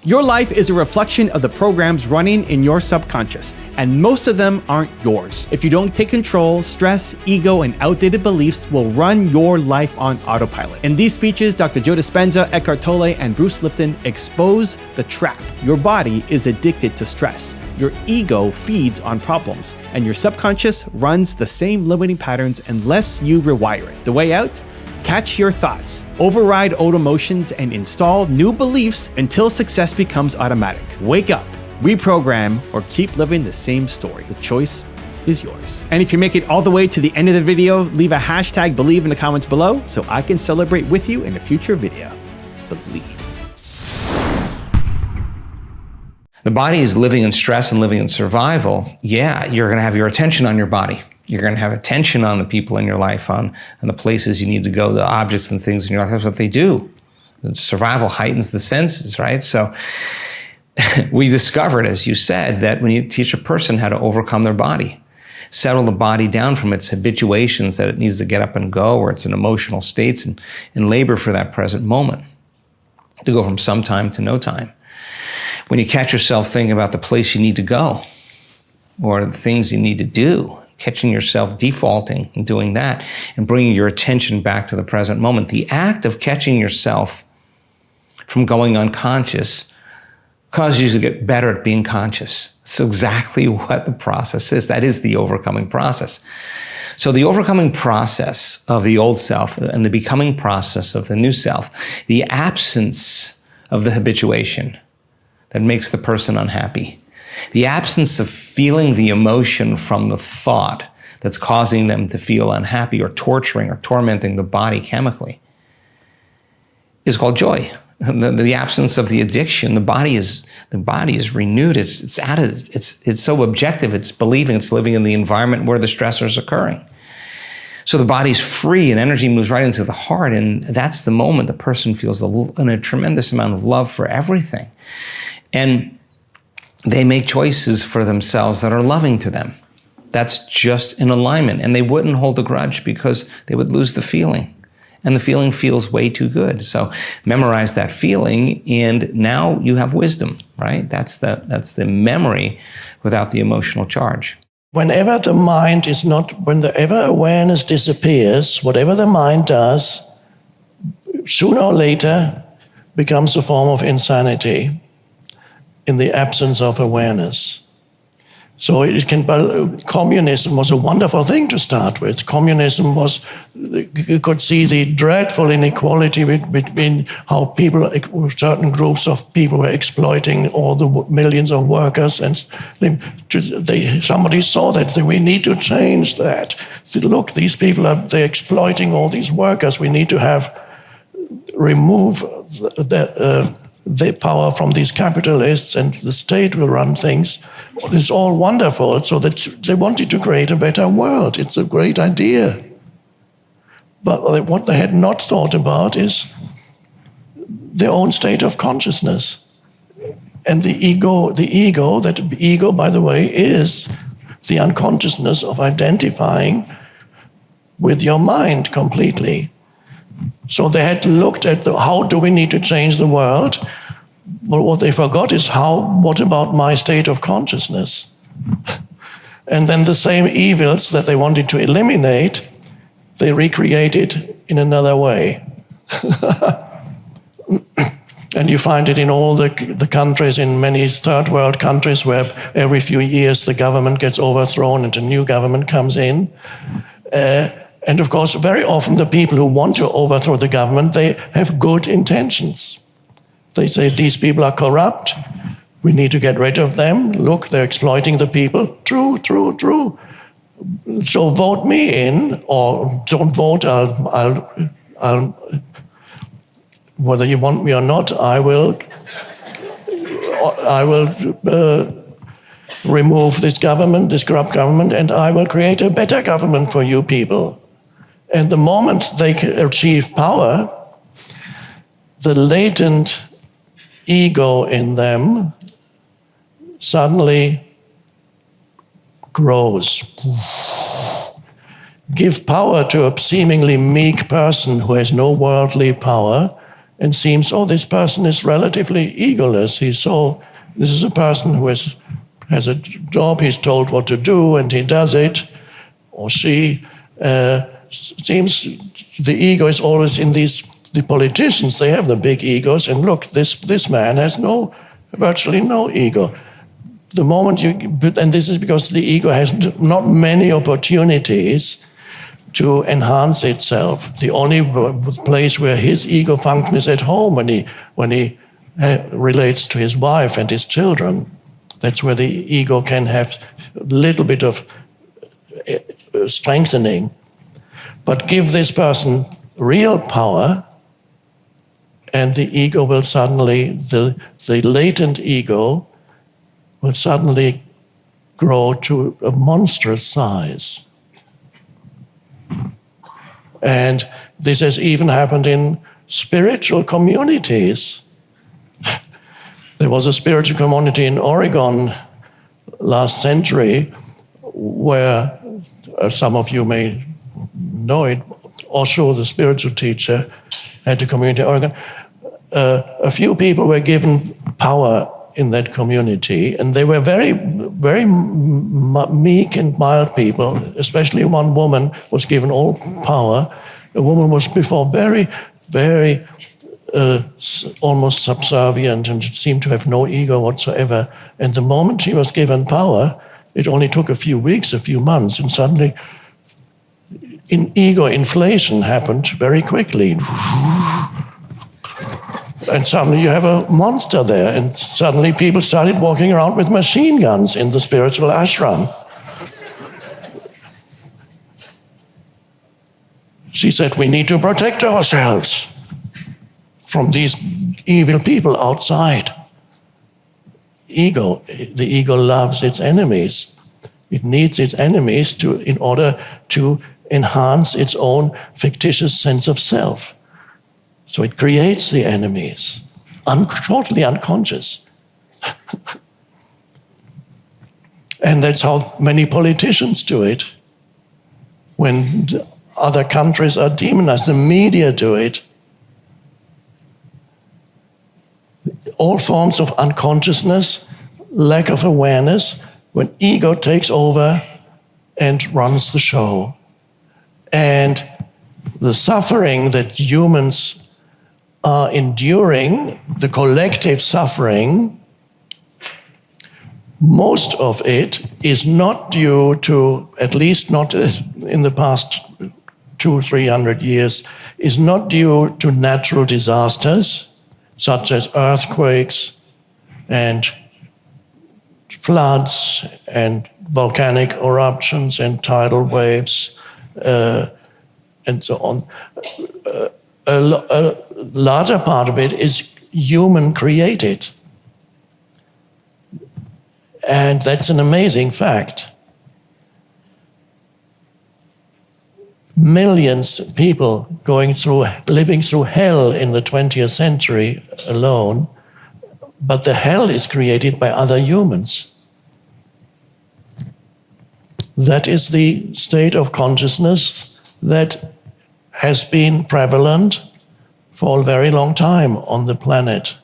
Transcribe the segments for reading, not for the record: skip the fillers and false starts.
Your life is a reflection of the programs running in your subconscious, and most of them aren't yours. If you don't take control, stress, ego, and outdated beliefs will run your life on autopilot. In these speeches, Dr. Joe Dispenza, Eckhart Tolle, and Bruce Lipton expose the trap. Your body is addicted to stress. Your ego feeds on problems, and your subconscious runs the same limiting patterns unless you rewire it. The way out? Catch your thoughts, override old emotions, and install new beliefs until success becomes automatic. Wake up, reprogram, or keep living the same story. The choice is yours. And if you make it all the way to the end of the video, leave a hashtag believe in the comments below so I can celebrate with you in a future video. Believe. The body is living in stress and living in survival. Yeah, you're going to have your attention on your body. You're going to have attention on the people in your life, on the places you need to go, the objects and things in your life. That's what they do. Survival heightens the senses, right? So we discovered, as you said, that when you teach a person how to overcome their body, settle the body down from its habituations that it needs to get up and go, or it's in emotional states, and labor for that present moment, to go from some time to no time. When you catch yourself thinking about the place you need to go, or the things you need to do, catching yourself defaulting and doing that, and bringing your attention back to the present moment. The act of catching yourself from going unconscious causes you to get better at being conscious. It's exactly what the process is. That is the overcoming process. So the overcoming process of the old self and the becoming process of the new self, the absence of the habituation that makes the person unhappy, the absence of feeling the emotion from the thought that's causing them to feel unhappy or torturing or tormenting the body chemically, is called joy. The absence of the addiction, the body is renewed. It's so objective. It's believing it's living in the environment where the stressor is occurring. So the body's free and energy moves right into the heart, and that's the moment the person feels a tremendous amount of love for everything. And they make choices for themselves that are loving to them. That's just in alignment. And they wouldn't hold a grudge because they would lose the feeling. And the feeling feels way too good. So memorize that feeling, and now you have wisdom, right? That's the memory without the emotional charge. Whenever awareness disappears, whatever the mind does, sooner or later becomes a form of insanity in the absence of awareness. So communism was a wonderful thing to start with. Communism was, you could see the dreadful inequality between how certain groups of people were exploiting all the millions of workers, and somebody saw that we need to change that. Said, look, these people they're exploiting all these workers. We need to remove the power from these capitalists, and the state will run things. It's all wonderful. So that they wanted to create a better world. It's a great idea. But what they had not thought about is their own state of consciousness. And the ego, by the way, is the unconsciousness of identifying with your mind completely. So they had looked at how do we need to change the world? But what they forgot is what about my state of consciousness? And then the same evils that they wanted to eliminate, they recreated in another way. And you find it in all the countries, in many third world countries, where every few years the government gets overthrown and a new government comes in. And of course, very often the people who want to overthrow the government, they have good intentions. They say, these people are corrupt. We need to get rid of them. Look, they're exploiting the people. True, true, true. So vote me in, or don't vote. I'll whether you want me or not, I will remove this government, this corrupt government, and I will create a better government for you people. And the moment they achieve power, the latent ego in them suddenly grows. Give power to a seemingly meek person who has no worldly power, and seems, oh, this person is relatively egoless. This is a person who has a job, he's told what to do, and he does it, or she. Seems the ego is always in the politicians, they have the big egos, and look, this man has virtually no ego. The moment and this is because the ego has not many opportunities to enhance itself. The only place where his ego functions is at home when he relates to his wife and his children. That's where the ego can have a little bit of strengthening. But give this person real power, and the ego will suddenly, the latent ego will suddenly grow to a monstrous size. And this has even happened in spiritual communities. There was a spiritual community in Oregon last century where some of you may know it. Osho, the spiritual teacher, had a community in Oregon. A few people were given power in that community, and they were very, very meek and mild people. Especially one woman was given all power. A woman was before very, very almost subservient and seemed to have no ego whatsoever. And the moment she was given power, it only took a few weeks, a few months, and suddenly ego inflation happened very quickly. And suddenly you have a monster there, and suddenly people started walking around with machine guns in the spiritual ashram. She said, we need to protect ourselves from these evil people outside. The ego loves its enemies. It needs its enemies in order to enhance its own fictitious sense of self. So it creates the enemies, totally unconscious. And that's how many politicians do it. When other countries are demonized, the media do it. All forms of unconsciousness, lack of awareness, when ego takes over and runs the show. And the suffering that humans are enduring, the collective suffering, most of it is not due to, at least not in the past 200-300 years, is not due to natural disasters, such as earthquakes and floods and volcanic eruptions and tidal waves, and so on. A larger part of it is human created. And that's an amazing fact. Millions of people living through hell in the 20th century alone, but the hell is created by other humans. That is the state of consciousness that has been prevalent for a very long time on the planet.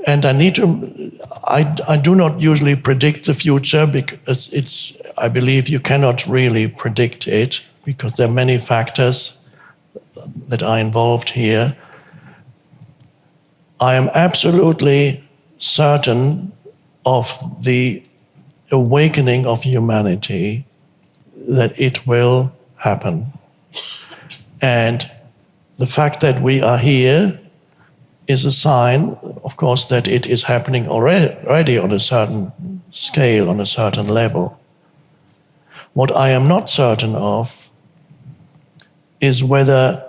And I do not usually predict the future because I believe you cannot really predict it because there are many factors that are involved here. I am absolutely certain of the awakening of humanity, that it will happen. And the fact that we are here is a sign, of course, that it is happening already on a certain scale, on a certain level. What I am not certain of is whether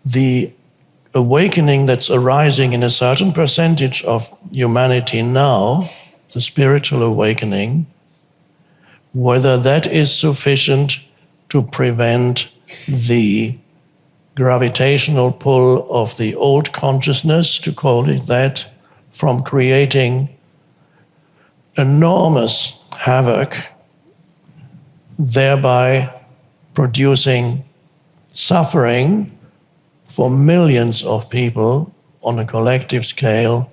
the awakening that's arising in a certain percentage of humanity now, the spiritual awakening, whether that is sufficient to prevent the gravitational pull of the old consciousness, to call it that, from creating enormous havoc, thereby producing suffering for millions of people on a collective scale,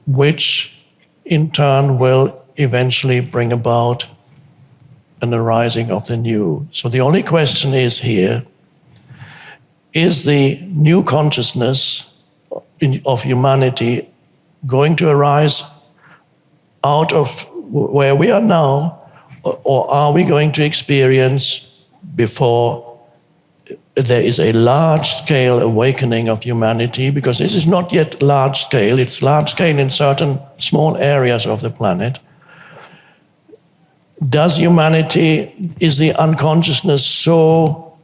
which in turn will eventually bring about an arising of the new. So the only question is here, is the new consciousness of humanity going to arise out of where we are now, or are we going to experience before there is a large-scale awakening of humanity? Because this is not yet large-scale, it's large-scale in certain small areas of the planet. Is the unconsciousness so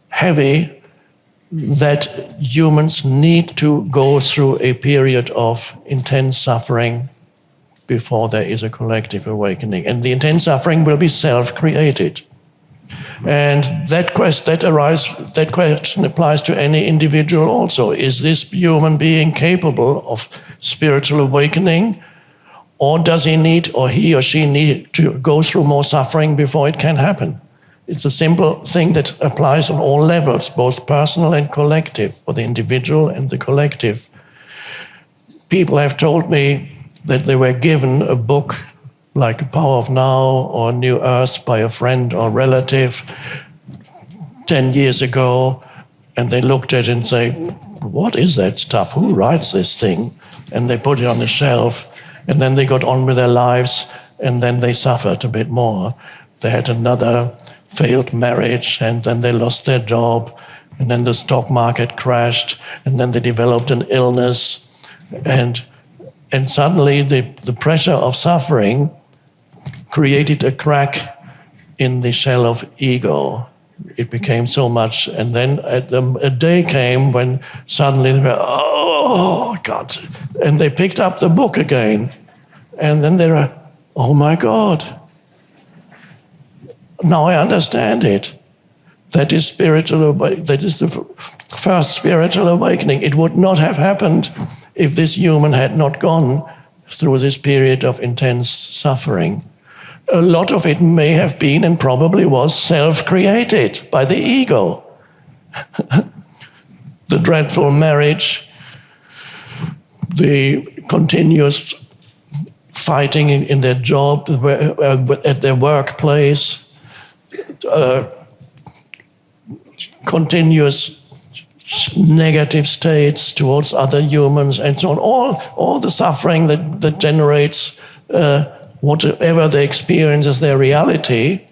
heavy that humans need to go through a period of intense suffering before there is a collective awakening? And the intense suffering will be self-created. And that question applies to any individual also. Is this human being capable of spiritual awakening? Or does he or she need to go through more suffering before it can happen? It's a simple thing that applies on all levels, both personal and collective, for the individual and the collective. People have told me that they were given a book like The Power of Now or New Earth by a friend or relative 10 years ago, and they looked at it and say, what is that stuff? Who writes this thing? And they put it on the shelf, and then they got on with their lives, and then they suffered a bit more. They had another failed marriage, and then they lost their job, and then the stock market crashed, and then they developed an illness, and suddenly the pressure of suffering created a crack in the shell of ego. It became so much, and then a day came when suddenly they were, oh God, and they picked up the book again, and then they were, oh my God, now I understand it. That is that is the first spiritual awakening. It would not have happened if this human had not gone through this period of intense suffering. A lot of it may have been and probably was self-created by the ego. The dreadful marriage, the continuous fighting in their job, at their workplace, continuous negative states towards other humans, and so on. All the suffering that generates whatever they experience as their reality,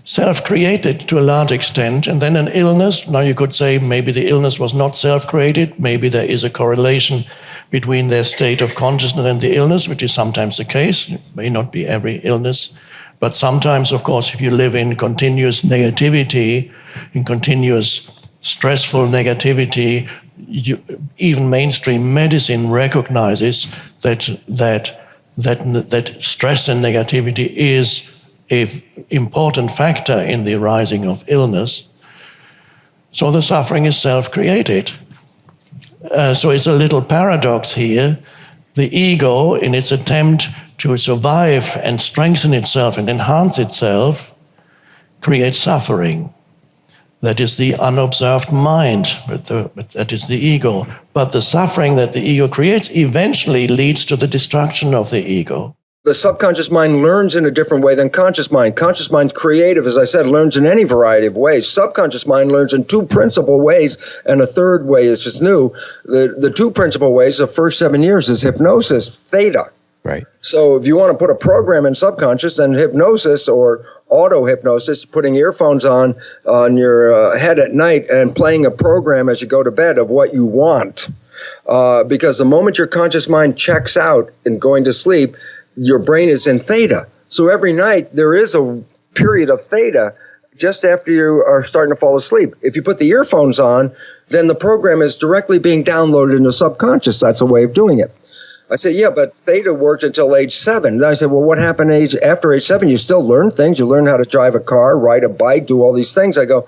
self-created to a large extent, and then an illness. Now you could say maybe the illness was not self-created, maybe there is a correlation between their state of consciousness and the illness, which is sometimes the case. It may not be every illness, but sometimes, of course, if you live in continuous negativity, in continuous stressful negativity, even mainstream medicine recognizes that stress and negativity is an important factor in the arising of illness. So the suffering is self-created. So it's a little paradox here. The ego, in its attempt to survive and strengthen itself and enhance itself, creates suffering. That is the unobserved mind, that is the ego. But the suffering that the ego creates eventually leads to the destruction of the ego. The subconscious mind learns in a different way than conscious mind. Conscious mind, creative, as I said, learns in any variety of ways. Subconscious mind learns in two principal ways, and a third way is just new. The two principal ways, the first 7 years, is hypnosis, theta. Right. So if you want to put a program in subconscious, then hypnosis or auto-hypnosis, putting earphones on your head at night and playing a program as you go to bed of what you want. Because the moment your conscious mind checks out and going to sleep, your brain is in theta. So every night there is a period of theta just after you are starting to fall asleep. If you put the earphones on, then the program is directly being downloaded in the subconscious. That's a way of doing it. I said, yeah, but theta worked until age 7. Then I said, well, what happened after age 7? You still learn things. You learn how to drive a car, ride a bike, do all these things. I go,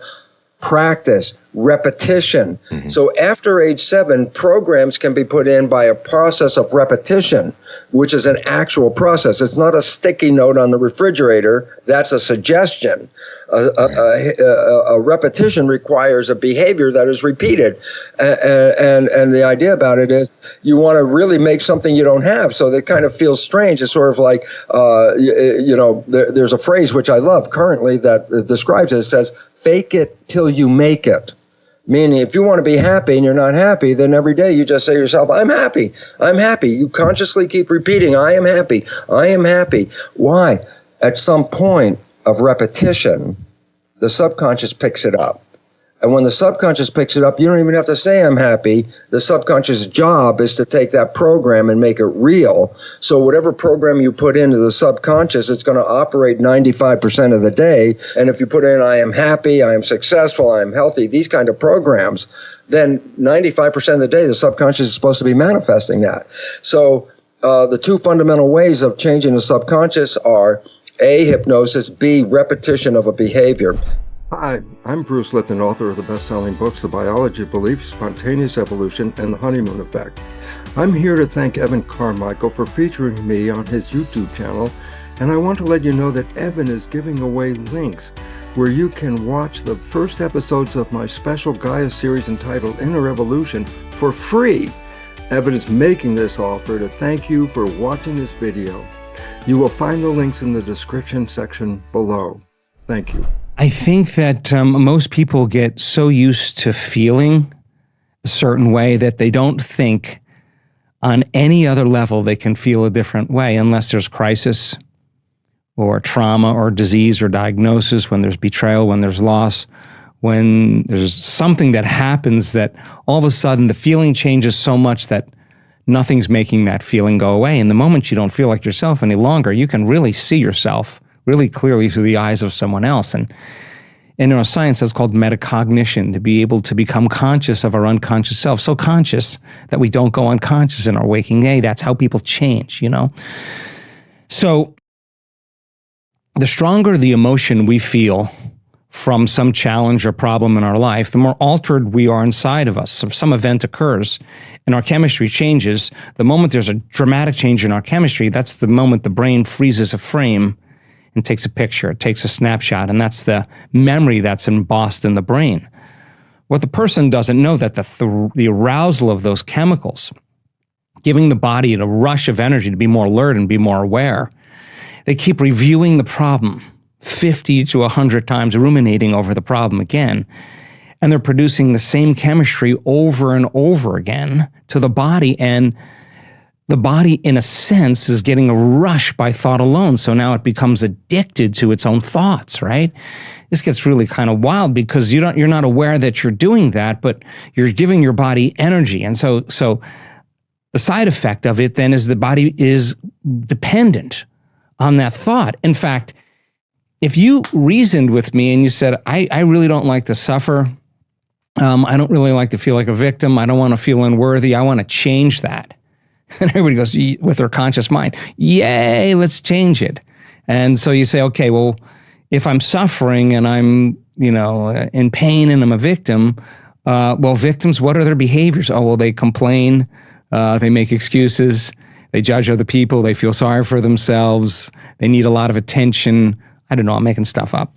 practice. repetition. So after age 7, programs can be put in by a process of repetition, which is an actual process. It's not a sticky note on the refrigerator. That's a suggestion. A repetition requires a behavior that is repeated. And the idea about it is you want to really make something you don't have. So that kind of feels strange. It's sort of like, there's a phrase which I love currently that describes it. It says, fake it till you make it. Meaning, if you want to be happy and you're not happy, then every day you just say to yourself, I'm happy. I'm happy. You consciously keep repeating, I am happy. I am happy. Why? At some point of repetition, the subconscious picks it up. And when the subconscious picks it up, you don't even have to say I'm happy. The subconscious job is to take that program and make it real. So whatever program you put into the subconscious, it's going to operate 95% of the day. And if you put in I am happy, I am successful, I am healthy, these kind of programs, then 95% of the day the subconscious is supposed to be manifesting that. So the two fundamental ways of changing the subconscious are A, hypnosis, B, repetition of a behavior. Hi, I'm Bruce Lipton, author of the best-selling books The Biology of Belief, Spontaneous Evolution, and The Honeymoon Effect. I'm here to thank Evan Carmichael for featuring me on his YouTube channel, and I want to let you know that Evan is giving away links where you can watch the first episodes of my special Gaia series entitled Inner Evolution for free. Evan is making this offer to thank you for watching this video. You will find the links in the description section below. Thank you. I think that most people get so used to feeling a certain way that they don't think on any other level they can feel a different way unless there's crisis or trauma or disease or diagnosis, when there's betrayal, when there's loss, when there's something that happens that all of a sudden the feeling changes so much that nothing's making that feeling go away. And the moment you don't feel like yourself any longer, you can really see yourself really clearly through the eyes of someone else. And in neuroscience, that's called metacognition, to be able to become conscious of our unconscious self, so conscious that we don't go unconscious in our waking day. That's how people change, So the stronger the emotion we feel from some challenge or problem in our life, the more altered we are inside of us. If some event occurs and our chemistry changes, the moment there's a dramatic change in our chemistry, that's the moment the brain freezes a frame and takes a picture, it takes a snapshot, and that's the memory that's embossed in the brain. What the person doesn't know, that the arousal of those chemicals, giving the body a rush of energy to be more alert and be more aware, they keep reviewing the problem 50 to 100 times, ruminating over the problem again, and they're producing the same chemistry over and over again to the body, and the body, in a sense, is getting a rush by thought alone. So now it becomes addicted to its own thoughts, right? This gets really kind of wild because you're not aware that you're doing that, but you're giving your body energy. And so the side effect of it then is the body is dependent on that thought. In fact, if you reasoned with me and you said, I really don't like to suffer, I don't really like to feel like a victim, I don't want to feel unworthy, I want to change that. And everybody goes, with their conscious mind, yay, let's change it. And so you say, okay, well, if I'm suffering and I'm, in pain and I'm a victim, well, victims, what are their behaviors? Oh, well, they complain, they make excuses, they judge other people, they feel sorry for themselves, they need a lot of attention. I don't know, I'm making stuff up.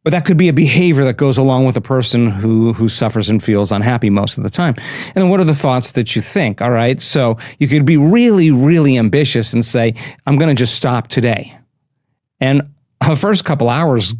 But that could be a behavior that goes along with a person who suffers and feels unhappy most of the time. And then what are the thoughts that you think? All right, so you could be really, really ambitious and say, I'm going to just stop today. And the first couple hours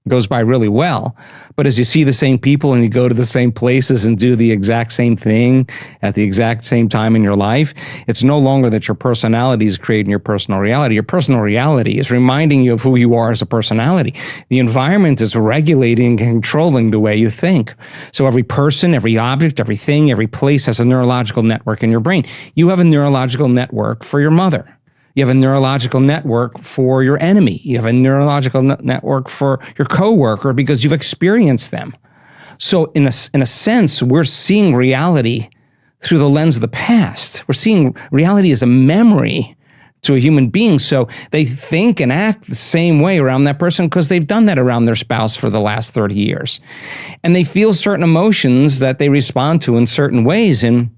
goes by really well. But as you see the same people and you go to the same places and do the exact same thing at the exact same time in your life, it's no longer that your personality is creating your personal reality. Your personal reality is reminding you of who you are as a personality. The environment is regulating and controlling the way you think. So every person, every object, everything, every place has a neurological network in your brain. You have a neurological network for your mother. You have a neurological network for your enemy. You have a neurological network for your coworker because you've experienced them. So in a sense, we're seeing reality through the lens of the past. We're seeing reality as a memory to a human being. So they think and act the same way around that person because they've done that around their spouse for the last 30 years. And they feel certain emotions that they respond to in certain ways. And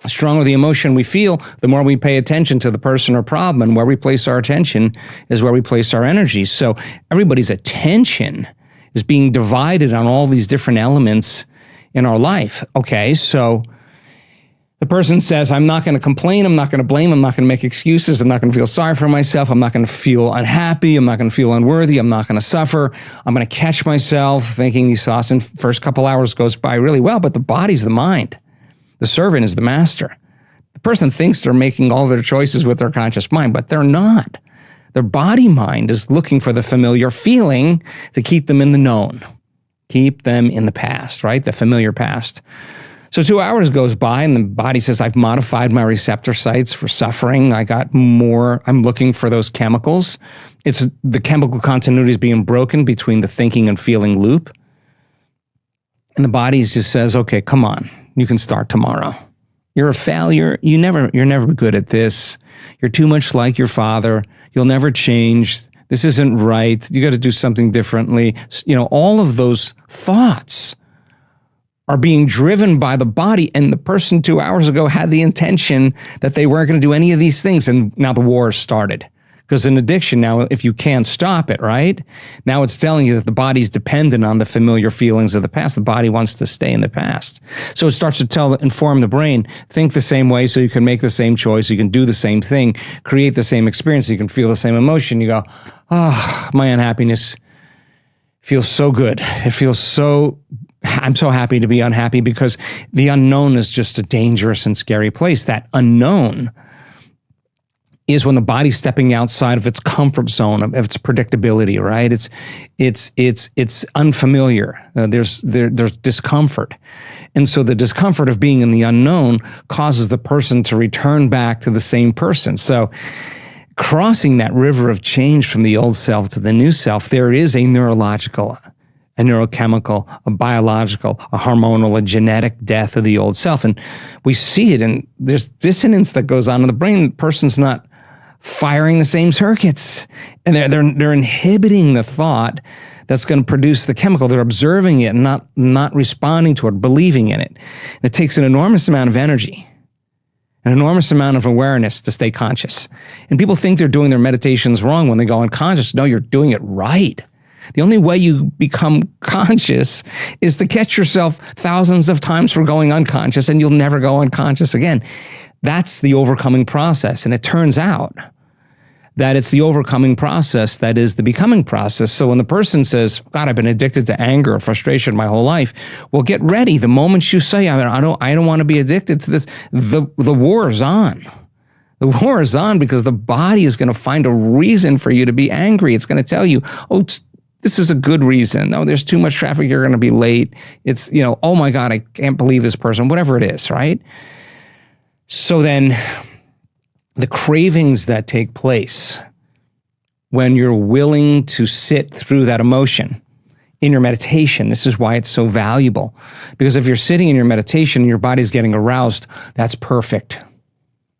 the stronger the emotion we feel, the more we pay attention to the person or problem. And where we place our attention is where we place our energy. So everybody's attention is being divided on all these different elements in our life. Okay, so the person says, I'm not going to complain, I'm not going to blame, I'm not going to make excuses, I'm not going to feel sorry for myself, I'm not going to feel unhappy, I'm not going to feel unworthy, I'm not going to suffer, I'm going to catch myself thinking these thoughts, and first couple hours goes by really well, but the body's the mind. The servant is the master. The person thinks they're making all their choices with their conscious mind, but they're not. Their body mind is looking for the familiar feeling to keep them in the known. Keep them in the past, right? The familiar past. So 2 hours goes by and the body says, I've modified my receptor sites for suffering. I got more, I'm looking for those chemicals. It's the chemical continuity is being broken between the thinking and feeling loop. And the body just says, okay, come on, you can start tomorrow. You're a failure. You're never good at this. You're too much like your father. You'll never change. This isn't right. You got to do something differently. You know, all of those thoughts are being driven by the body. And the person 2 hours ago had the intention that they weren't going to do any of these things. And now the war has started. Because in addiction now, if you can't stop it, right? Now it's telling you that the body's dependent on the familiar feelings of the past. The body wants to stay in the past. So it starts to inform the brain, think the same way so you can make the same choice, you can do the same thing, create the same experience, you can feel the same emotion. You go, my unhappiness feels so good. It feels so, I'm so happy to be unhappy because the unknown is just a dangerous and scary place. That unknown is when the body's stepping outside of its comfort zone, of its predictability, right? It's unfamiliar. There's discomfort. And so the discomfort of being in the unknown causes the person to return back to the same person. So crossing that river of change from the old self to the new self, there is a neurological, a neurochemical, a biological, a hormonal, a genetic death of the old self. And we see it, and there's dissonance that goes on in the brain. The person's not firing the same circuits, and they're inhibiting the thought that's going to produce the chemical. They're observing it and not responding to it, believing in it. And it takes an enormous amount of energy, an enormous amount of awareness to stay conscious. And people think they're doing their meditations wrong when they go unconscious. No, you're doing it right. The only way you become conscious is to catch yourself thousands of times for going unconscious, and you'll never go unconscious again. That's the overcoming process. And it turns out that it's the overcoming process that is the becoming process. So when the person says, God, I've been addicted to anger or frustration my whole life, well, get ready. The moment you say, I don't want to be addicted to this, the war is on. The war is on because the body is going to find a reason for you to be angry. It's going to tell you, oh, this is a good reason. No, there's too much traffic. You're going to be late. It's, oh my God, I can't believe this person, whatever it is, right? So then the cravings that take place when you're willing to sit through that emotion in your meditation, this is why it's so valuable. Because if you're sitting in your meditation and your body's getting aroused, that's perfect.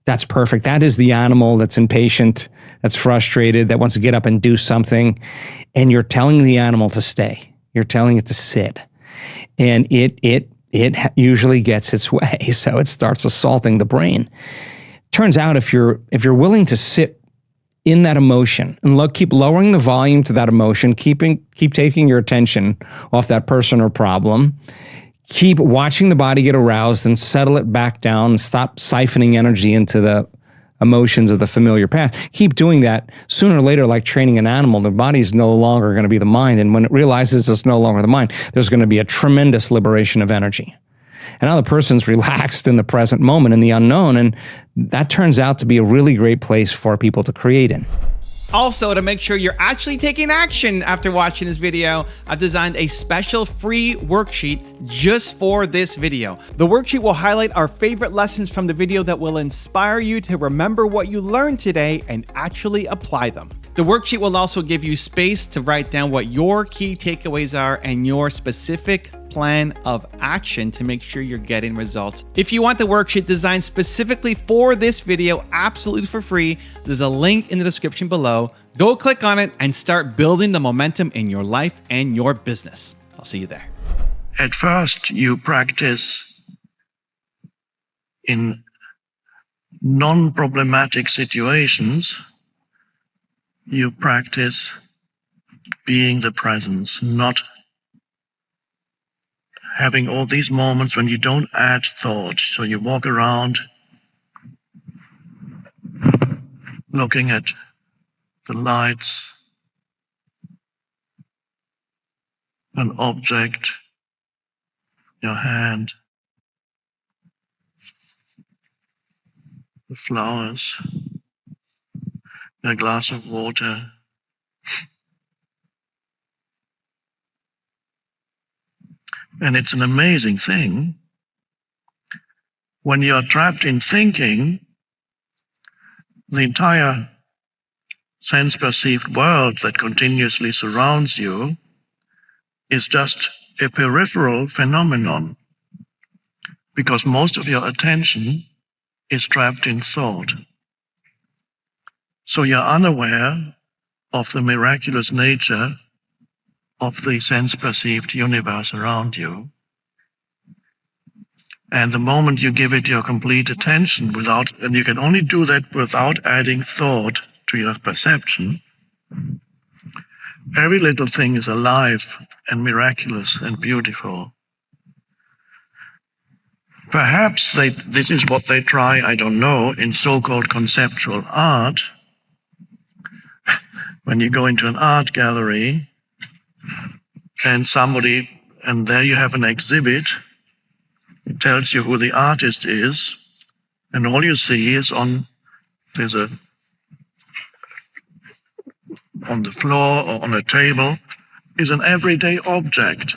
That's perfect. That is the animal that's impatient, that's frustrated, that wants to get up and do something. And you're telling the animal to stay. You're telling it to sit. And it usually gets its way. So it starts assaulting the brain. Turns out if you're willing to sit in that emotion and keep lowering the volume to that emotion, keep taking your attention off that person or problem, keep watching the body get aroused and settle it back down and stop siphoning energy into the emotions of the familiar past. Keep doing that. Sooner or later, like training an animal, the body is no longer going to be the mind. And when it realizes it's no longer the mind, there's going to be a tremendous liberation of energy. And now the person's relaxed in the present moment in the unknown. And that turns out to be a really great place for people to create in. Also, to make sure you're actually taking action after watching this video, I've designed a special free worksheet just for this video. The worksheet will highlight our favorite lessons from the video that will inspire you to remember what you learned today and actually apply them. The worksheet will also give you space to write down what your key takeaways are and your specific plan of action to make sure you're getting results. If you want the worksheet designed specifically for this video, absolutely for free, there's a link in the description below. Go click on it and start building the momentum in your life and your business. I'll see you there. At first, you practice in non-problematic situations. You practice being the presence, not having all these moments when you don't add thought. So you walk around looking at the lights, an object, your hand, the flowers, a glass of water. And it's an amazing thing. When you're trapped in thinking, the entire sense-perceived world that continuously surrounds you is just a peripheral phenomenon, because most of your attention is trapped in thought. So you're unaware of the miraculous nature of the sense-perceived universe around you. And the moment you give it your complete attention and you can only do that without adding thought to your perception, every little thing is alive and miraculous and beautiful. Perhaps this is what they try, I don't know, in so-called conceptual art. When you go into an art gallery and there you have an exhibit, it tells you who the artist is, and all you see is on the floor or on a table is an everyday object,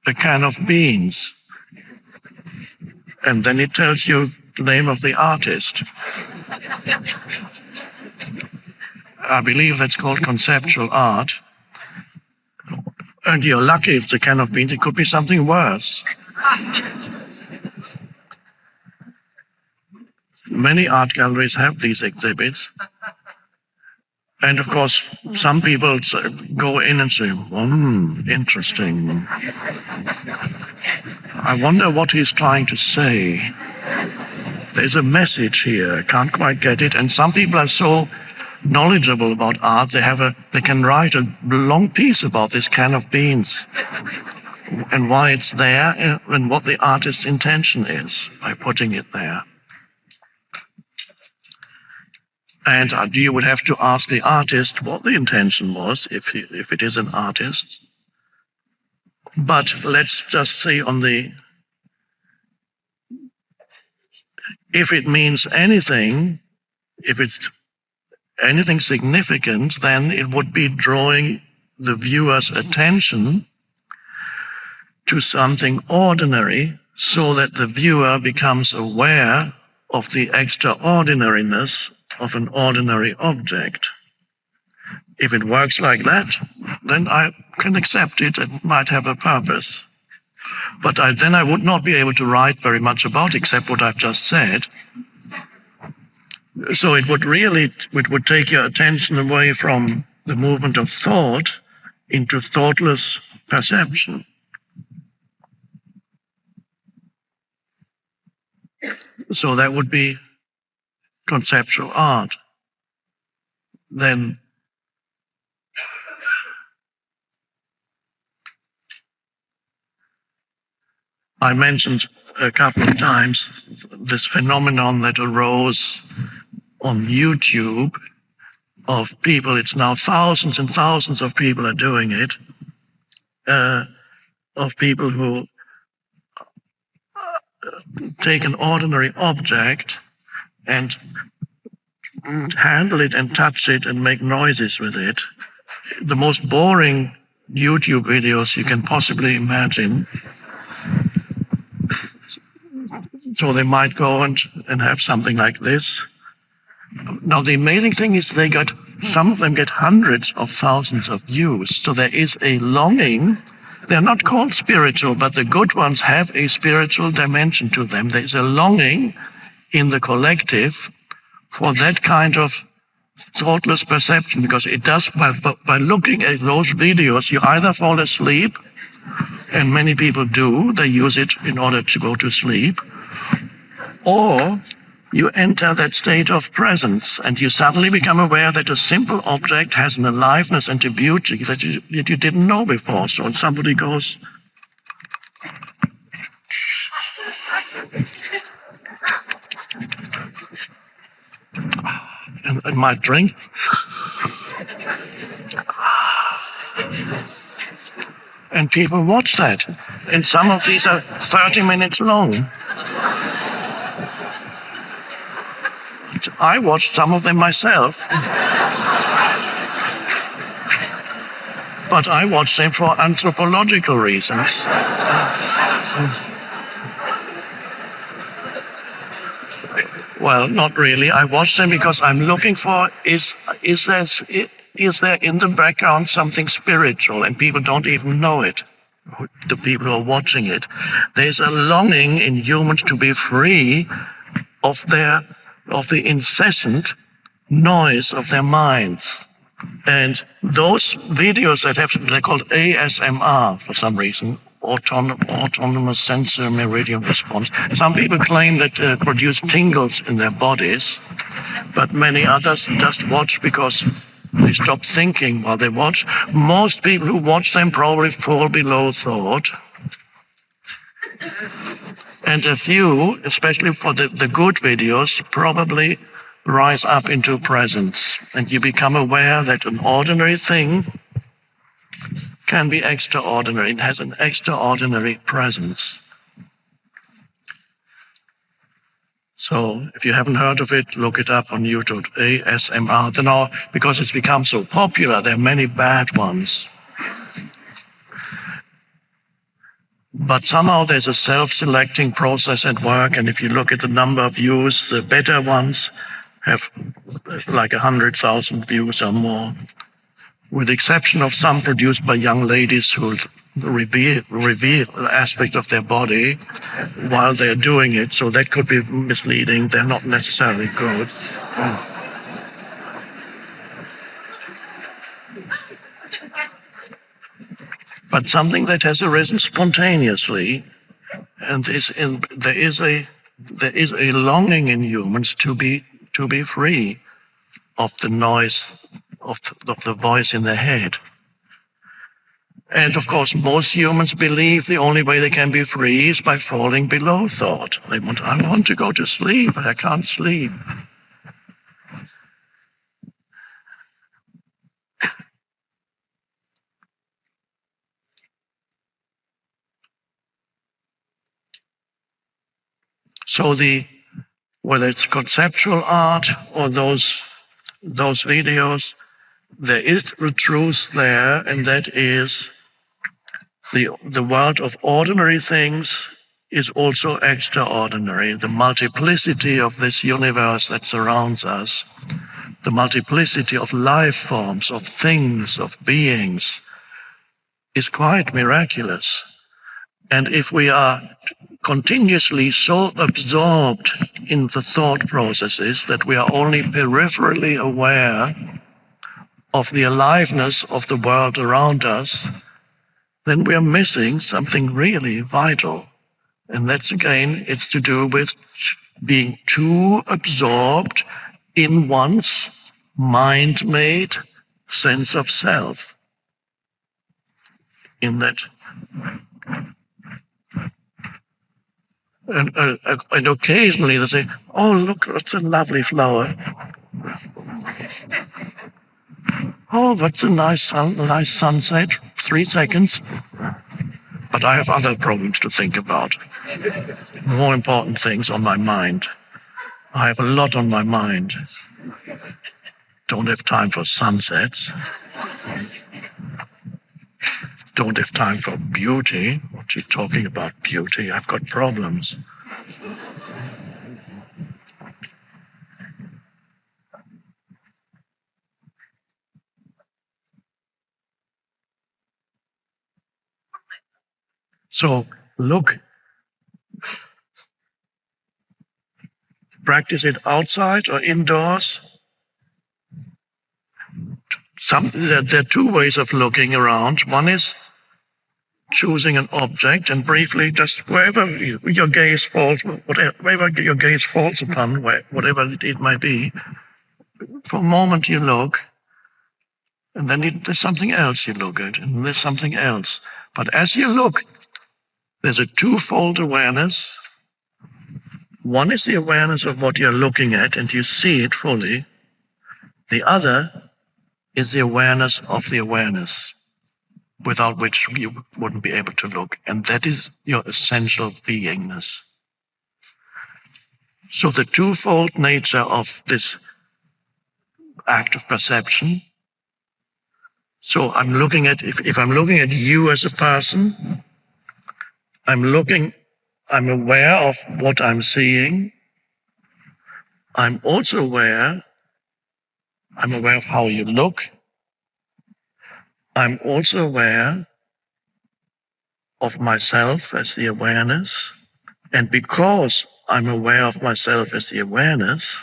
a can of beans. And then it tells you the name of the artist. I believe that's called conceptual art. And you're lucky if it's a can of beans. It could be something worse. Many art galleries have these exhibits. And of course, some people go in and say, interesting. I wonder what he's trying to say. There's a message here. I can't quite get it. And some people are so knowledgeable about art, they can write a long piece about this can of beans and why it's there and what the artist's intention is by putting it there. And you would have to ask the artist what the intention was, if it is an artist. But let's just say if it means anything, if it's anything significant, then it would be drawing the viewer's attention to something ordinary so that the viewer becomes aware of the extraordinariness of an ordinary object. If it works like that, then I can accept it. It might have a purpose. But then I would not be able to write very much about except what I've just said. So it would take your attention away from the movement of thought into thoughtless perception. So that would be conceptual art. Then I mentioned a couple of times this phenomenon that arose on YouTube of people. It's now thousands and thousands of people are doing it, of people who take an ordinary object and handle it and touch it and make noises with it. The most boring YouTube videos you can possibly imagine. So they might go and have something like this. Now, the amazing thing is they got some of them get hundreds of thousands of views. So there is a longing. They're not called spiritual, but the good ones have a spiritual dimension to them. There's a longing in the collective for that kind of thoughtless perception, because it does, by looking at those videos, you either fall asleep, and many people do, they use it in order to go to sleep, or you enter that state of presence, and you suddenly become aware that a simple object has an aliveness and a beauty that you didn't know before. So when somebody goes, and might drink, and people watch that, and some of these are 30 minutes long. I watched some of them myself, but I watched them for anthropological reasons. Well, not really. I watched them because I'm looking for, is there in the background something spiritual, and people don't even know it, the people who are watching it. There's a longing in humans to be free of the incessant noise of their minds. And those videos that they're called ASMR for some reason, autonomous sensor meridian response. Some people claim that produce tingles in their bodies, but many others just watch because they stop thinking while they watch. Most people who watch them probably fall below thought. And a few, especially for the good videos, probably rise up into presence. And you become aware that an ordinary thing can be extraordinary. It has an extraordinary presence. So if you haven't heard of it, look it up on YouTube, ASMR. Now, because it's become so popular, there are many bad ones. But somehow there's a self-selecting process at work, and if you look at the number of views, the better ones have like 100,000 views or more, with the exception of some produced by young ladies who reveal aspects of their body while they're doing it, so that could be misleading. They're not necessarily good. But something that has arisen spontaneously, and there is a longing in humans to be free of the noise of the voice in their head. And of course, most humans believe the only way they can be free is by falling below thought. I want to go to sleep, but I can't sleep. So whether it's conceptual art or those videos, there is a truth there, and that is the world of ordinary things is also extraordinary. The multiplicity of this universe that surrounds us, the multiplicity of life forms, of things, of beings, is quite miraculous. And if we are continuously so absorbed in the thought processes that we are only peripherally aware of the aliveness of the world around us, then we are missing something really vital. And that's, again, it's to do with being too absorbed in one's mind-made sense of self. In that. And occasionally they say, oh, look, that's a lovely flower. Oh, that's a nice sunset, 3 seconds. But I have other problems to think about. More important things on my mind. I have a lot on my mind. Don't have time for sunsets. Don't have time for beauty. What are you talking about, beauty? I've got problems. So look, practice it outside or indoors. There are two ways of looking around. One is choosing an object and briefly, just wherever your gaze falls, wherever your gaze falls upon, whatever it might be, for a moment you look, and then there's something else you look at, and there's something else. But as you look, there's a twofold awareness. One is the awareness of what you're looking at, and you see it fully. The other is the awareness of the awareness, without which you wouldn't be able to look. And that is your essential beingness. So the twofold nature of this act of perception. So I'm looking at, if I'm looking at you as a person, I'm aware of what I'm seeing. I'm also aware of how you look. I'm also aware of myself as the awareness. And because I'm aware of myself as the awareness,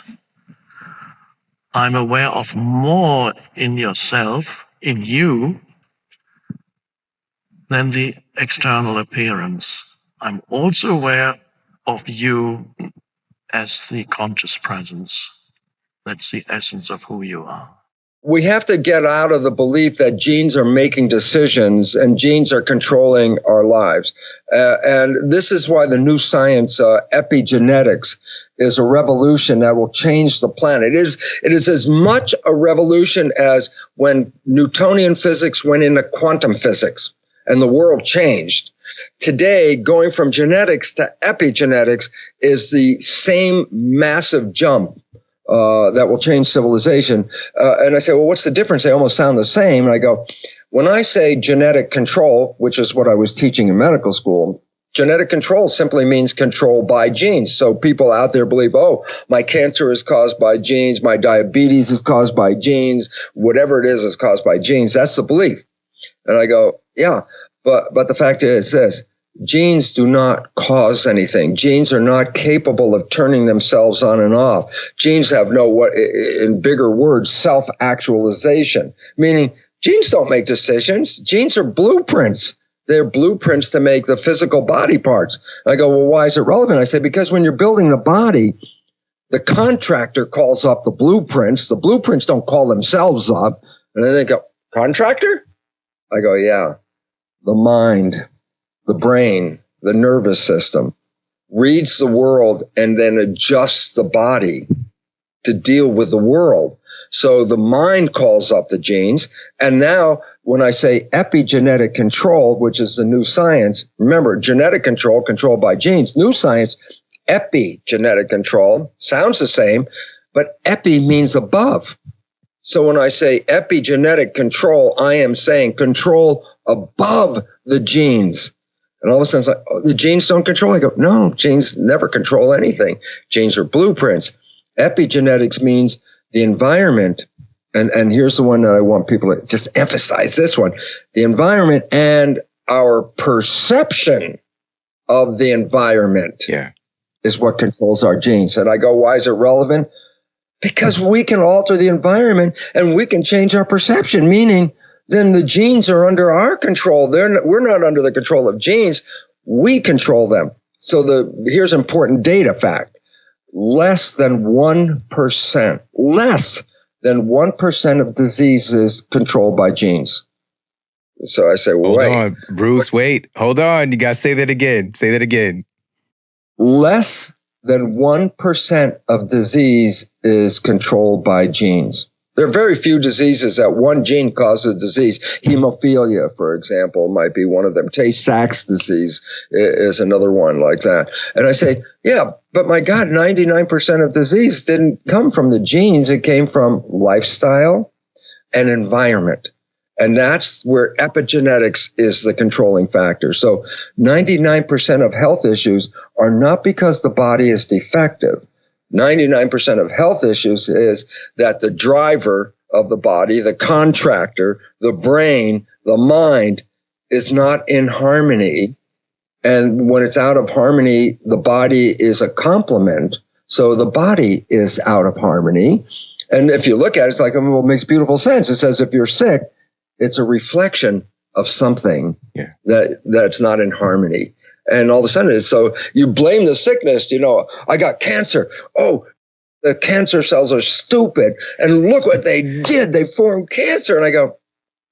I'm aware of more in yourself, in you, than the external appearance. I'm also aware of you as the conscious presence. That's the essence of who you are. We have to get out of the belief that genes are making decisions and genes are controlling our lives. And this is why the new science, epigenetics, is a revolution that will change the planet. It is as much a revolution as when Newtonian physics went into quantum physics and the world changed. Today, going from genetics to epigenetics is the same massive jump that will change civilization. And I say, well, what's the difference? They almost sound the same. And I go, when I say genetic control, which is what I was teaching in medical school, genetic control simply means control by genes. So people out there believe, oh, my cancer is caused by genes, my diabetes is caused by genes, whatever it is caused by genes. That's the belief. And I go, yeah, but the fact is this. Genes do not cause anything. Genes are not capable of turning themselves on and off. Genes have in bigger words, self-actualization, meaning genes don't make decisions. Genes are blueprints. They're blueprints to make the physical body parts. I go, well, why is it relevant? I say, because when you're building the body, the contractor calls up the blueprints. The blueprints don't call themselves up. And then they go, contractor? I go, yeah, the mind. The brain, the nervous system, reads the world and then adjusts the body to deal with the world. So the mind calls up the genes. And now when I say epigenetic control, which is the new science, remember, genetic control, controlled by genes. New science, epigenetic control, sounds the same, but epi means above. So when I say epigenetic control, I am saying control above the genes. And all of a sudden, it's like, oh, the genes don't control. I go, no, genes never control anything. Genes are blueprints. Epigenetics means the environment. And here's the one that I want people to just emphasize this one. The environment and our perception of the environment is what controls our genes. And I go, why is it relevant? Because we can alter the environment and we can change our perception, meaning then the genes are under our control. We're not under the control of genes. We control them. So here's important data fact. Less than 1% of diseases controlled by genes. So I say, hold on, Bruce, wait. Hold on. You got to say that again. Say that again. Less than 1% of disease is controlled by genes. There are very few diseases that one gene causes disease. Hemophilia, for example, might be one of them. Tay-Sachs disease is another one like that. And I say, yeah, but my God, 99% of disease didn't come from the genes. It came from lifestyle and environment. And that's where epigenetics is the controlling factor. So 99% of health issues are not because the body is defective. 99% of health issues is that the driver of the body, the contractor, the brain, the mind is not in harmony And when it's out of harmony, the body is a complement. So the body is out of harmony. And if you look at it, it's like, well, it makes beautiful sense. It says if you're sick, it's a reflection of something that's not in harmony. And all of a sudden, so you blame the sickness, I got cancer. Oh, the cancer cells are stupid. And look what they did. They formed cancer. And I go,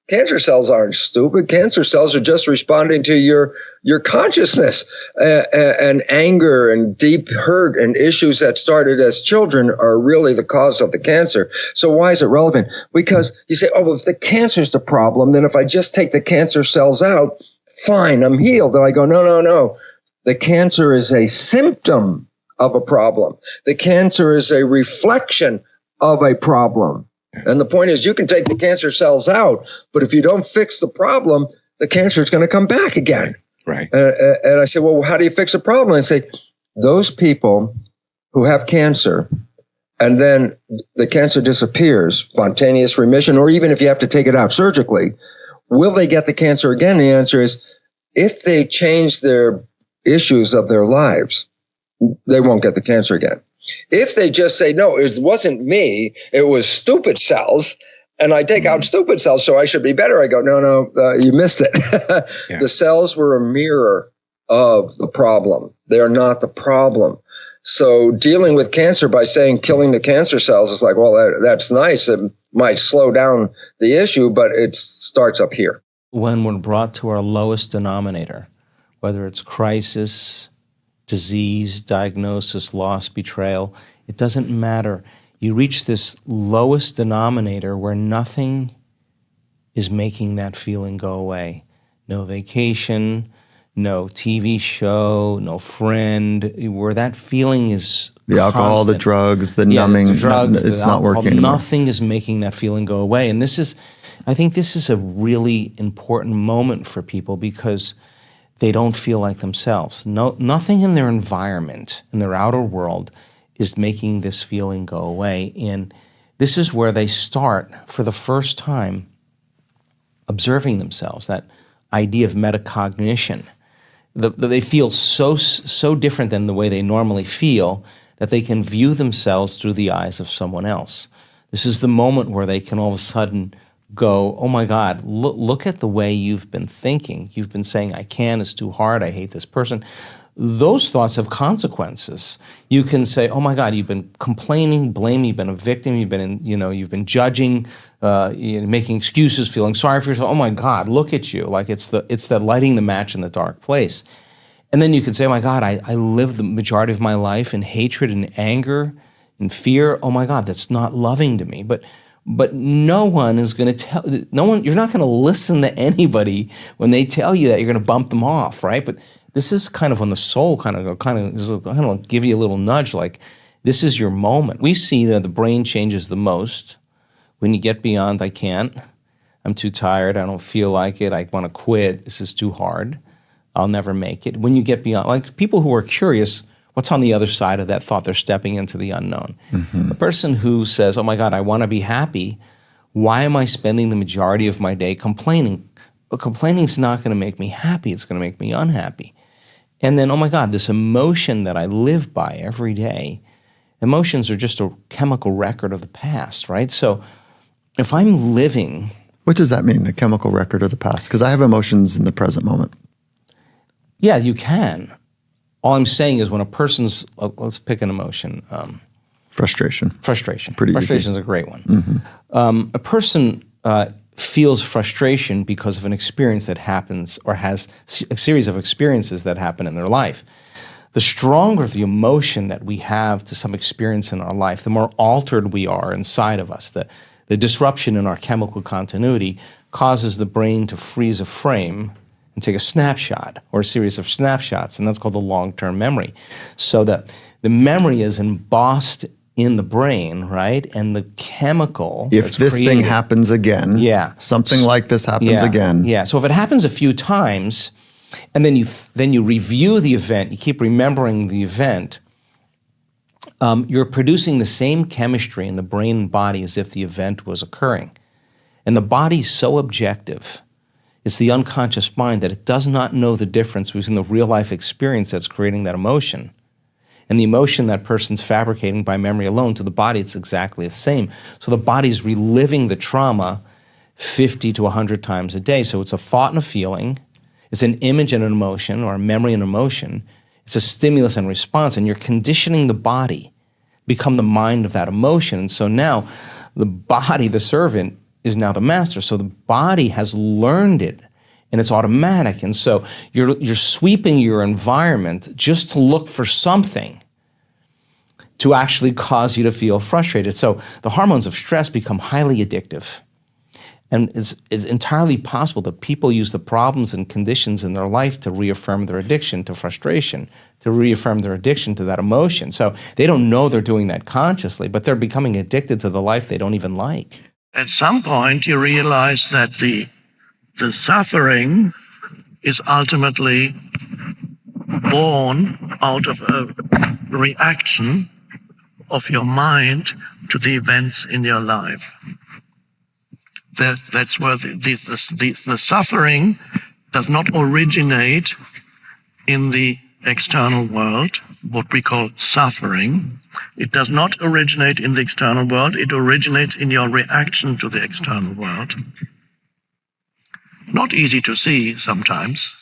cancer cells aren't stupid. Cancer cells are just responding to your consciousness and anger and deep hurt and issues that started as children are really the cause of the cancer. So why is it relevant? Because you say, oh, if the cancer's the problem, then if I just take the cancer cells out, fine, I'm healed. And I go, no. The cancer is a symptom of a problem. The cancer is a reflection of a problem. And the point is, you can take the cancer cells out, but if you don't fix the problem, the cancer is going to come back again. Right. And I say, well, how do you fix the problem? I say, those people who have cancer, and then the cancer disappears, spontaneous remission, or even if you have to take it out surgically, will they get the cancer again? The answer is, if they change their issues of their lives, they won't get the cancer again. If they just say, no, it wasn't me, it was stupid cells, and I take out stupid cells, so I should be better. I go, no, you missed it. The cells were a mirror of the problem. They're not the problem. So dealing with cancer by saying killing the cancer cells is like, well, that's nice. It might slow down the issue, but it starts up here. When we're brought to our lowest denominator, whether it's crisis, disease, diagnosis, loss, betrayal, it doesn't matter. You reach this lowest denominator where nothing is making that feeling go away. No vacation, no TV show, no friend, where that feeling is the alcohol, constant. the drugs, the numbing, the drugs, it's the not alcohol, working anymore. Nothing is making that feeling go away. And I think this is a really important moment for people because they don't feel like themselves. Nothing in their environment, in their outer world, is making this feeling go away. And this is where they start, for the first time, observing themselves, that idea of metacognition. They feel so different than the way they normally feel that they can view themselves through the eyes of someone else. This is the moment where they can all of a sudden go, oh my God, look at the way you've been thinking. You've been saying, I can't, it's too hard, I hate this person. Those thoughts have consequences. You can say, oh my God, you've been complaining, blaming, you've been a victim, you've been judging, making excuses, feeling sorry for yourself. Oh my God, look at you. Like it's that lighting the match in the dark place. And then you can say, oh my God, I live the majority of my life in hatred and anger and fear. Oh my God, that's not loving to me. But no one is going to you're not going to listen to anybody when they tell you that. You're going to bump them off, right? But this is kind of on the soul, kind of give you a little nudge, like this is your moment. We see that the brain changes the most when you get beyond, I can't, I'm too tired, I don't feel like it, I want to quit, this is too hard, I'll never make it. When you get beyond, like people who are curious, what's on the other side of that thought? They're stepping into the unknown. Mm-hmm. The person who says, oh my God, I want to be happy, why am I spending the majority of my day complaining? Well, complaining is not going to make me happy, it's going to make me unhappy. And then, oh my God, this emotion that I live by every day, emotions are just a chemical record of the past, right? So if I'm living... What does that mean, a chemical record of the past? Because I have emotions in the present moment. Yeah, you can. All I'm saying is when a person's, let's pick an emotion. Frustration. Pretty Frustration is a great one. Mm-hmm. A person feels frustration because of an experience that happens or has a series of experiences that happen in their life. The stronger the emotion that we have to some experience in our life, the more altered we are inside of us. The disruption in our chemical continuity causes the brain to freeze a frame and take a snapshot or a series of snapshots, and that's called the long-term memory. So that the memory is embossed in the brain, right? And the chemical if this thing happens again, something like this happens again. Yeah, so if it happens a few times, and then you review the event, you keep remembering the event, you're producing the same chemistry in the brain and body as if the event was occurring. And the body's so objective. It's the unconscious mind that it does not know the difference between the real life experience that's creating that emotion and the emotion that person's fabricating by memory alone. To the body, it's exactly the same. So the body's reliving the trauma 50 to 100 times a day. So it's a thought and a feeling. It's an image and an emotion, or a memory and emotion. It's a stimulus and response, and you're conditioning the body become the mind of that emotion. And so now the body, the servant, is now the master. So the body has learned it, and it's automatic. And so you're sweeping your environment just to look for something to actually cause you to feel frustrated. So the hormones of stress become highly addictive. And it's entirely possible that people use the problems and conditions in their life to reaffirm their addiction to frustration, to reaffirm their addiction to that emotion. So they don't know they're doing that consciously, but they're becoming addicted to the life they don't even like. At some point, you realize that the suffering is ultimately born out of a reaction of your mind to the events in your life. That's where the suffering does not originate in the external world, what we call suffering. It does not originate in the external world. It originates in your reaction to the external world. Not easy to see sometimes.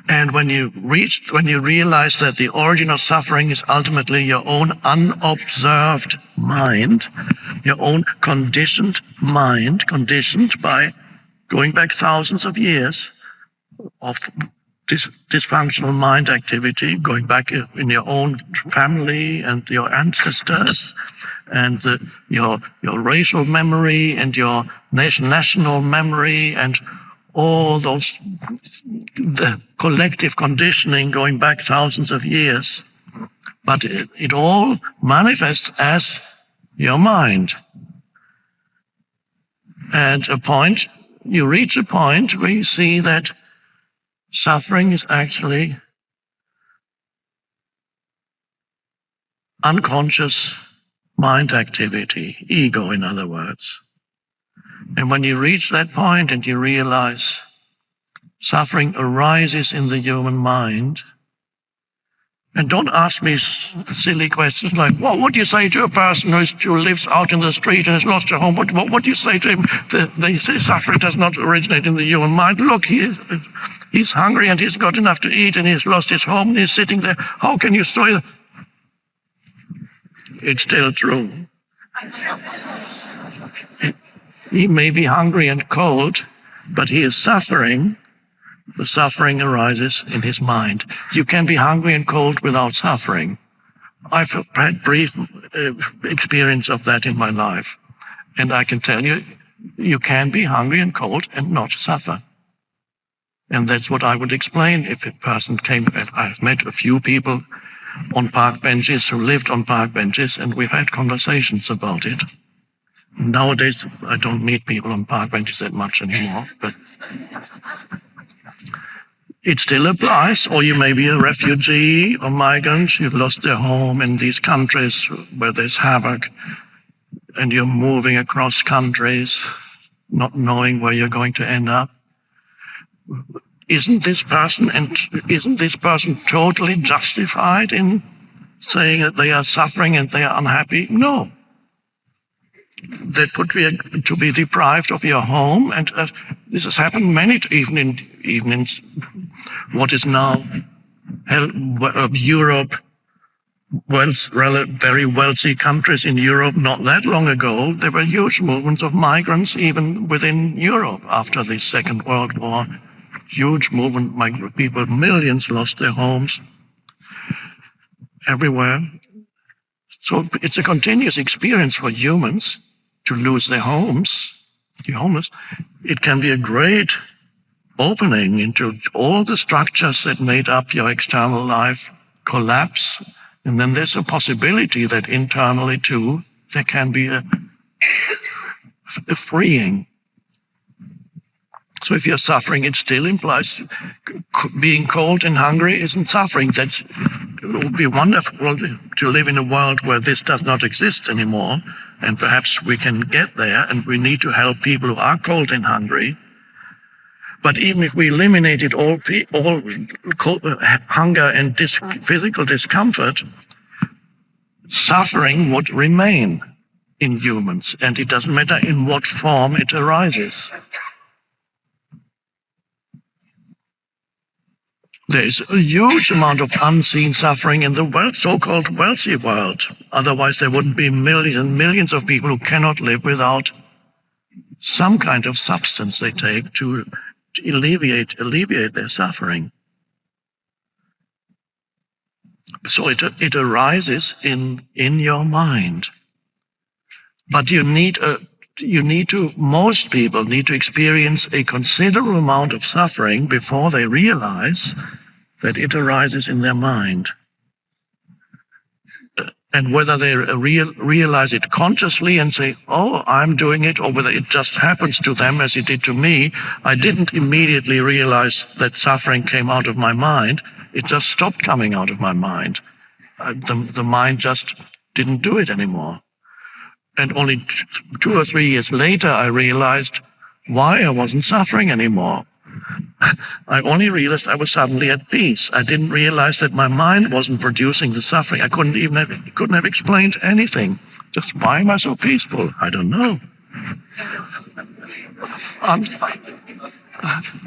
And when you realize that the origin of suffering is ultimately your own unobserved mind, your own conditioned mind, conditioned by going back thousands of years of dysfunctional mind activity, going back in your own family and your ancestors, and your racial memory and your national memory and all those, the collective conditioning going back thousands of years. But it all manifests as your mind. And you reach a point where you see that suffering is actually unconscious mind activity, ego in other words. And when you reach that point and you realize suffering arises in the human mind, and don't ask me silly questions like, well, what do you say to a person who lives out in the street and has lost her home? What do you say to him? They say suffering does not originate in the human mind. Look, he's hungry and he's got enough to eat and he's lost his home and he's sitting there. How can you say that? It's still true. He may be hungry and cold, but he is suffering. The suffering arises in his mind. You can be hungry and cold without suffering. I've had brief experience of that in my life. And I can tell you, you can be hungry and cold and not suffer. And that's what I would explain if a person came. I've met a few people on park benches who lived on park benches, and we've had conversations about it. Nowadays, I don't meet people on park benches that much anymore, but it still applies. Or you may be a refugee or migrant. You've lost their home in these countries where there's havoc, and you're moving across countries, not knowing where you're going to end up. Isn't this person totally justified in saying that they are suffering and they are unhappy? No. That could be to be deprived of your home, and this has happened even in what is now Europe, very wealthy countries in Europe. Not that long ago, there were huge movements of migrants even within Europe after the Second World War. Huge movement, migrant people, millions lost their homes everywhere. So it's a continuous experience for humans to lose their homes, the homeless. It can be a great opening into all the structures that made up your external life collapse. And then there's a possibility that internally too, there can be a freeing. So if you're suffering, it still implies being cold and hungry isn't suffering. It would be wonderful to live in a world where this does not exist anymore, and perhaps we can get there, and we need to help people who are cold and hungry. But even if we eliminated all hunger and physical discomfort, suffering would remain in humans, and it doesn't matter in what form it arises. There is a huge amount of unseen suffering in the so-called wealthy world. Otherwise, there wouldn't be millions and millions of people who cannot live without some kind of substance they take to alleviate their suffering. So it arises in your mind. But most people need to experience a considerable amount of suffering before they realize that it arises in their mind. And whether they realize it consciously and say, oh, I'm doing it, or whether it just happens to them as it did to me, I didn't immediately realize that suffering came out of my mind. It just stopped coming out of my mind. The mind just didn't do it anymore. And only 2 or 3 years later, I realized why I wasn't suffering anymore. I only realized I was suddenly at peace. I didn't realize that my mind wasn't producing the suffering. I couldn't have explained anything. Just why am I so peaceful? I don't know.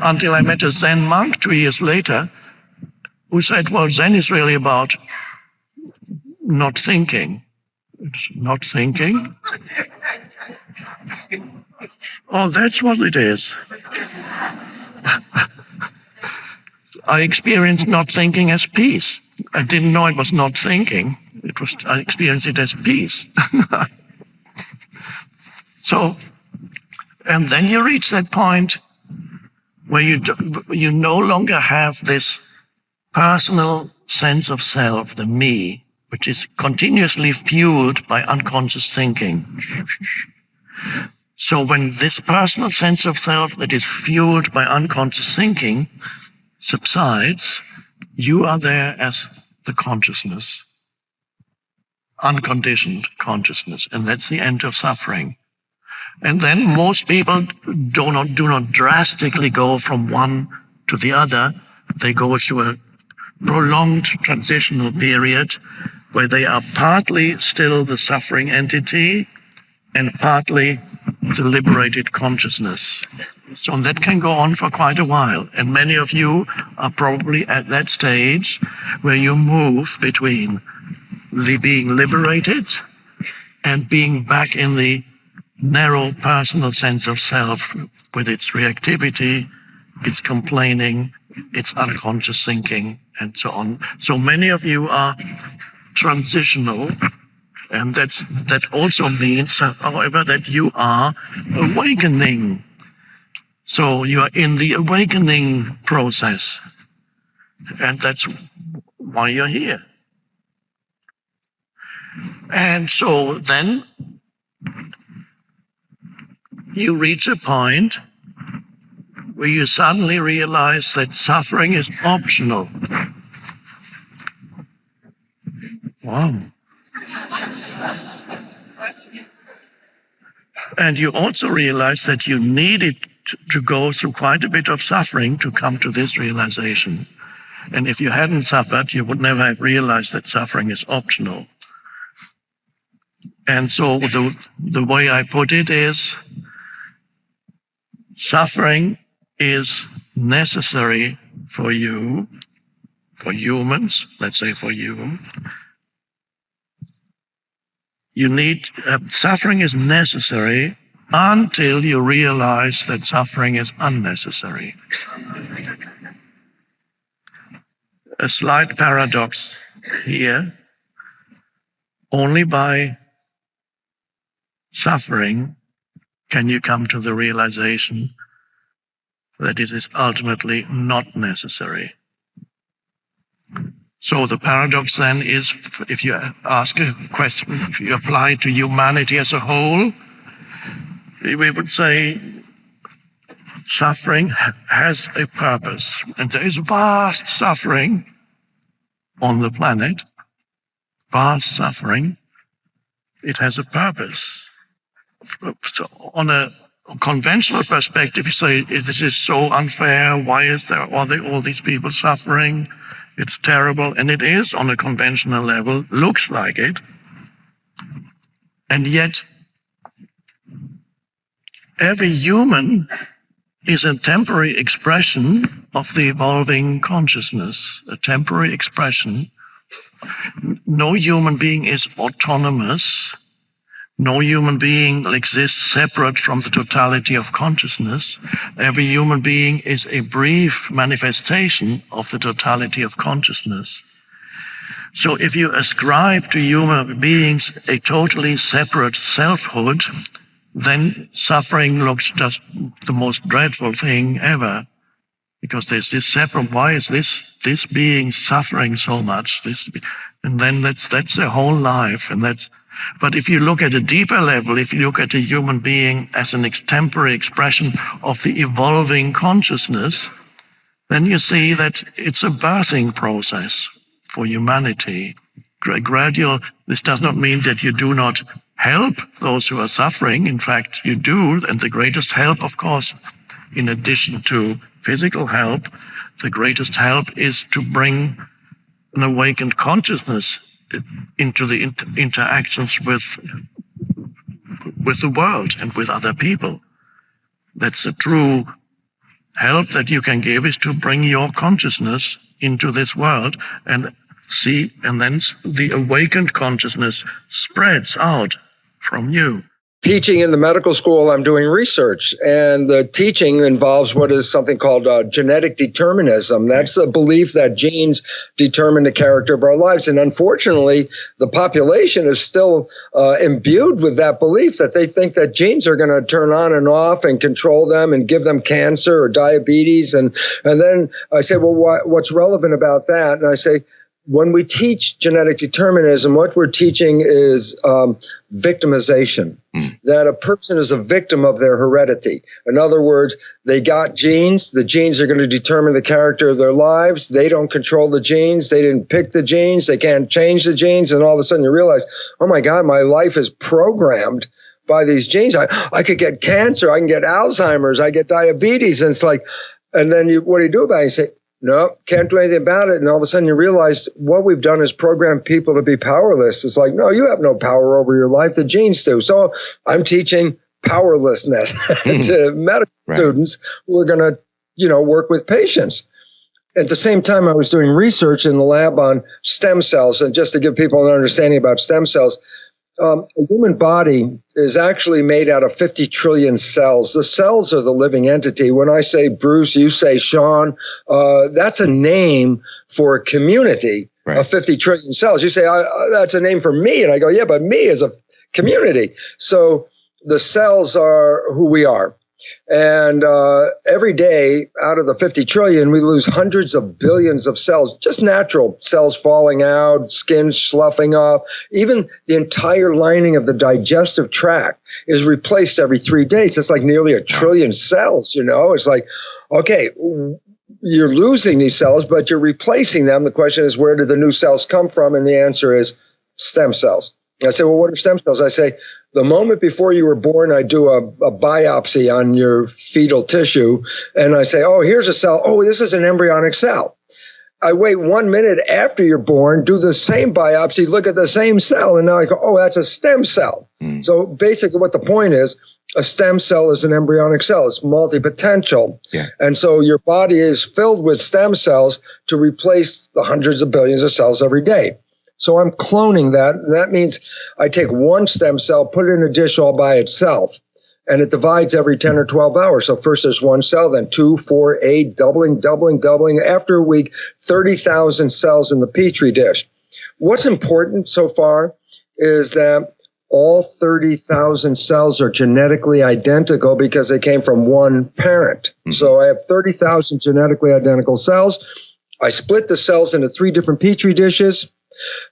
Until I met a Zen monk 2 years later, who said, well, Zen is really about not thinking. It's not thinking? Oh, that's what it is. I experienced not thinking as peace. I didn't know it was not thinking. I experienced it as peace. So, and then you reach that point where you no longer have this personal sense of self, the me, which is continuously fueled by unconscious thinking. So when this personal sense of self that is fueled by unconscious thinking subsides, you are there as the consciousness, unconditioned consciousness, and that's the end of suffering. And then most people do not drastically go from one to the other. They go through a prolonged transitional period where they are partly still the suffering entity and partly the liberated consciousness. So that can go on for quite a while. And many of you are probably at that stage where you move between being liberated and being back in the narrow personal sense of self with its reactivity, its complaining, its unconscious thinking, and so on. So many of you are transitional, and that also means, however, that you are awakening. So you are in the awakening process, and that's why you're here. And so then you reach a point where you suddenly realize that suffering is optional. Wow. And you also realize that you needed to go through quite a bit of suffering to come to this realization. And if you hadn't suffered, you would never have realized that suffering is optional. And so the way I put it is, suffering is necessary for you, for humans, let's say for you. Suffering is necessary until you realize that suffering is unnecessary. A slight paradox here. Only by suffering can you come to the realization that it is ultimately not necessary. So the paradox then is, if you ask a question, if you apply to humanity as a whole, we would say suffering has a purpose. And there is vast suffering on the planet. Vast suffering. It has a purpose. So on a conventional perspective, you say, this is so unfair. Why are there all these people suffering? It's terrible. And it is on a conventional level, looks like it. And yet, every human is a temporary expression of the evolving consciousness, a temporary expression. No human being is autonomous. No human being exists separate from the totality of consciousness. Every human being is a brief manifestation of the totality of consciousness. So if you ascribe to human beings a totally separate selfhood, then suffering looks just the most dreadful thing ever. Because there's this separate, why is this being suffering so much? And then that's their whole life. But if you look at a deeper level, if you look at a human being as an temporary expression of the evolving consciousness, then you see that it's a birthing process for humanity. Gradual, this does not mean that you do not help those who are suffering. In fact, you do. And the greatest help, of course, in addition to physical help, the greatest help is to bring an awakened consciousness into the interactions with the world and with other people. That's the true help that you can give, is to bring your consciousness into this world and see, and then the awakened consciousness spreads out from you. Teaching in the medical school, I'm doing research, and the teaching involves what is something called genetic determinism. That's a belief that genes determine the character of our lives. And unfortunately, the population is still imbued with that belief, that they think that genes are going to turn on and off and control them and give them cancer or diabetes. And then I say, well, what's relevant about that? And I say, when we teach genetic determinism, what we're teaching is victimization, that a person is a victim of their heredity. In other words, they got genes. The genes are going to determine the character of their lives. They don't control the genes. They didn't pick the genes. They can't change the genes. And all of a sudden you realize, oh my God, my life is programmed by these genes. I could get cancer. I can get Alzheimer's. I get diabetes. And it's like, and then what do you do about it? You say, no, can't do anything about it. And all of a sudden you realize what we've done is program people to be powerless. It's like, no, you have no power over your life. The genes do. So I'm teaching powerlessness to medical students who are going to, work with patients. At the same time, I was doing research in the lab on stem cells. And just to give people an understanding about stem cells, a human body is actually made out of 50 trillion cells. The cells are the living entity. When I say Bruce, you say Sean, that's a name for a community of 50 trillion cells. You say, that's a name for me. And I go, yeah, but me is a community. So the cells are who we are. And every day out of the 50 trillion, we lose hundreds of billions of cells, just natural cells falling out, skin sloughing off. Even the entire lining of the digestive tract is replaced every 3 days. It's like nearly 1 trillion cells, It's like, okay, you're losing these cells, but you're replacing them. The question is, where did the new cells come from? And the answer is stem cells. I say, well, what are stem cells? I say, the moment before you were born, I do a biopsy on your fetal tissue, and I say, oh, here's a cell. Oh, this is an embryonic cell. I wait 1 minute after you're born, do the same biopsy, look at the same cell, and now I go, oh, that's a stem cell. So basically what the point is, a stem cell is an embryonic cell. It's multipotential. And so your body is filled with stem cells to replace the hundreds of billions of cells every day. So I'm cloning that, and that means I take one stem cell, put it in a dish all by itself, and it divides every 10 or 12 hours. So first there's one cell, then 2, 4, 8, doubling. After a week, 30,000 cells in the petri dish. What's important so far is that all 30,000 cells are genetically identical because they came from one parent. So I have 30,000 genetically identical cells. I split the cells into 3 different petri dishes.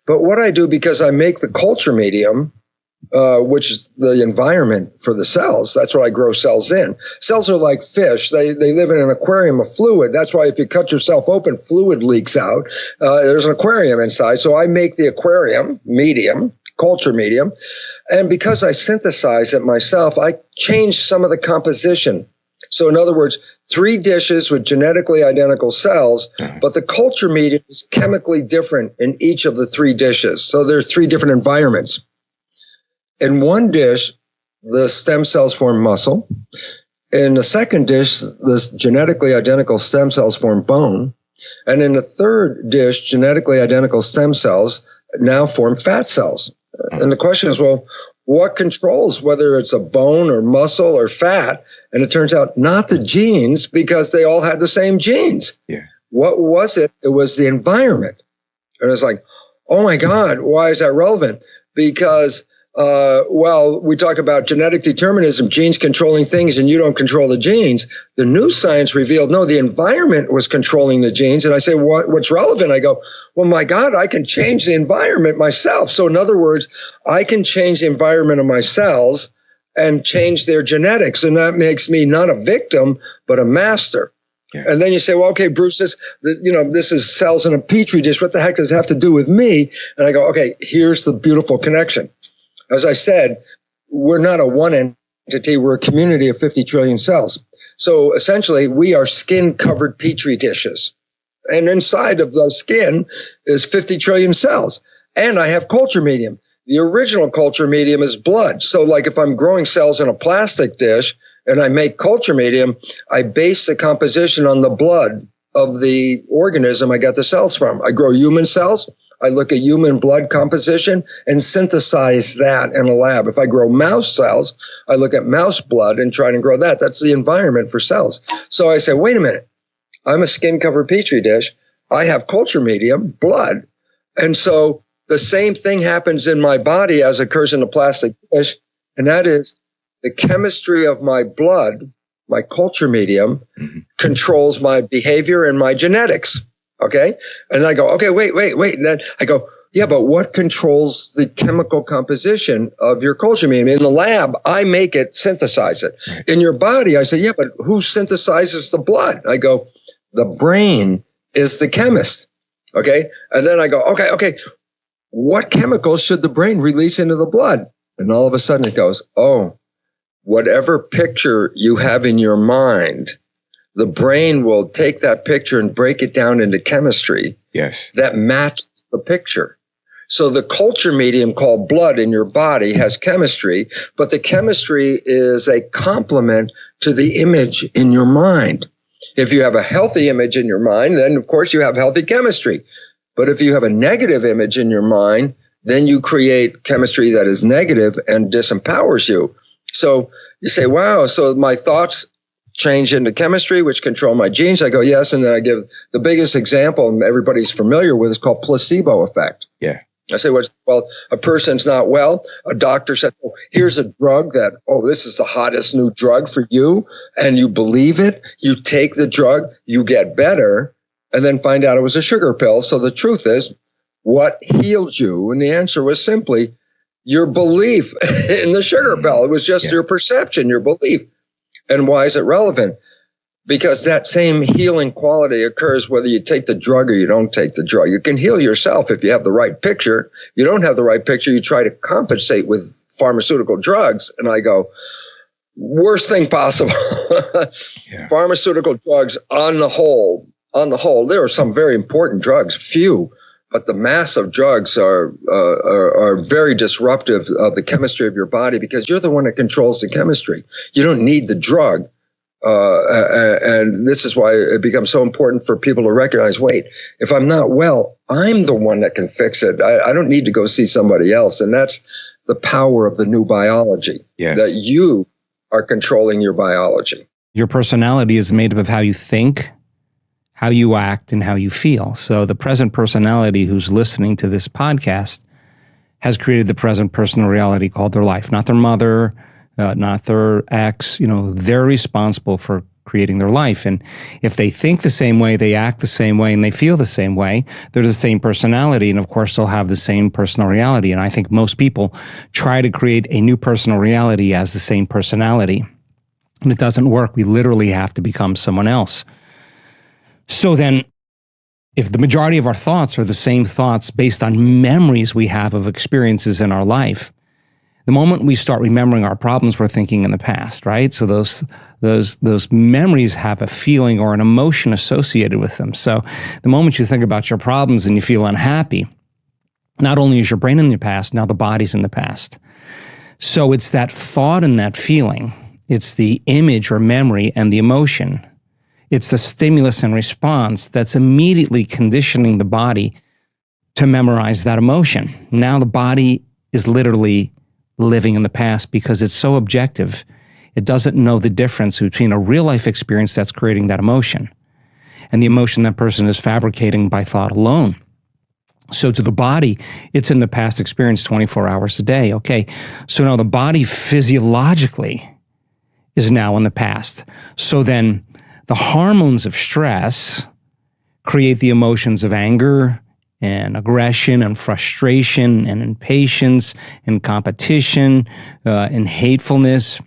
But what I do, because I make the culture medium, which is the environment for the cells. That's what I grow cells in. Cells are like fish. They live in an aquarium of fluid. That's why if you cut yourself open, fluid leaks out. There's an aquarium inside. So I make the aquarium medium, culture medium. And because I synthesize it myself, I change some of the composition. So in other words, 3 dishes with genetically identical cells, but the culture medium is chemically different in each of the 3 dishes. So there are 3 different environments. In one dish, the stem cells form muscle. In the second dish, the genetically identical stem cells form bone. And in the third dish, genetically identical stem cells now form fat cells. And the question is, well, what controls whether it's a bone or muscle or fat? And it turns out not the genes, because they all had the same genes. Yeah. What was it? It was the environment. And it's like, oh my God, why is that relevant? Because we talk about genetic determinism, genes controlling things, and you don't control the genes. The new science revealed, no, the environment was controlling the genes. And I say, what's relevant? I go, well, my God, I can change the environment myself. So in other words, I can change the environment of my cells and change their genetics. And that makes me not a victim, but a master. Yeah. And then you say, well, okay, Bruce, this is cells in a petri dish. What the heck does it have to do with me? And I go, okay, here's the beautiful connection. As I said, we're not a one entity. We're a community of 50 trillion cells. So essentially, we are skin-covered petri dishes. And inside of the skin is 50 trillion cells. And I have culture medium. The original culture medium is blood. So like if I'm growing cells in a plastic dish and I make culture medium, I base the composition on the blood of the organism I got the cells from. I grow human cells. I look at human blood composition and synthesize that in a lab. If I grow mouse cells, I look at mouse blood and try to grow that. That's the environment for cells. So I say, wait a minute. I'm a skin-covered petri dish. I have culture medium, blood. And so the same thing happens in my body as occurs in a plastic dish, and that is the chemistry of my blood, my culture medium, controls my behavior and my genetics. Okay. And I go, okay, wait. And then I go, yeah, but what controls the chemical composition of your culture medium? In the lab, I make it, synthesize it. Right. In your body, I say, yeah, but who synthesizes the blood? I go, the brain is the chemist. Okay. And then I go, okay. What chemicals should the brain release into the blood? And all of a sudden it goes, oh, whatever picture you have in your mind, the brain will take that picture and break it down into chemistry that matches the picture. So the culture medium called blood in your body has chemistry, but the chemistry is a complement to the image in your mind. If you have a healthy image in your mind, then of course you have healthy chemistry. But if you have a negative image in your mind, then you create chemistry that is negative and disempowers you. So you say, wow, so my thoughts change into chemistry, which control my genes. I go, yes. And then I give the biggest example, and everybody's familiar with, is called placebo effect. Yeah. I say, well, a person's not well. A doctor said, oh, here's a drug that, this is the hottest new drug for you. And you believe it. You take the drug, you get better, and then find out it was a sugar pill. So the truth is, what healed you? And the answer was simply your belief in the sugar pill. It was just your perception, your belief. And why is it relevant? Because that same healing quality occurs whether you take the drug or you don't take the drug. You can heal yourself if you have the right picture. You don't have the right picture, you try to compensate with pharmaceutical drugs. And I go, worst thing possible. Pharmaceutical drugs on the whole, there are some very important drugs, few, but the mass of drugs are very disruptive of the chemistry of your body because you're the one that controls the chemistry. You don't need the drug. And this is why it becomes so important for people to recognize, wait, if I'm not well, I'm the one that can fix it. I don't need to go see somebody else. And that's the power of the new biology, that you are controlling your biology. Your personality is made up of how you think, how you act, and how you feel. So the present personality who's listening to this podcast has created the present personal reality called their life, not their mother, not their ex. They're responsible for creating their life. And if they think the same way, they act the same way, and they feel the same way, they're the same personality. And of course, they'll have the same personal reality. And I think most people try to create a new personal reality as the same personality. And it doesn't work. We literally have to become someone else. So then, if the majority of our thoughts are the same thoughts based on memories we have of experiences in our life, the moment we start remembering our problems, we're thinking in the past, right? So those memories have a feeling or an emotion associated with them. So the moment you think about your problems and you feel unhappy, not only is your brain in the past, now the body's in the past. So it's that thought and that feeling. It's the image or memory and the emotion. It's the stimulus and response that's immediately conditioning the body to memorize that emotion. Now the body is literally living in the past because it's so objective. It doesn't know the difference between a real life experience that's creating that emotion and the emotion that person is fabricating by thought alone. So to the body, it's in the past experience 24 hours a day. Okay, so now the body physiologically is now in the past. So then the hormones of stress create the emotions of anger and aggression and frustration and impatience and competition and hatefulness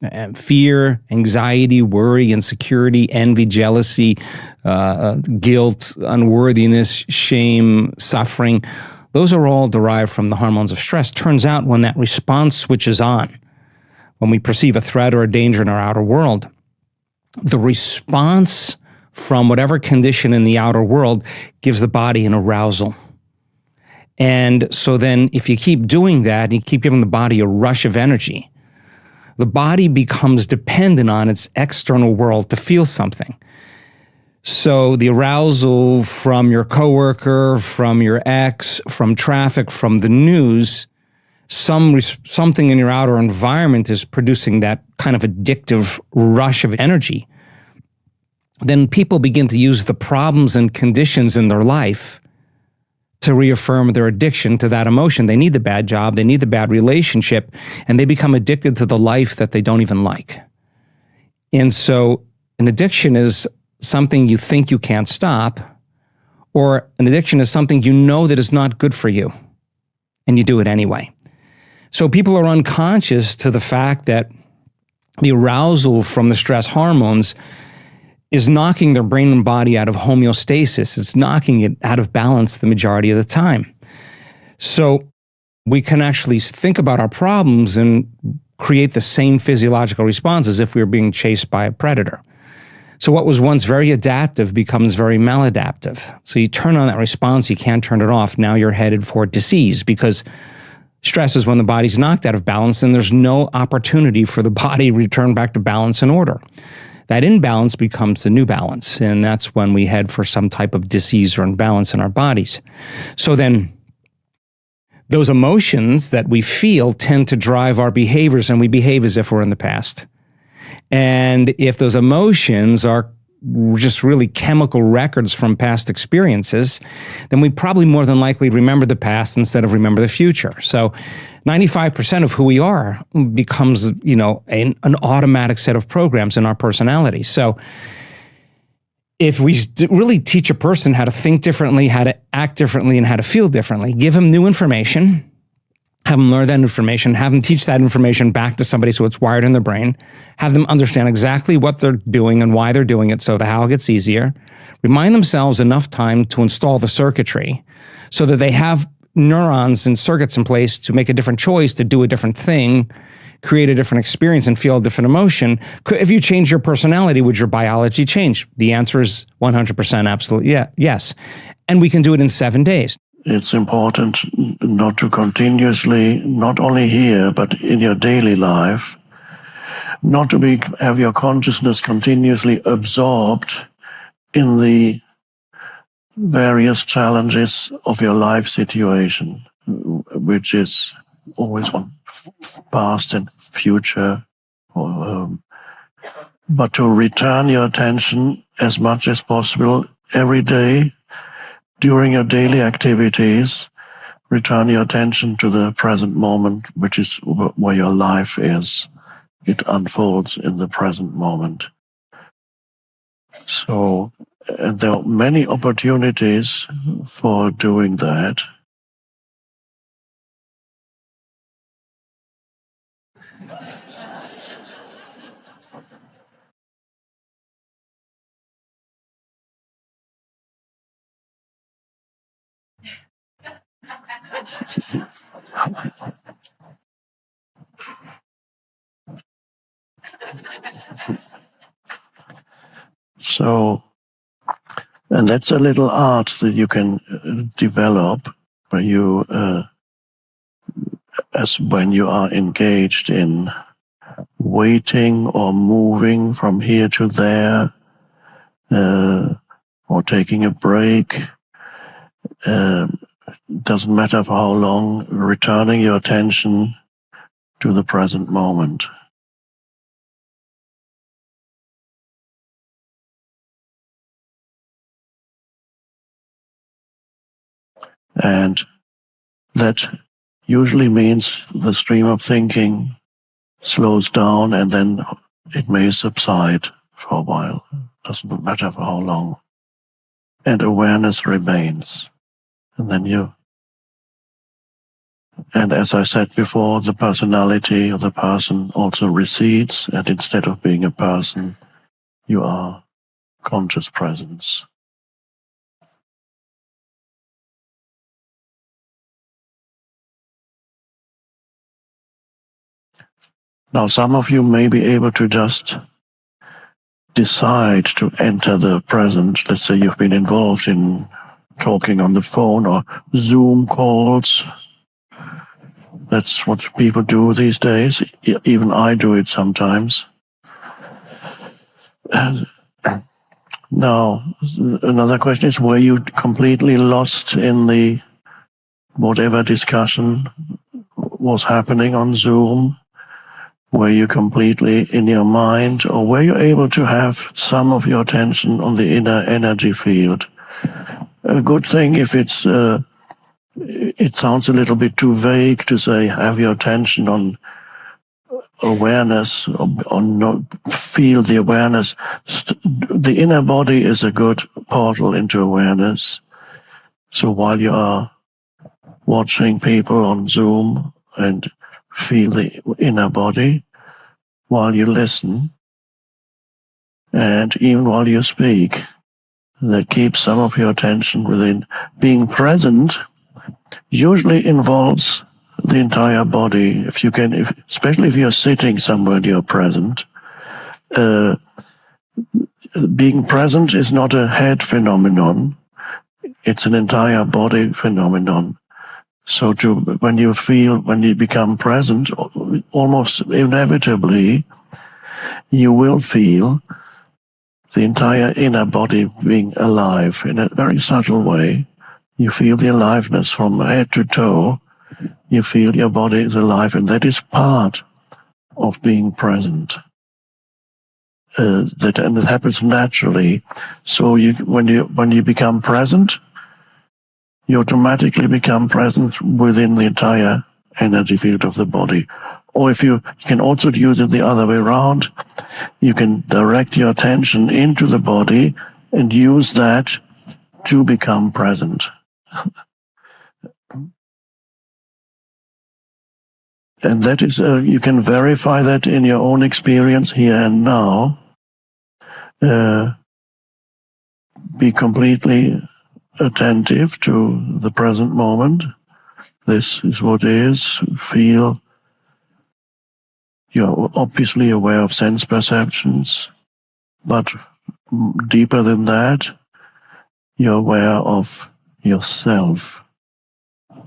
and fear, anxiety, worry, insecurity, envy, jealousy, guilt, unworthiness, shame, suffering. Those are all derived from the hormones of stress. Turns out when that response switches on, when we perceive a threat or a danger in our outer world, the response from whatever condition in the outer world gives the body an arousal. And so then if you keep doing that, you keep giving the body a rush of energy, the body becomes dependent on its external world to feel something. So the arousal from your coworker, from your ex, from traffic, from the news, something in your outer environment is producing that kind of addictive rush of energy. Then people begin to use the problems and conditions in their life to reaffirm their addiction to that emotion. They need the bad job, they need the bad relationship, and they become addicted to the life that they don't even like. And so an addiction is something you think you can't stop, or an addiction is something you know that is not good for you, and you do it anyway. So people are unconscious to the fact that the arousal from the stress hormones is knocking their brain and body out of homeostasis. It's knocking it out of balance the majority of the time. So we can actually think about our problems and create the same physiological response as if we were being chased by a predator. So what was once very adaptive becomes very maladaptive. So you turn on that response, you can't turn it off. Now you're headed for disease, because stress is when the body's knocked out of balance and there's no opportunity for the body to return back to balance and order. That imbalance becomes the new balance, and that's when we head for some type of disease or imbalance in our bodies. So then those emotions that we feel tend to drive our behaviors, and we behave as if we're in the past. And if those emotions are just really chemical records from past experiences, then we probably more than likely remember the past instead of remember the future. So 95% of who we are becomes, an automatic set of programs in our personality. So if we really teach a person how to think differently, how to act differently, and how to feel differently, give them new information, have them learn that information, have them teach that information back to somebody so it's wired in their brain, have them understand exactly what they're doing and why they're doing it so the how gets easier, remind themselves enough time to install the circuitry so that they have neurons and circuits in place to make a different choice, to do a different thing, create a different experience, and feel a different emotion. If you change your personality, would your biology change? The answer is 100% absolutely yes. And we can do it in 7 days. It's important not to continuously, not only here, but in your daily life, not to have your consciousness continuously absorbed in the various challenges of your life situation, which is always one past and future, but to return your attention as much as possible every day during your daily activities. Return your attention to the present moment, which is where your life is. It unfolds in the present moment. So there are many opportunities for doing that. So, and that's a little art that you can develop where you, as when you are engaged in waiting or moving from here to there, or taking a break, doesn't matter for how long, returning your attention to the present moment. And that usually means the stream of thinking slows down and then it may subside for a while. Doesn't matter for how long. And awareness remains. And then and as I said before, the personality of the person also recedes, and instead of being a person, you are conscious presence. Now, some of you may be able to just decide to enter the present. Let's say you've been involved in talking on the phone or Zoom calls. That's what people do these days. Even I do it sometimes. Now, another question is, were you completely lost in the whatever discussion was happening on Zoom? Were you completely in your mind, or were you able to have some of your attention on the inner energy field? A good thing if it sounds a little bit too vague to say have your attention on awareness, on feel the awareness. The inner body is a good portal into awareness. So while you are watching people on Zoom and feel the inner body, while you listen, and even while you speak, that keeps some of your attention within. Being present usually involves the entire body. If you can, especially if you're sitting somewhere and you're present, being present is not a head phenomenon, it's an entire body phenomenon. So when you become present, almost inevitably, you will feel the entire inner body being alive in a very subtle way. You feel the aliveness from head to toe. You feel your body is alive, and that is part of being present. And it happens naturally. So when you become present, you automatically become present within the entire energy field of the body. Or if you can also use it the other way around, you can direct your attention into the body and use that to become present. And that is, you can verify that in your own experience here and now. Be completely attentive to the present moment. This is what is. Feel. You're obviously aware of sense perceptions, but deeper than that, you're aware of yourself,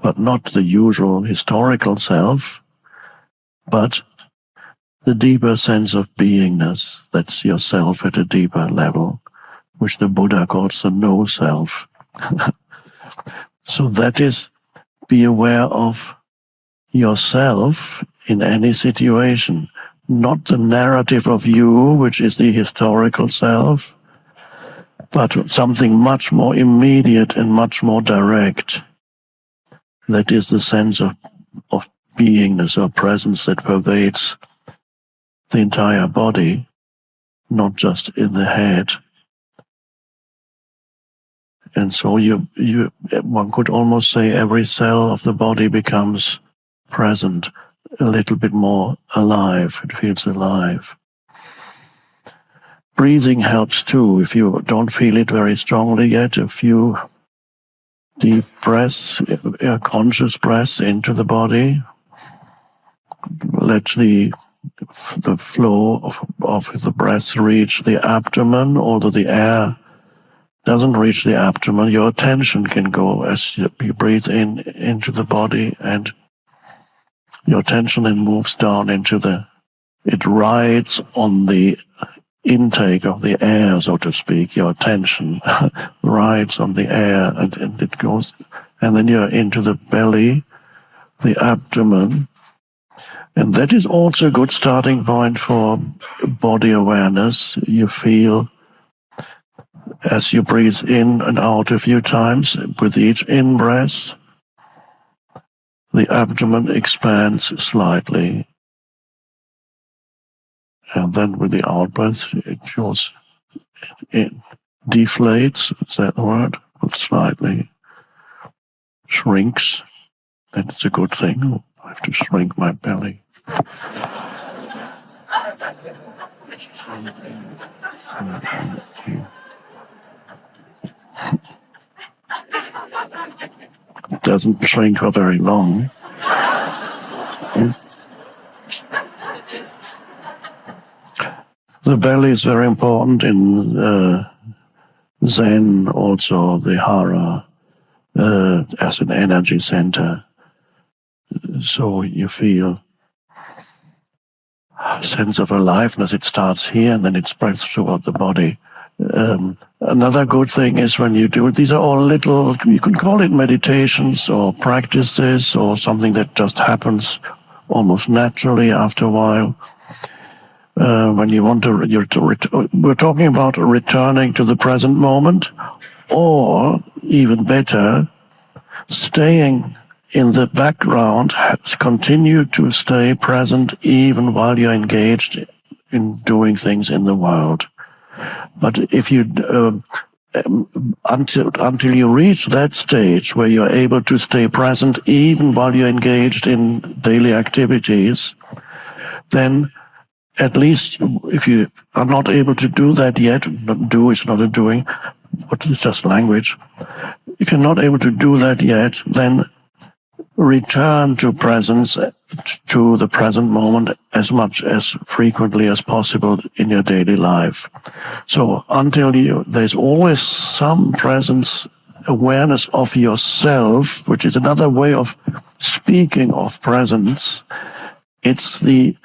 but not the usual historical self, but the deeper sense of beingness. That's yourself at a deeper level, which the Buddha calls the no self. So that is, be aware of yourself in any situation, not the narrative of you, which is the historical self, but something much more immediate and much more direct. That is the sense of beingness or presence that pervades the entire body, not just in the head, And so one could almost say every cell of the body becomes present, a little bit more alive. It feels alive. Breathing helps too. If you don't feel it very strongly yet, a few deep breaths, conscious breaths into the body. Let the flow of the breath reach the abdomen, although the air doesn't reach the abdomen. Your attention can go as you breathe into the body, and your attention then moves down it rides on the intake of the air, so to speak. Your attention rides on the air, and it goes, and then you're into the belly, the abdomen, and that is also a good starting point for body awareness. You feel, as you breathe in and out a few times, with each in-breath, the abdomen expands slightly. And then with the out-breath, it deflates, is that the word? Slightly shrinks. That's a good thing. I have to shrink my belly. It doesn't shrink for very long. The belly is very important in Zen, also the hara, as an energy center. So you feel a sense of aliveness. It starts here and then it spreads throughout the body. Another good thing is when you do it, these are all little, you can call it meditations or practices or something that just happens almost naturally after a while. When you want to, we're talking about returning to the present moment, or even better, staying in the background, continue to stay present even while you're engaged in doing things in the world. But if you, until you reach that stage where you're able to stay present even while you're engaged in daily activities, then at least if you are not able to do that yet, do is not a doing, but it's just language. If you're not able to do that yet, then return to presence, to the present moment as much as frequently as possible in your daily life. So until there's always some presence, awareness of yourself, which is another way of speaking of presence. It's the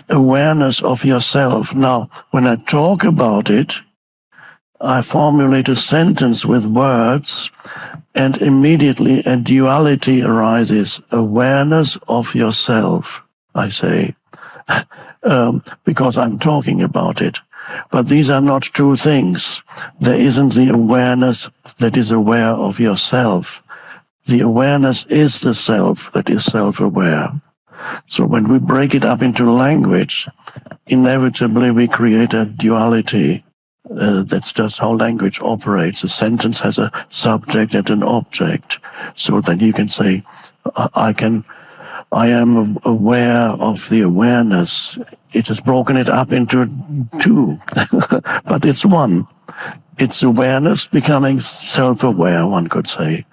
awareness of yourself. Now, when I talk about it, I formulate a sentence with words, and immediately a duality arises. Awareness of yourself, I say, because I'm talking about it. But these are not two things. There isn't the awareness that is aware of yourself. The awareness is the self that is self-aware. So when we break it up into language, inevitably we create a duality. That's just how language operates. A sentence has a subject and an object. So then you can say, I am aware of the awareness. It has broken it up into two, but it's one. It's awareness becoming self-aware, one could say.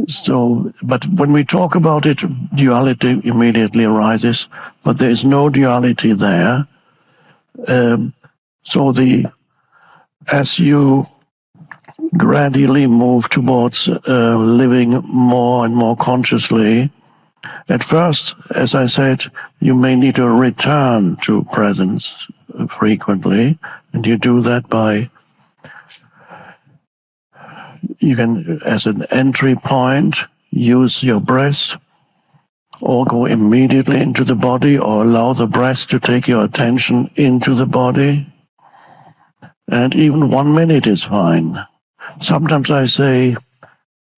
So, but when we talk about it, duality immediately arises, but there is no duality there. So as you gradually move towards living more and more consciously, at first, as I said, you may need to return to presence frequently, and you do that by, you can, as an entry point, use your breath, or go immediately into the body, or allow the breath to take your attention into the body. And even 1 minute is fine. Sometimes I say,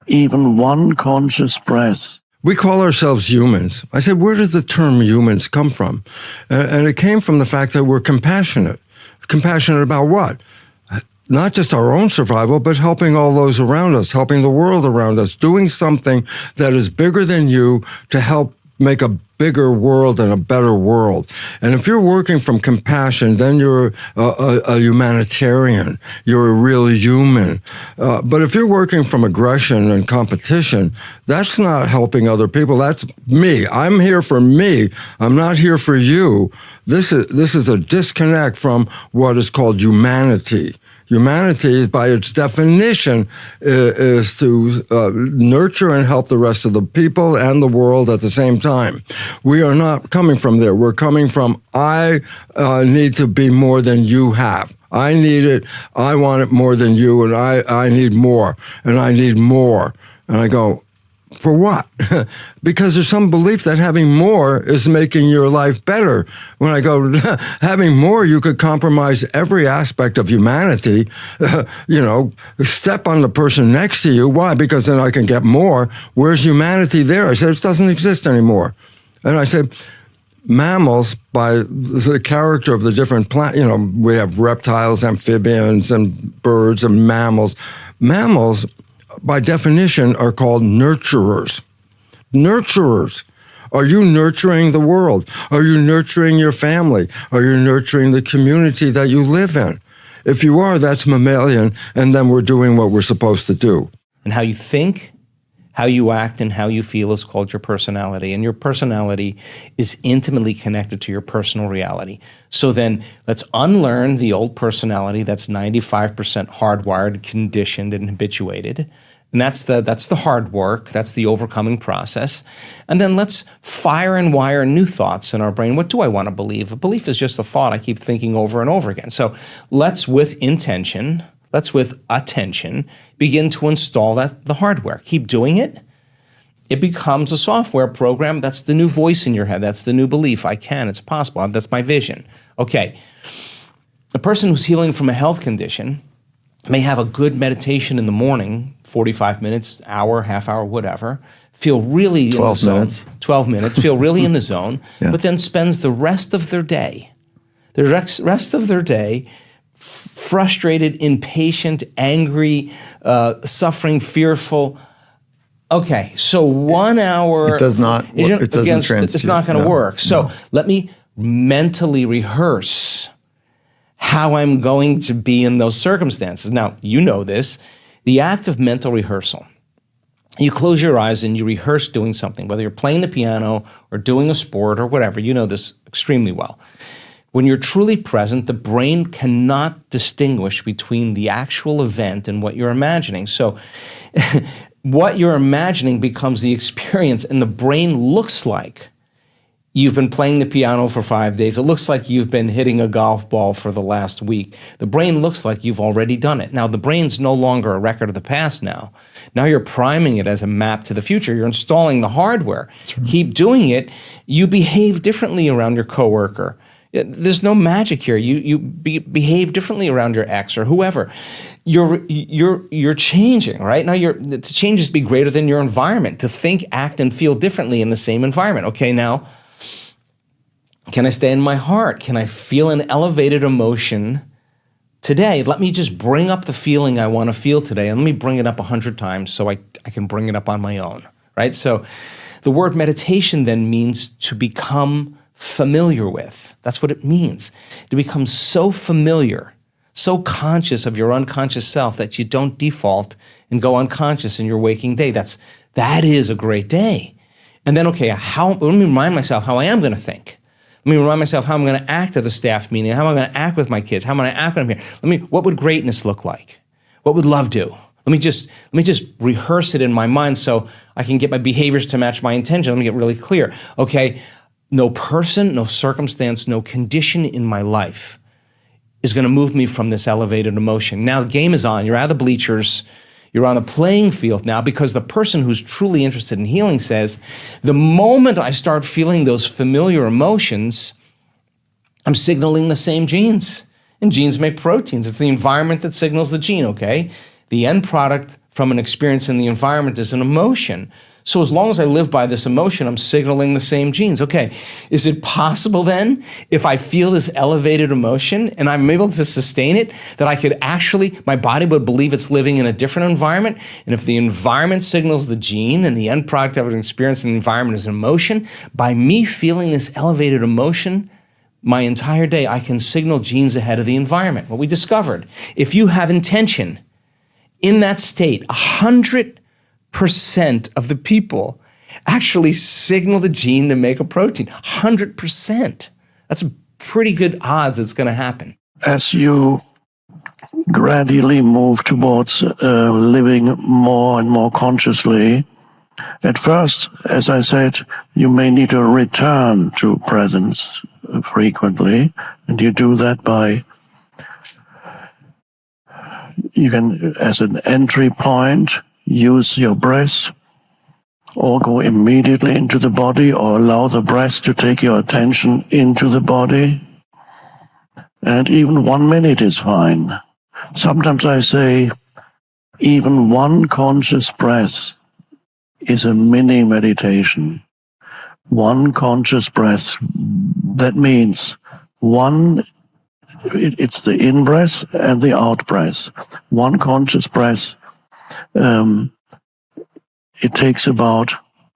even one conscious breath. We call ourselves humans. I said, where does the term humans come from? And it came from the fact that we're compassionate. Compassionate about what? not just our own survival, but helping all those around us, helping the world around us, doing something that is bigger than you to help make a bigger world and a better world. And if you're working from compassion, then you're a humanitarian. You're a real human. But if you're working from aggression and competition, that's not helping other people. That's me. I'm here for me. I'm not here for you. This is a disconnect from what is called humanity. Humanity, by its definition, is to nurture and help the rest of the people and the world at the same time. We are not coming from there. We're coming from, I need to be more than you have. I need it. I want it more than you, and I need more, and I need more. And I go, for what? Because there's some belief that having more is making your life better. When I go, having more, you could compromise every aspect of humanity. Step on the person next to you. Why? Because then I can get more. Where's humanity there? I said, it doesn't exist anymore. And I said, mammals, by the character of the different plants, we have reptiles, amphibians, and birds and mammals. Mammals, by definition, are called nurturers. Nurturers. Are you nurturing the world? Are you nurturing your family? Are you nurturing the community that you live in? If you are, that's mammalian, and then we're doing what we're supposed to do. And how you think, how you act, and how you feel is called your personality. And your personality is intimately connected to your personal reality. So then let's unlearn the old personality that's 95% hardwired, conditioned, and habituated. And that's the hard work. That's the overcoming process. And then let's fire and wire new thoughts in our brain. What do I want to believe? A belief is just a thought I keep thinking over and over again. So let's, with intention, let's with attention, begin to install the hardware. Keep doing it. It becomes a software program. That's the new voice in your head. That's the new belief. I can. It's possible. That's my vision. Okay. A person who's healing from a health condition may have a good meditation in the morning, 45 minutes, hour, half hour, whatever, feel really 12 in the minutes. zone. 12 minutes, feel really in the zone, Yeah. but then spends the rest of their day, frustrated, impatient, angry, suffering, fearful. Okay, so 1 hour. It does not. It doesn't transmute. It's not going to No, work. So no. let me mentally rehearse how I'm going to be in those circumstances. Now, you know this, the act of mental rehearsal. You close your eyes and you rehearse doing something, whether you're playing the piano or doing a sport or whatever. You know this extremely well. When you're truly present, the brain cannot distinguish between the actual event and what you're imagining. So what you're imagining becomes the experience, and the brain looks like you've been playing the piano for 5 days. It looks like you've been hitting a golf ball for the last week. The brain looks like you've already done it. Now, the brain's no longer a record of the past now. Now you're priming it as a map to the future. You're installing the hardware. Right. Keep doing it. You behave differently around your coworker. There's no magic here. You behave differently around your ex or whoever. You're changing, right? Now the changes be greater than your environment. To think, act, and feel differently in the same environment. Okay, now, can I stay in my heart? Can I feel an elevated emotion today? Let me just bring up the feeling I want to feel today, and let me bring it up 100 times so I can bring it up on my own, right? So the word meditation then means to become familiar with. That's what it means. To become so familiar, so conscious of your unconscious self that you don't default and go unconscious in your waking day. That is a great day. And then, okay, let me remind myself how I am going to think. Let me remind myself how I'm going to act at the staff meeting, how I'm going to act with my kids, how I'm going to act when I'm here. What would greatness look like? What would love do? Let me just rehearse it in my mind so I can get my behaviors to match my intention. Let me get really clear. Okay, no person, no circumstance, no condition in my life is going to move me from this elevated emotion. Now the game is on. You're out of the bleachers. You're on the playing field now, because the person who's truly interested in healing says, the moment I start feeling those familiar emotions, I'm signaling the same genes. And genes make proteins. It's the environment that signals the gene, okay? The end product from an experience in the environment is an emotion. So as long as I live by this emotion, I'm signaling the same genes. Okay, is it possible then, if I feel this elevated emotion and I'm able to sustain it, that I could actually, my body would believe it's living in a different environment? And if the environment signals the gene and the end product of an experience in the environment is emotion, by me feeling this elevated emotion, my entire day, I can signal genes ahead of the environment. What we discovered, if you have intention in that state, 100% of the people actually signal the gene to make a protein. 100%. That's a pretty good odds it's going to happen. As you gradually move towards living more and more consciously, at first, as I said, you may need to return to presence frequently, and you do that by, you can, as an entry point, use your breath, or go immediately into the body, or allow the breath to take your attention into the body. And even 1 minute is fine. Sometimes I say, even one conscious breath is a mini meditation. One conscious breath. That means it's the in-breath and the out-breath. One conscious breath, it takes about,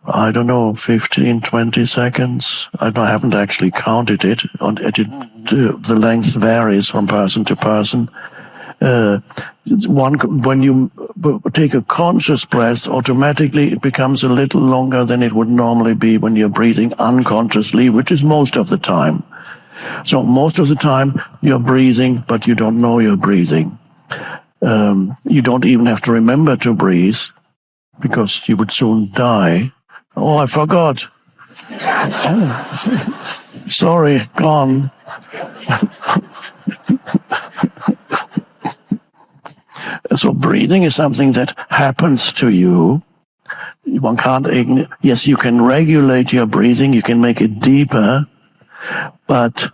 15, 20 seconds. I haven't actually counted it. The length varies from person to person. When you take a conscious breath, automatically it becomes a little longer than it would normally be when you're breathing unconsciously, which is most of the time. So most of the time you're breathing, but you don't know you're breathing. You don't even have to remember to breathe, because you would soon die. Oh, I forgot. Sorry, gone. So breathing is something that happens to you. One can't ignore. Yes, you can regulate your breathing, you can make it deeper, but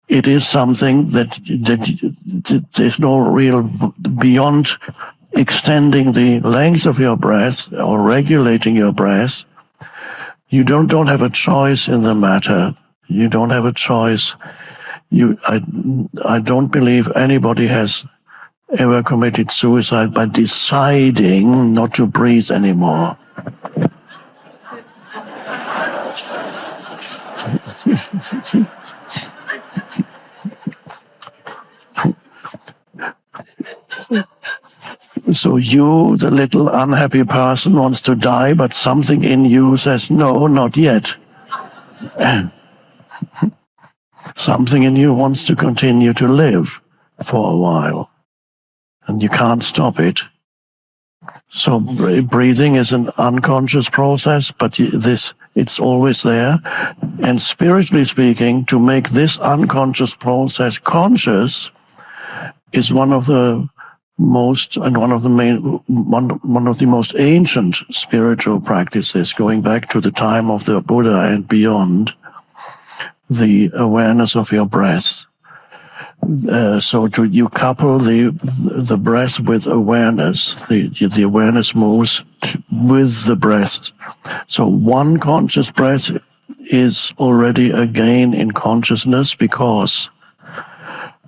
it is something that there's no real, beyond extending the length of your breath or regulating your breath. You don't have a choice in the matter. You don't have a choice. I don't believe anybody has ever committed suicide by deciding not to breathe anymore. So you, the little unhappy person, wants to die, but something in you says, no, not yet. Something in you wants to continue to live for a while, and you can't stop it. So breathing is an unconscious process, but it's always there. And spiritually speaking, to make this unconscious process conscious is one of the most ancient spiritual practices, going back to the time of the Buddha and beyond, the awareness of your breath. You couple the breath with awareness. The awareness moves with the breath. So one conscious breath is already a gain in consciousness, because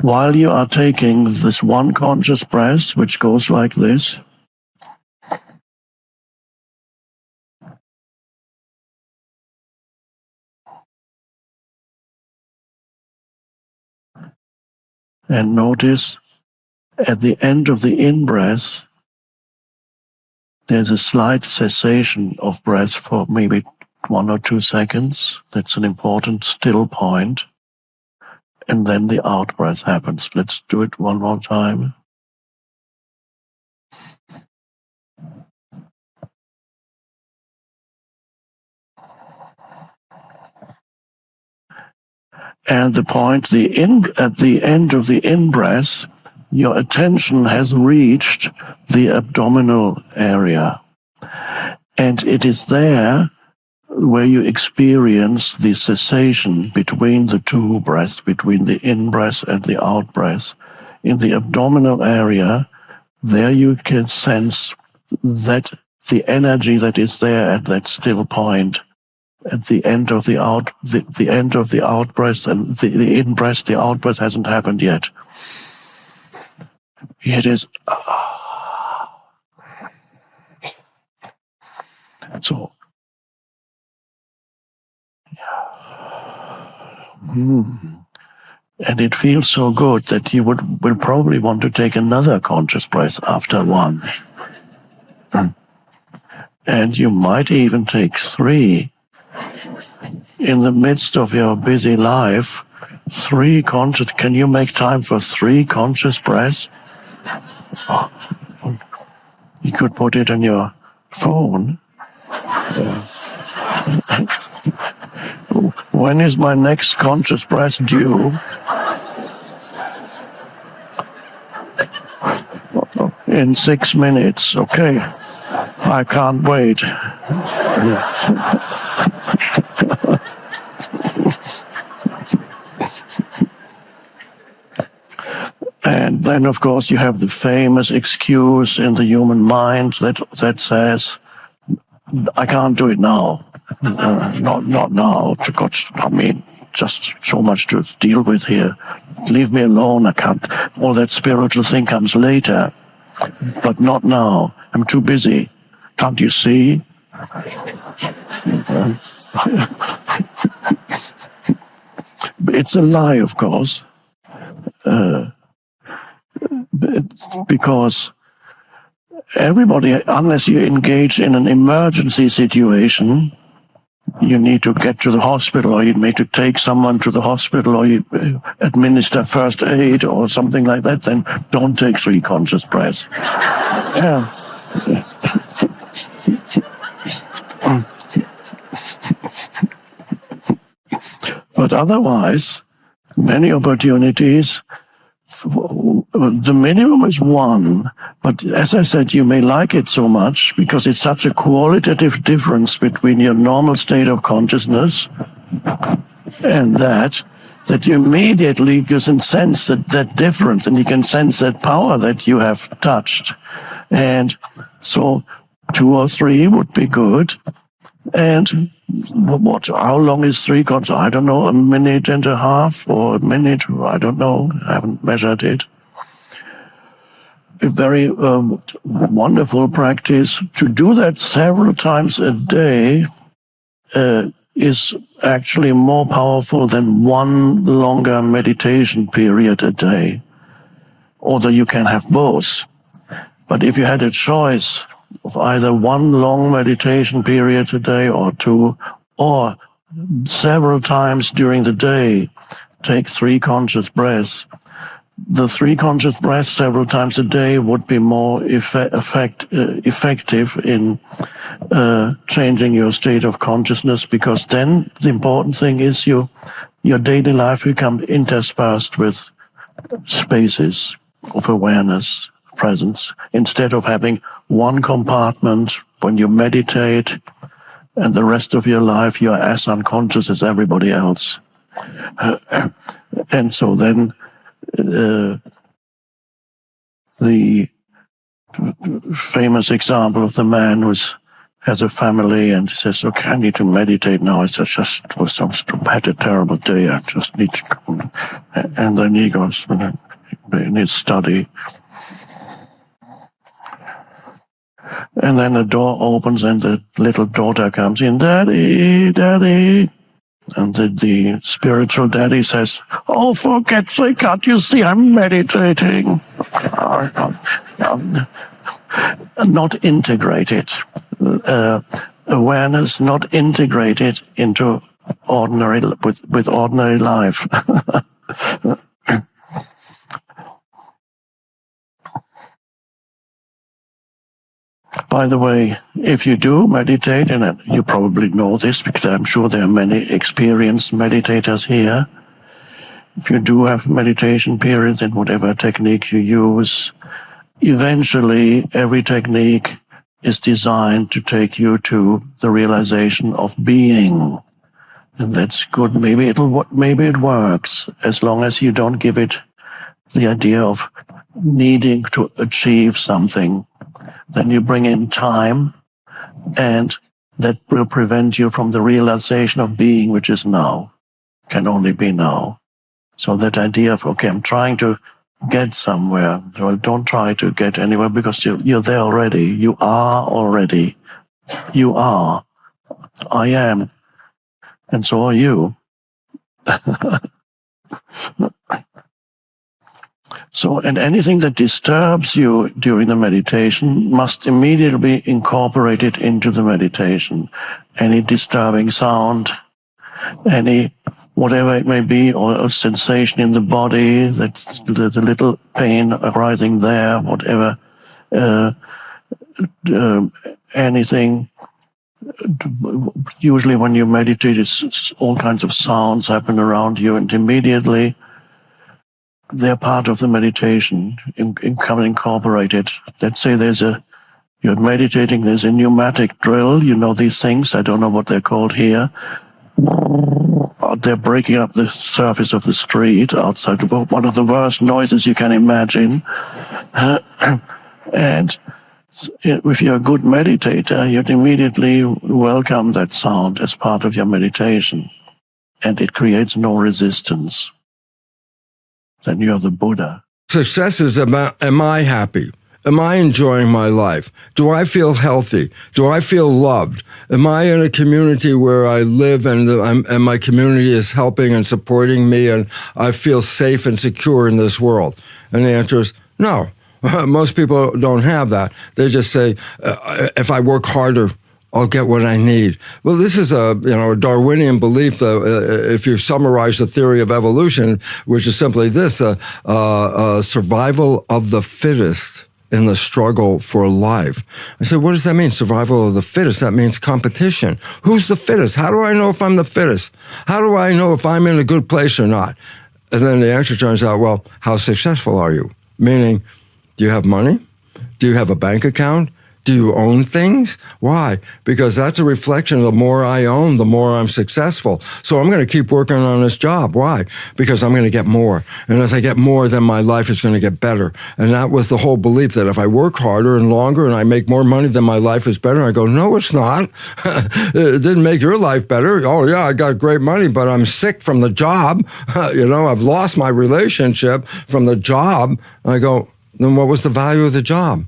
while you are taking this one conscious breath, which goes like this, and notice at the end of the in-breath, there's a slight cessation of breath for maybe 1 or 2 seconds. That's an important still point. And then the out-breath happens. Let's do it one more time. And the point, at the end of the in-breath, your attention has reached the abdominal area. And it is there where you experience the cessation between the two breaths, between the in-breath and the out-breath. In the abdominal area, there you can sense that the energy that is there at that still point, at the end of the end of the out breath and the in breath, the out breath hasn't happened yet. It is. So. And it feels so good that you will probably want to take another conscious breath after one. And you might even take 3. In the midst of your busy life, 3 conscious, can you make time for 3 conscious breaths? You could put it on your phone. When is my next conscious breath due? In 6 minutes. Okay. I can't wait. And then, of course, you have the famous excuse in the human mind that says, I can't do it now. Not now. I mean, just so much to deal with here. Leave me alone. I can't. All that spiritual thing comes later. But not now. I'm too busy. Can't you see? It's a lie, of course. Because everybody, unless you engage in an emergency situation, you need to get to the hospital, or you need to take someone to the hospital, or you administer first aid or something like that, then don't take 3 conscious breaths. Yeah. But otherwise, many opportunities, the minimum is 1. But as I said, you may like it so much because it's such a qualitative difference between your normal state of consciousness and that you immediately can sense that difference, and you can sense that power that you have touched. And so 2 or 3 would be good. And how long is 3 conscious? I don't know, 1.5 minutes or a minute, I don't know, I haven't measured it. A very wonderful practice. To do that several times a day is actually more powerful than 1 longer meditation period a day. Although you can have both. But if you had a choice of either 1 long meditation period a day or 2, or several times during the day, take 3 conscious breaths, the 3 conscious breaths several times a day would be more effective in changing your state of consciousness, because then the important thing is your daily life becomes interspersed with spaces of awareness, presence, instead of having 1 compartment when you meditate and the rest of your life you're as unconscious as everybody else. And so then the famous example of the man who has a family and says, okay, I need to meditate now. It was had a terrible day. I just need to go. And then he goes in his study. And then the door opens and the little daughter comes in, Daddy, Daddy. And the spiritual daddy says, oh, for God's sake, can't you see I'm meditating? Not integrated. Awareness not integrated into ordinary, with ordinary life. By the way, if you do meditate, and you probably know this because I'm sure there are many experienced meditators here, if you do have meditation periods in whatever technique you use, eventually every technique is designed to take you to the realization of being. And that's good. Maybe it works, as long as you don't give it the idea of needing to achieve something. Then you bring in time, And that will prevent you from the realization of being, which is now, can only be now. So that idea of, okay, I'm trying to get somewhere. Well, don't try to get anywhere because you're there already. You are already. You are. I am. And so are you. So, and anything that disturbs you during the meditation must immediately be incorporated into the meditation. Any disturbing sound, any whatever it may be, or a sensation in the body, that's the little pain arising there, whatever, anything. Usually when you meditate, all kinds of sounds happen around you, and immediately they're part of the meditation, come incorporated. Let's say you're meditating, there's a pneumatic drill, you know these things, I don't know what they're called here. They're breaking up the surface of the street outside, one of the worst noises you can imagine. And if you're a good meditator, you'd immediately welcome that sound as part of your meditation. And it creates no resistance. Then you're the Buddha. Success is about, am I happy? Am I enjoying my life? Do I feel healthy? Do I feel loved? Am I in a community where I live and my community is helping and supporting me and I feel safe and secure in this world? And the answer is no. Most people don't have that. They just say, if I work harder, I'll get what I need. Well, this is a Darwinian belief. If you summarize the theory of evolution, which is simply this: survival of the fittest in the struggle for life. I said, what does that mean? Survival of the fittest? That means competition. Who's the fittest? How do I know if I'm the fittest? How do I know if I'm in a good place or not? And then the answer turns out, well, how successful are you? Meaning, do you have money? Do you have a bank account? Do you own things? Why? Because that's a reflection of the more I own, the more I'm successful. So I'm going to keep working on this job. Why? Because I'm going to get more. And as I get more, then my life is going to get better. And that was the whole belief that if I work harder and longer and I make more money, then my life is better. I go, no, it's not. It didn't make your life better. Oh, yeah, I got great money, but I'm sick from the job. I've lost my relationship from the job. I go, then what was the value of the job?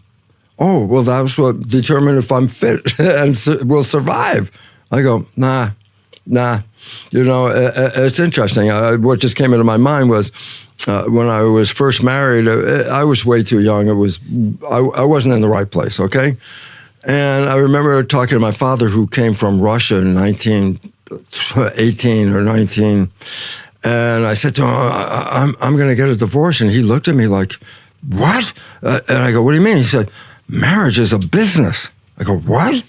Oh, well, that's what determined if I'm fit and will survive. I go, nah. It's interesting. What just came into my mind was when I was first married, I was way too young. I wasn't in the right place, okay? And I remember talking to my father, who came from Russia in 1918 or 19. And I said to him, I'm going to get a divorce. And he looked at me like, what? And I go, what do you mean? He said, marriage is a business. I go, what?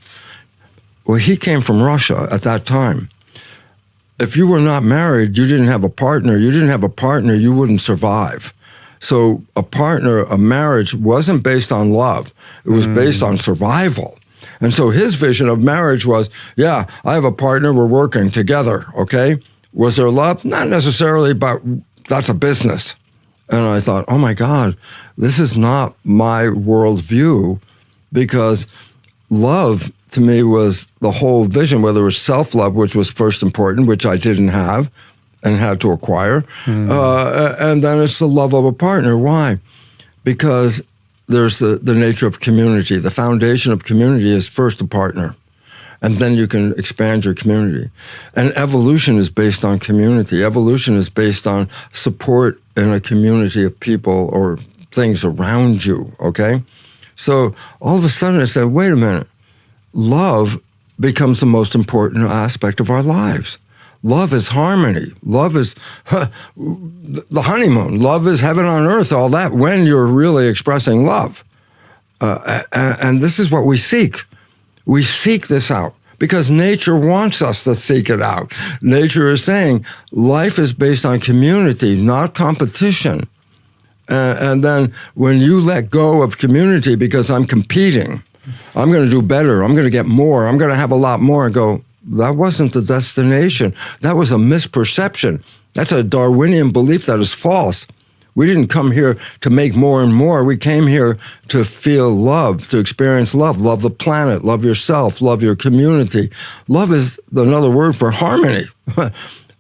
Well, he came from Russia at that time. If you were not married, you didn't have a partner. You didn't have a partner, you wouldn't survive. So a marriage wasn't based on love. It was based on survival. And so his vision of marriage was, yeah, I have a partner, we're working together, okay? Was there love? Not necessarily, but that's a business. And I thought, oh my God, this is not my worldview, because love to me was the whole vision, whether it was self-love, which was first important, which I didn't have and had to acquire. And then it's the love of a partner. Why? Because there's the nature of community. The foundation of community is first a partner. And then you can expand your community. And evolution is based on community. Evolution is based on support in a community of people or things around you, okay? So all of a sudden I said, wait a minute. Love becomes the most important aspect of our lives. Love is harmony. Love is the honeymoon. Love is heaven on earth, all that, when you're really expressing love. And this is what we seek. We seek this out because nature wants us to seek it out. Nature is saying life is based on community, not competition. And then when you let go of community because I'm competing, I'm going to do better, I'm going to get more, I'm going to have a lot more, and go, that wasn't the destination. That was a misperception. That's a Darwinian belief that is false. We didn't come here to make more and more. We came here to feel love, to experience love. Love the planet, love yourself, love your community. Love is another word for harmony.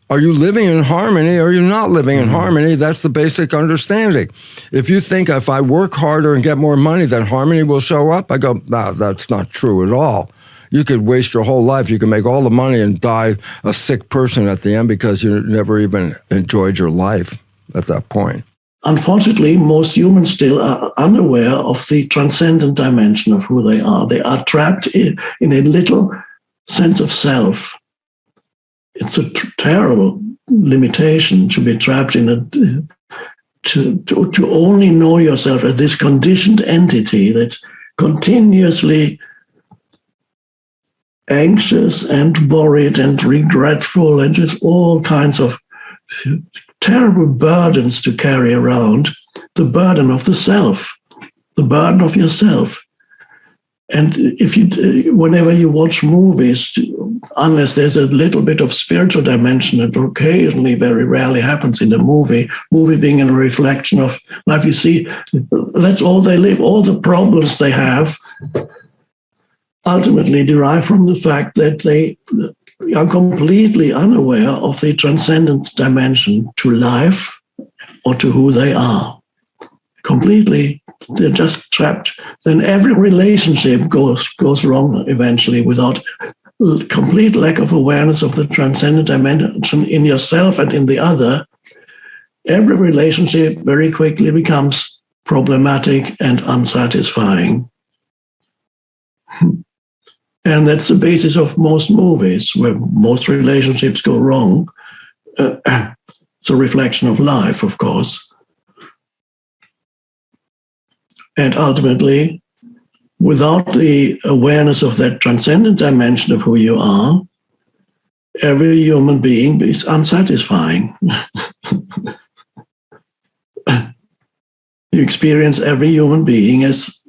Are you living in harmony or are you not living in harmony? That's the basic understanding. If you think if I work harder and get more money, then harmony will show up, I go, nah, that's not true at all. You could waste your whole life. You can make all the money and die a sick person at the end because you never even enjoyed your life at that point. Unfortunately, most humans still are unaware of the transcendent dimension of who they are. They are trapped in a little sense of self. It's a terrible limitation to be trapped in to only know yourself as this conditioned entity that's continuously anxious and worried and regretful and just all kinds of terrible burdens to carry around. The burden of the self, the burden of yourself. And whenever you watch movies, unless there's a little bit of spiritual dimension that occasionally, very rarely happens in a movie being a reflection of life, you see, that's all they live. All the problems they have ultimately derive from the fact that they are completely unaware of the transcendent dimension to life or to who they are. Completely, they're just trapped. Then every relationship goes wrong eventually without complete lack of awareness of the transcendent dimension in yourself and in the other. Every relationship very quickly becomes problematic and unsatisfying. And that's the basis of most movies, where most relationships go wrong. It's a reflection of life, of course. And ultimately, without the awareness of that transcendent dimension of who you are, every human being is unsatisfying. You experience every human being as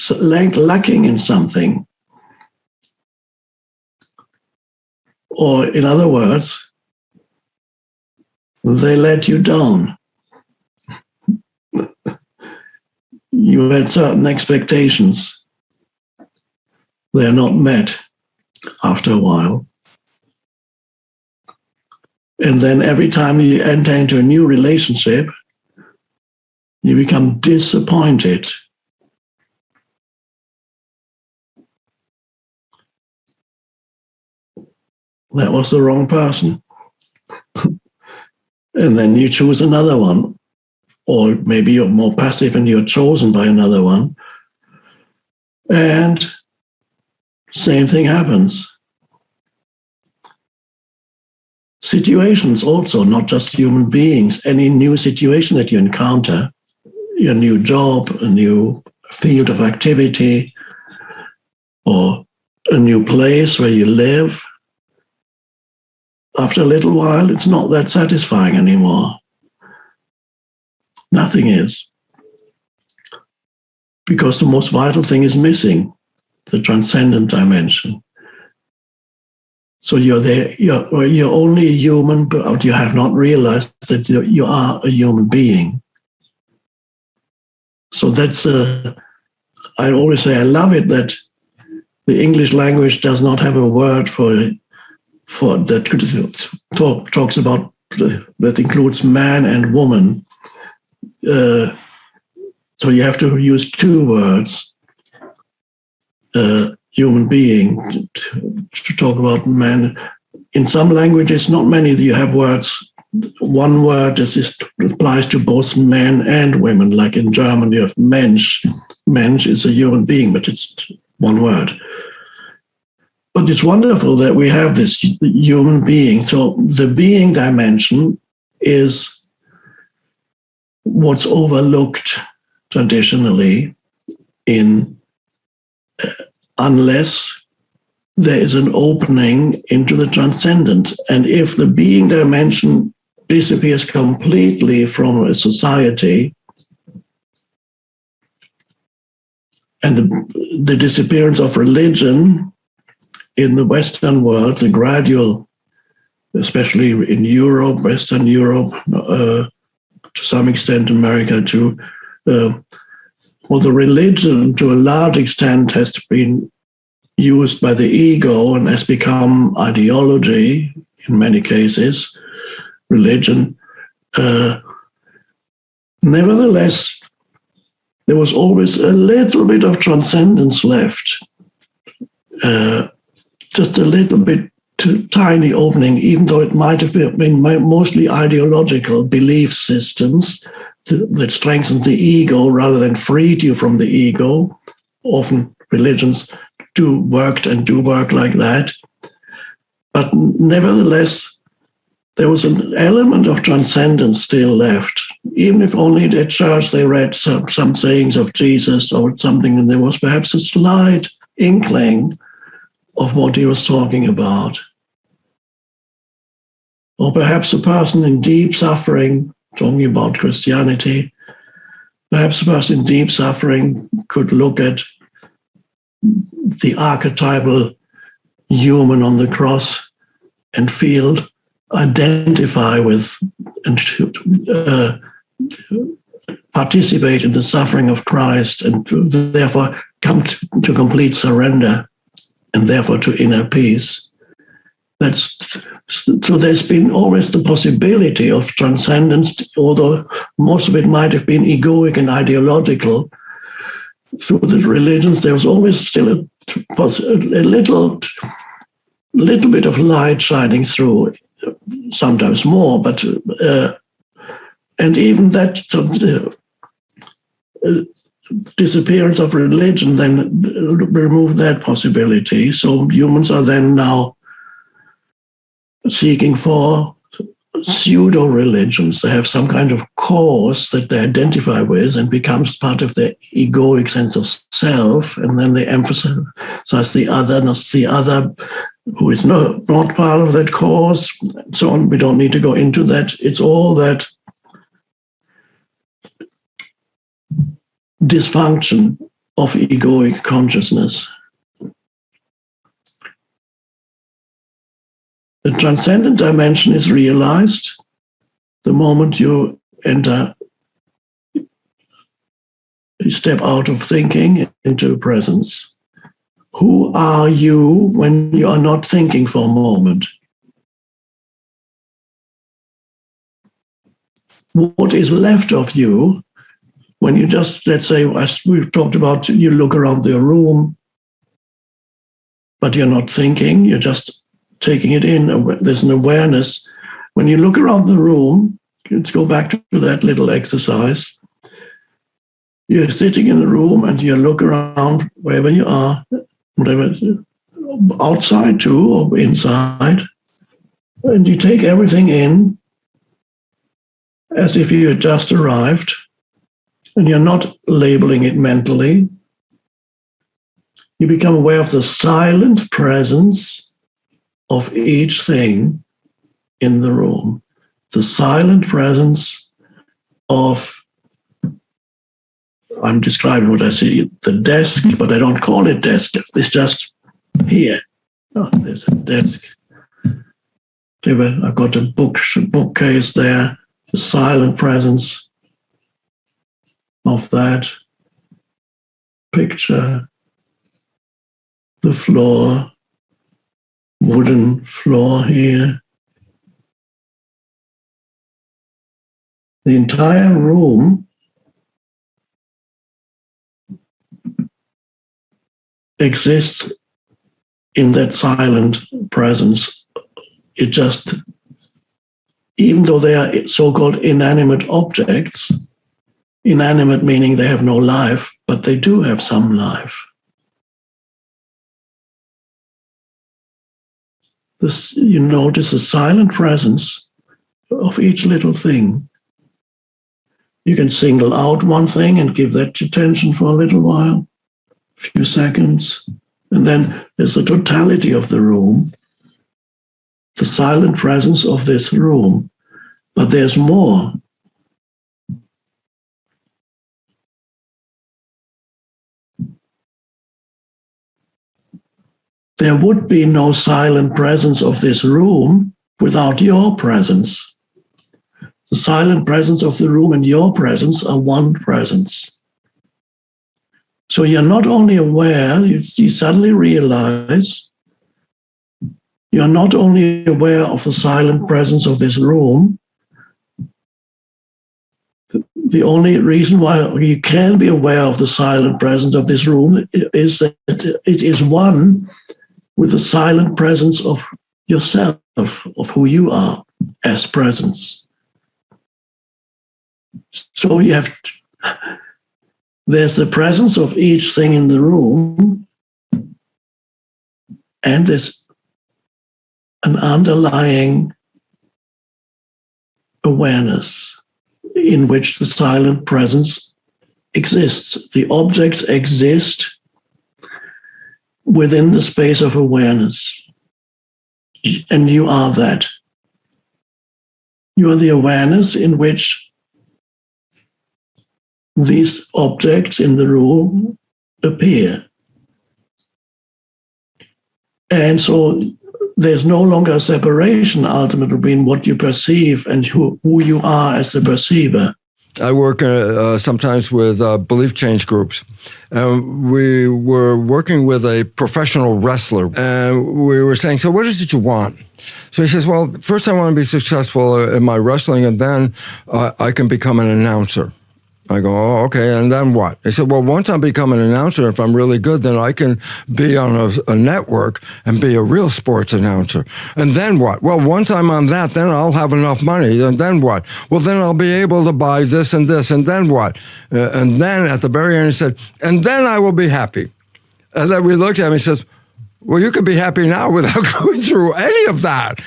lacking in something. Or, in other words, they let you down. You had certain expectations. They are not met after a while. And then every time you enter into a new relationship, you become disappointed. That was the wrong person. And then you choose another one. Or maybe you're more passive and you're chosen by another one. And same thing happens. Situations also, not just human beings. Any new situation that you encounter, your new job, a new field of activity, or a new place where you live, after a little while, it's not that satisfying anymore. Nothing is. Because the most vital thing is missing, the transcendent dimension. So you're there, you're only a human, but you have not realized that you are a human being. So that's, I always say I love it that the English language does not have a word for that talks about, that includes man and woman. So you have to use two words, human being, to talk about man. In some languages, not many, you have words. One word applies to both men and women, like in German you have Mensch. Mensch is a human being, but it's one word. But it's wonderful that we have this human being. So the being dimension is what's overlooked traditionally unless there is an opening into the transcendent. And if the being dimension disappears completely from a society, and the disappearance of religion in the Western world, the gradual especially in Europe, Western Europe, to some extent America too. Well, the religion, to a large extent, has been used by the ego and has become ideology in many cases, religion. Nevertheless, there was always a little bit of transcendence left, just a little bit tiny opening, even though it might have been mostly ideological belief systems that strengthened the ego rather than freed you from the ego. Often religions do work like that. But nevertheless, there was an element of transcendence still left, even if only at church they read some sayings of Jesus or something, and there was perhaps a slight inkling of what he was talking about. Or perhaps a person in deep suffering, talking about Christianity, perhaps a person in deep suffering could look at the archetypal human on the cross and identify with and participate in the suffering of Christ, and therefore come to complete surrender and therefore to inner peace. So there's been always the possibility of transcendence, although most of it might have been egoic and ideological. Through the religions, there was always still a little bit of light shining through, sometimes more, but and even that disappearance of religion then removed that possibility. So humans are then now seeking for pseudo-religions. They have some kind of cause that they identify with and becomes part of their egoic sense of self, and then they emphasize the otherness, the other who is not part of that cause, and so on. We don't need to go into that. It's all that dysfunction of egoic consciousness. The transcendent dimension is realized the moment you step out of thinking into presence. Who are you when you are not thinking for a moment? What is left of you when you just, let's say, as we've talked about, you look around the room, but you're not thinking, you're just taking it in. There's an awareness. When you look around the room, let's go back to that little exercise. You're sitting in the room and you look around wherever you are, whatever, outside too or inside, and you take everything in as if you had just arrived, and you're not labeling it mentally. You become aware of the silent presence of each thing in the room, the silent presence of, I'm describing what I see, the desk, but I don't call it desk. It's just here. Oh, there's a desk. I've got a bookcase there, the silent presence of that picture, the floor, wooden floor here. The entire room exists in that silent presence. It just, even though they are so-called inanimate objects, inanimate meaning they have no life, but they do have some life. This, you notice a silent presence of each little thing. You can single out one thing and give that attention for a little while, a few seconds, and then there's the totality of the room, the silent presence of this room. But there's more. There would be no silent presence of this room without your presence. The silent presence of the room and your presence are one presence. So you're not only aware, you suddenly realize you're not only aware of the silent presence of this room. The only reason why you can be aware of the silent presence of this room is that it is one with the silent presence of yourself, of who you are as presence. So there's the presence of each thing in the room, and there's an underlying awareness in which the silent presence exists. The objects exist within the space of awareness, and you are that. You are the awareness in which these objects in the room appear. And so there's no longer a separation ultimately between what you perceive and who you are as the perceiver. I work sometimes with belief change groups. We were working with a professional wrestler, and we were saying, so what is it you want? So he says, well, first I want to be successful in my wrestling, and then I can become an announcer. I go, oh, okay, and then what? He said, well, once I become an announcer, if I'm really good, then I can be on a network and be a real sports announcer. And then what? Well, once I'm on that, then I'll have enough money. And then what? Well, then I'll be able to buy this and this. And then what? And then at the very end, he said, and then I will be happy. And then we looked at him, he says, well, you could be happy now without going through any of that.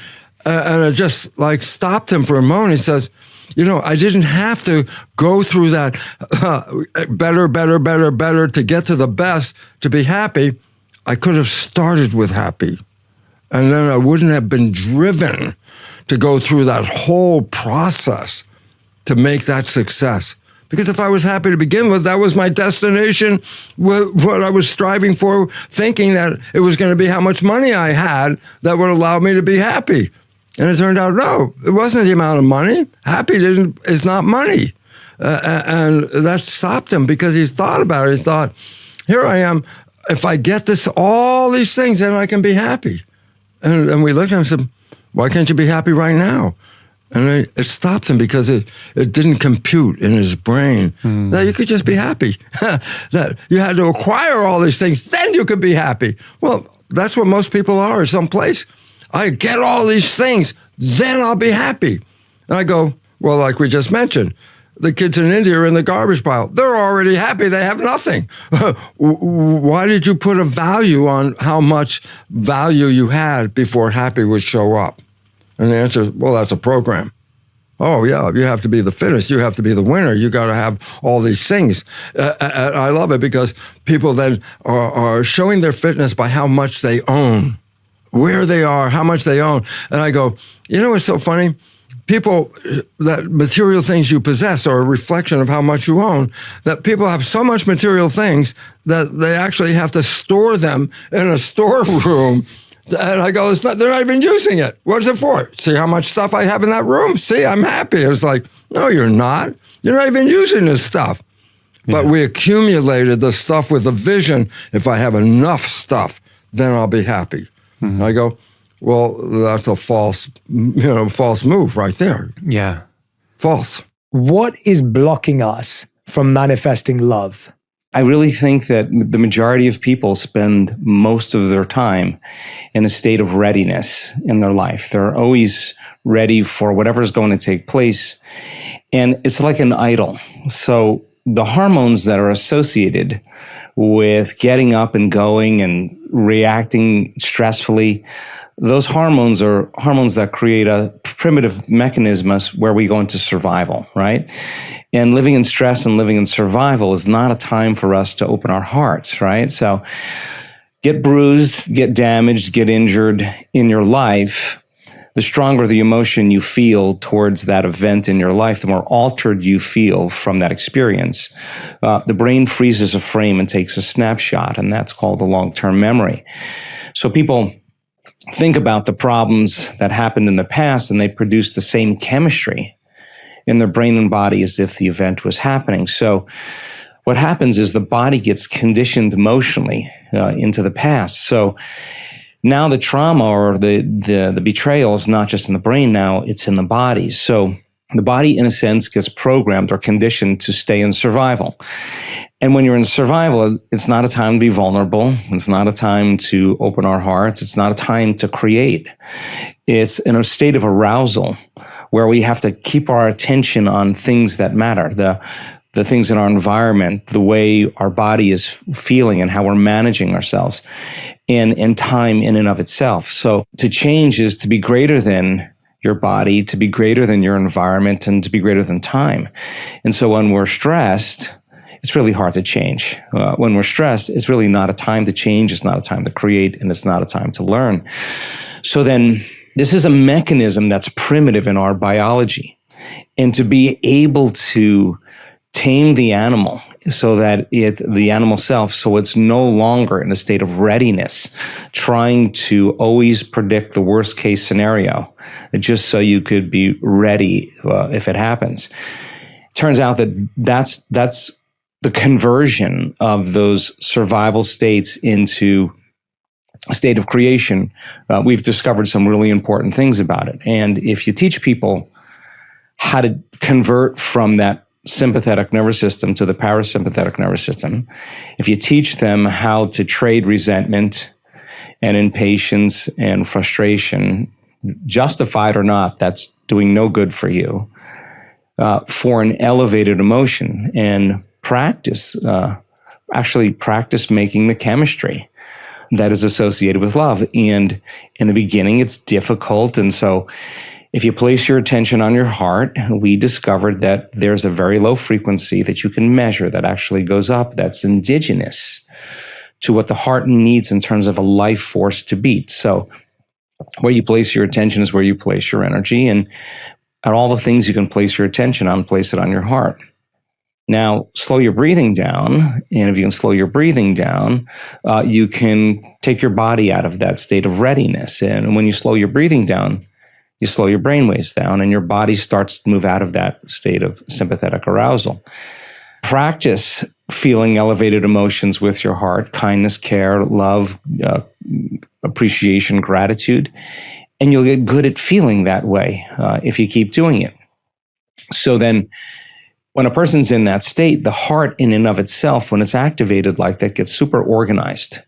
And it just like stopped him for a moment. He says, you know, I didn't have to go through that better to get to the best to be happy. I could have started with happy. And then I wouldn't have been driven to go through that whole process to make that success. Because if I was happy to begin with, that was my destination, what I was striving for, thinking that it was going to be how much money I had that would allow me to be happy. And it turned out, no, it wasn't the amount of money. Happy is not money. And that stopped him because he thought about it. He thought, here I am. If I get all these things, then I can be happy. And we looked at him and said, why can't you be happy right now? And it stopped him because it didn't compute in his brain that you could just be happy. That you had to acquire all these things, then you could be happy. Well, that's what most people are someplace. I get all these things, then I'll be happy. And I go, well, like we just mentioned, the kids in India are in the garbage pile. They're already happy. They have nothing. Why did you put a value on how much value you had before happy would show up? And the answer is, well, that's a program. Oh, yeah, you have to be the fittest. You have to be the winner. You got to have all these things. I love it because people then are showing their fitness by how much they own. Where they are, how much they own. And I go, you know what's so funny? People, that material things you possess are a reflection of how much you own, that people have so much material things that they actually have to store them in a storeroom. And I go, they're not even using it. What's it for? See how much stuff I have in that room? See, I'm happy. It's like, no, you're not. You're not even using this stuff. But we accumulated the stuff with a vision. If I have enough stuff, then I'll be happy. I go, well, that's a false move right there. Yeah. False. What is blocking us from manifesting love? I really think that the majority of people spend most of their time in a state of readiness in their life. They're always ready for whatever's going to take place. And it's like an idol. So the hormones that are associated with getting up and going and reacting stressfully, those hormones are hormones that create a primitive mechanism where we go into survival, right? And living in stress and living in survival is not a time for us to open our hearts, right? So get bruised, get damaged, get injured in your life. The stronger the emotion you feel towards that event in your life, the more altered you feel from that experience. The brain freezes a frame and takes a snapshot, and that's called a long-term memory. So people think about the problems that happened in the past, and they produce the same chemistry in their brain and body as if the event was happening. So what happens is the body gets conditioned emotionally into the past. So now the trauma or the betrayal is not just in the brain now, it's in the body. So the body, in a sense, gets programmed or conditioned to stay in survival. And when you're in survival, it's not a time to be vulnerable. It's not a time to open our hearts. It's not a time to create. It's in a state of arousal where we have to keep our attention on things that matter, the things in our environment, the way our body is feeling and how we're managing ourselves, and time in and of itself. So to change is to be greater than your body, to be greater than your environment, and to be greater than time. And so when we're stressed, it's really hard to change. When we're stressed, it's really not a time to change. It's not a time to create, and it's not a time to learn. So then this is a mechanism that's primitive in our biology. And to be able to tame the animal so that the animal self, so it's no longer in a state of readiness, trying to always predict the worst case scenario, just so you could be ready if it happens. Turns out that that's the conversion of those survival states into a state of creation. We've discovered some really important things about it. And if you teach people how to convert from that sympathetic nervous system to the parasympathetic nervous system, if you teach them how to trade resentment and impatience and frustration, justified or not, that's doing no good for you, for an elevated emotion, and practice making the chemistry that is associated with love. And in the beginning, it's difficult. And so if you place your attention on your heart, we discovered that there's a very low frequency that you can measure that actually goes up, that's indigenous to what the heart needs in terms of a life force to beat. So where you place your attention is where you place your energy, and all the things you can place your attention on, place it on your heart. Now, slow your breathing down, and if you can slow your breathing down, you can take your body out of that state of readiness. And when you slow your breathing down, you slow your brain waves down, and your body starts to move out of that state of sympathetic arousal. Practice feeling elevated emotions with your heart: kindness, care, love, appreciation, gratitude, and you'll get good at feeling that way if you keep doing it. So then, when a person's in that state, the heart in and of itself, when it's activated like that, gets super organized.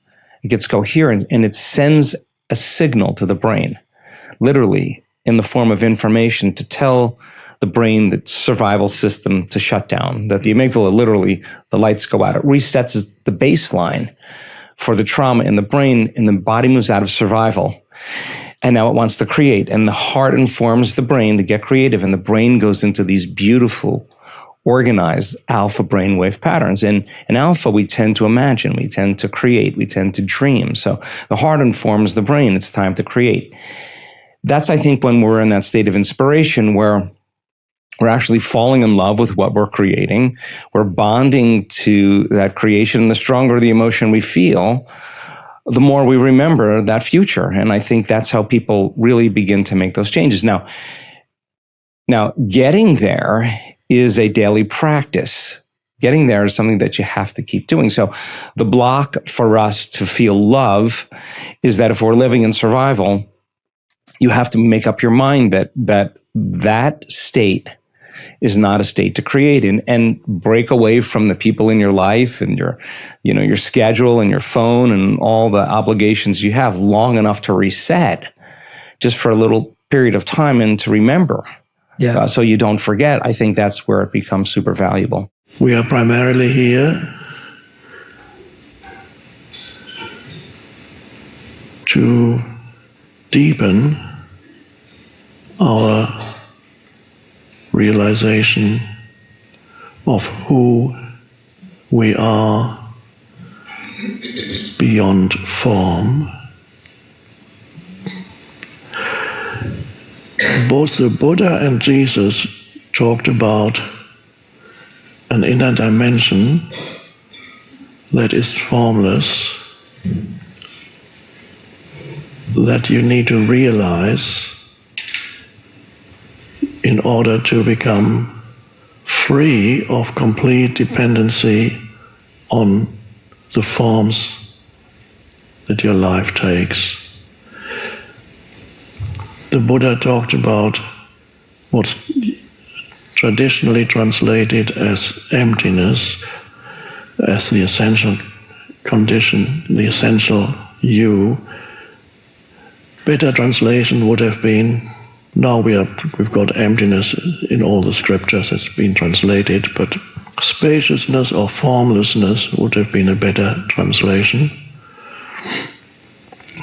It gets coherent, and it sends a signal to the brain, literally in the form of information, to tell the brain, the survival system, to shut down, that the amygdala, literally, the lights go out. It resets the baseline for the trauma in the brain, and the body moves out of survival. And now it wants to create, and the heart informs the brain to get creative, and the brain goes into these beautiful, organized alpha brainwave patterns. And in alpha, we tend to imagine, we tend to create, we tend to dream. So the heart informs the brain, it's time to create. That's, I think, when we're in that state of inspiration where we're actually falling in love with what we're creating. We're bonding to that creation. And the stronger the emotion we feel, the more we remember that future. And I think that's how people really begin to make those changes. Now getting there is a daily practice. Getting there is something that you have to keep doing. So the block for us to feel love is that if we're living in survival, you have to make up your mind that state is not a state to create in, and break away from the people in your life and your schedule and your phone and all the obligations you have long enough to reset just for a little period of time and to remember. Yeah. So you don't forget. I think that's where it becomes super valuable. We are primarily here to deepen our realization of who we are beyond form. Both the Buddha and Jesus talked about an inner dimension that is formless, that you need to realize in order to become free of complete dependency on the forms that your life takes. The Buddha talked about what's traditionally translated as emptiness, as the essential condition, the essential you. Better translation would have been, now we've got emptiness in all the scriptures, it's been translated, but spaciousness or formlessness would have been a better translation.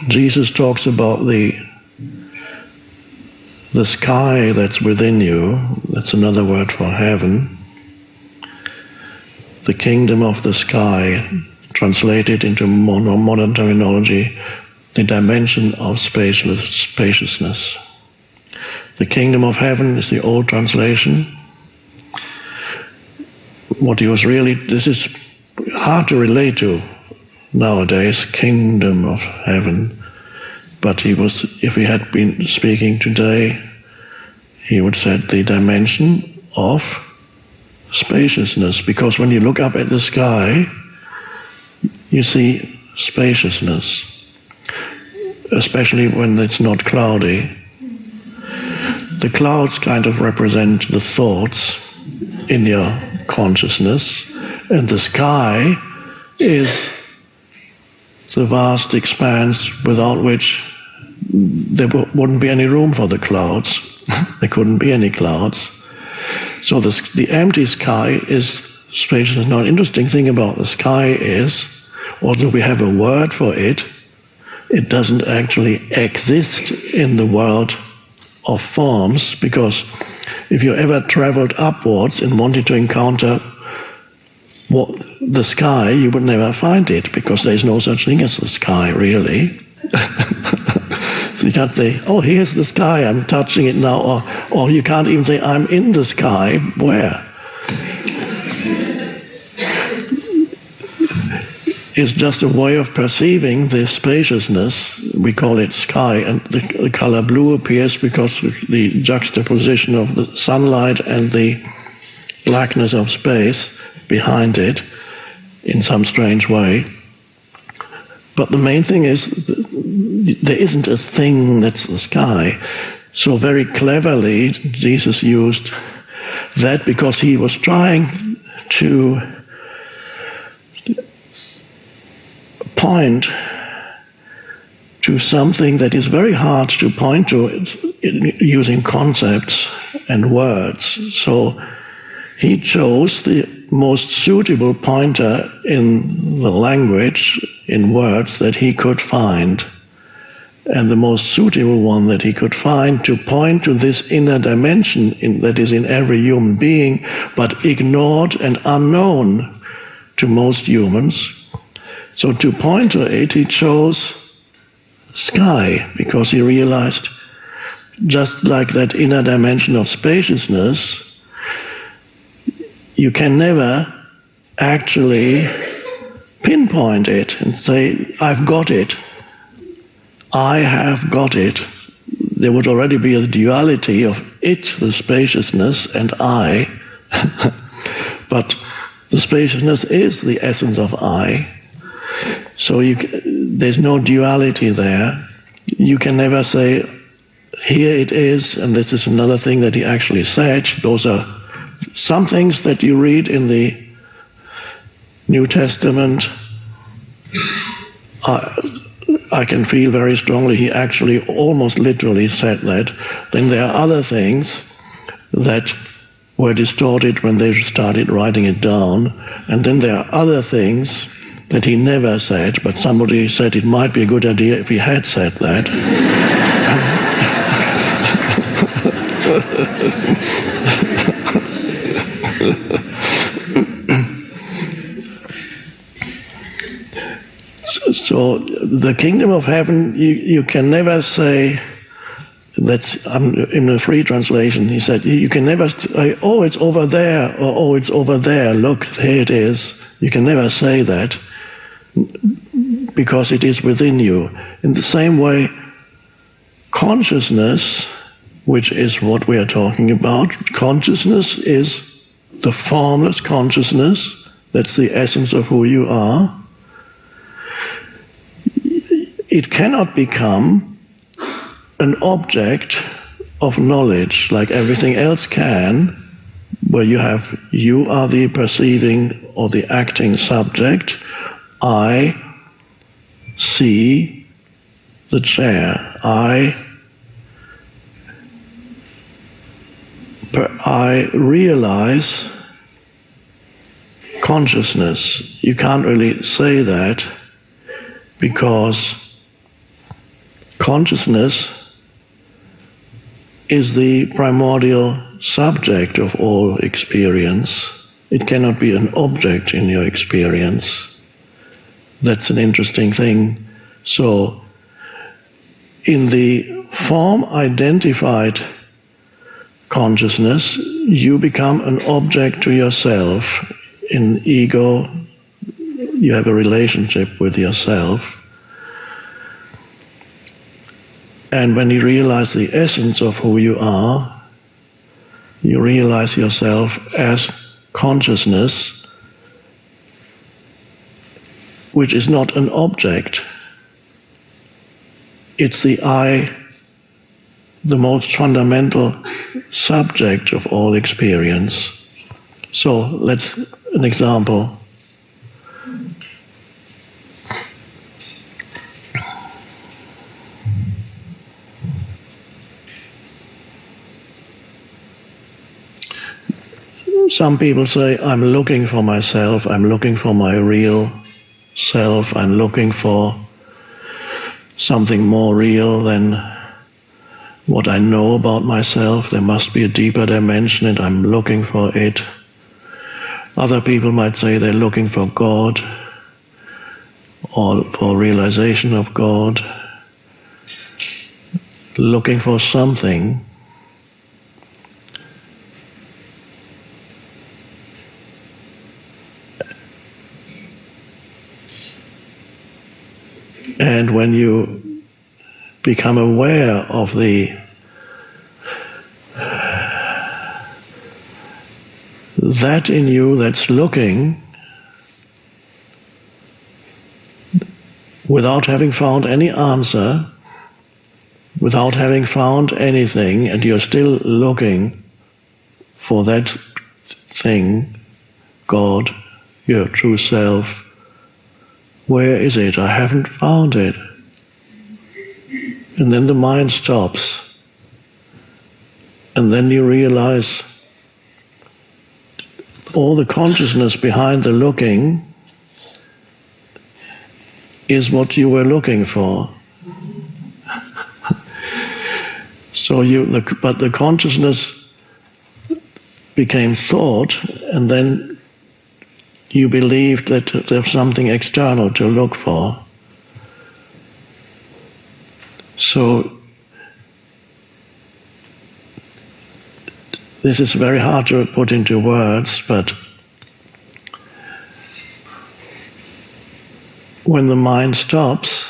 Jesus talks about the sky that's within you, that's another word for heaven. The kingdom of the sky, translated into modern terminology, the dimension of spaciousness. The kingdom of heaven is the old translation. What he was really, this is hard to relate to nowadays, kingdom of heaven. But he was, if he had been speaking today, he would have said the dimension of spaciousness. Because when you look up at the sky, you see spaciousness, especially when it's not cloudy. The clouds kind of represent the thoughts in your consciousness, and the sky is the vast expanse without which there wouldn't be any room for the clouds. There couldn't be any clouds. So the empty sky is spaciousness. Now, an interesting thing about the sky is, although we have a word for it, it doesn't actually exist in the world of forms, because if you ever traveled upwards and wanted to encounter the sky, you would never find it, because there is no such thing as the sky, really. So you can't say, oh, here's the sky, I'm touching it now, or you can't even say, I'm in the sky. Where? It's just a way of perceiving the spaciousness. We call it sky, and the color blue appears because of the juxtaposition of the sunlight and the blackness of space behind it in some strange way. But the main thing is, there isn't a thing that's the sky. So very cleverly, Jesus used that because he was trying to point to something that is very hard to point to using concepts and words. So he chose the most suitable pointer in the language, in words, that he could find. And the most suitable one that he could find to point to this inner dimension that is in every human being, but ignored and unknown to most humans. So to point to it, he chose sky, because he realized, just like that inner dimension of spaciousness, you can never actually pinpoint it and say, I've got it. I have got it. There would already be a duality of it, the spaciousness, and I. But the spaciousness is the essence of I. So there's no duality there. You can never say, here it is, and this is another thing that he actually said. Those are some things that you read in the New Testament. I can feel very strongly he actually almost literally said that. Then there are other things that were distorted when they started writing it down. And then there are other things that he never said, but somebody said it might be a good idea if he had said that. So the kingdom of heaven, you can never say, that's in the free translation, he said, you can never say, oh, it's over there, or oh, it's over there, look, here it is. You can never say that, because it is within you. In the same way, Consciousness, which is what we are talking about, consciousness is the formless consciousness. That's the essence of who you are. It cannot become an object of knowledge like everything else can, where you are the perceiving or the acting subject. I see the chair. I realize consciousness. You can't really say that, because consciousness is the primordial subject of all experience. It cannot be an object in your experience. That's an interesting thing. So, in the form identified consciousness, you become an object to yourself. In ego, you have a relationship with yourself. And when you realize the essence of who you are, you realize yourself as consciousness, which is not an object. It's the I, the most fundamental subject of all experience. So an example. Some people say, I'm looking for myself, I'm looking for my real self, I'm looking for something more real than what I know about myself. There must be a deeper dimension and I'm looking for it. Other people might say they're looking for God or for realization of God, looking for something. And when you become aware of that in you that's looking, without having found any answer, without having found anything, and you're still looking for that thing, God, your true self, where is it? I haven't found it. And then the mind stops. And then you realize all the consciousness behind the looking is what you were looking for. But the consciousness became thought, and then you believed that there's something external to look for. So this is very hard to put into words, but when the mind stops,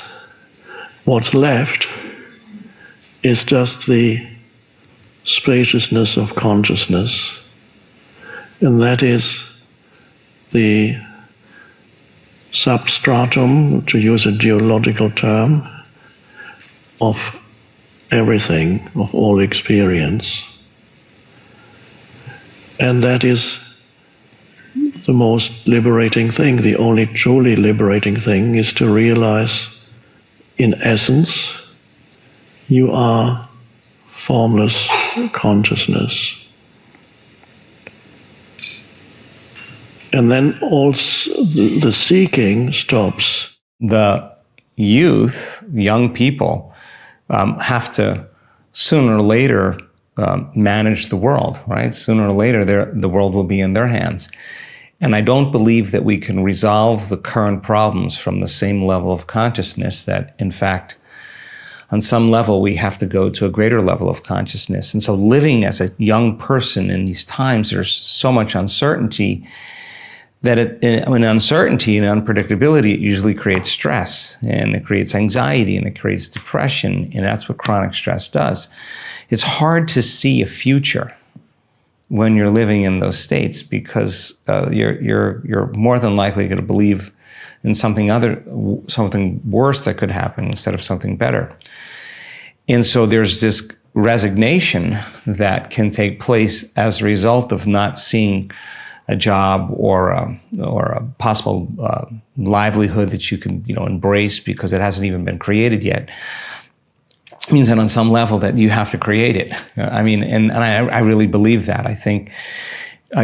what's left is just the spaciousness of consciousness, and that is the substratum, to use a geological term, of everything, of all experience. And that is the most liberating thing. The only truly liberating thing is to realize, in essence, you are formless consciousness. And then also the seeking stops. The youth, young people, have to sooner or later manage the world, right? Sooner or later, the world will be in their hands. And I don't believe that we can resolve the current problems from the same level of consciousness. That, in fact, on some level, we have to go to a greater level of consciousness. And so living as a young person in these times, there's so much uncertainty that in uncertainty and unpredictability, it usually creates stress, and it creates anxiety, and it creates depression, and that's what chronic stress does. It's hard to see a future when you're living in those states, because you're more than likely going to believe in something worse that could happen instead of something better. And so there's this resignation that can take place as a result of not seeing a job or a possible livelihood that you can embrace because it hasn't even been created yet. It means that on some level that you have to create it. I really believe that. I think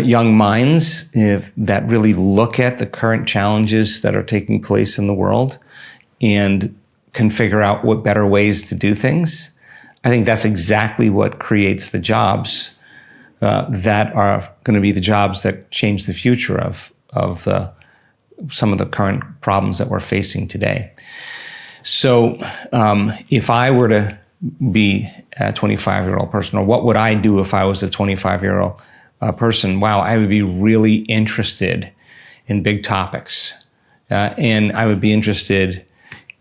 young minds that really look at the current challenges that are taking place in the world and can figure out what better ways to do things, I think that's exactly what creates the jobs that are going to be the jobs that change the future of some of the current problems that we're facing today. So if I were to be a 25-year-old person, or what would I do if I was a 25-year-old person? Wow, I would be really interested in big topics. And I would be interested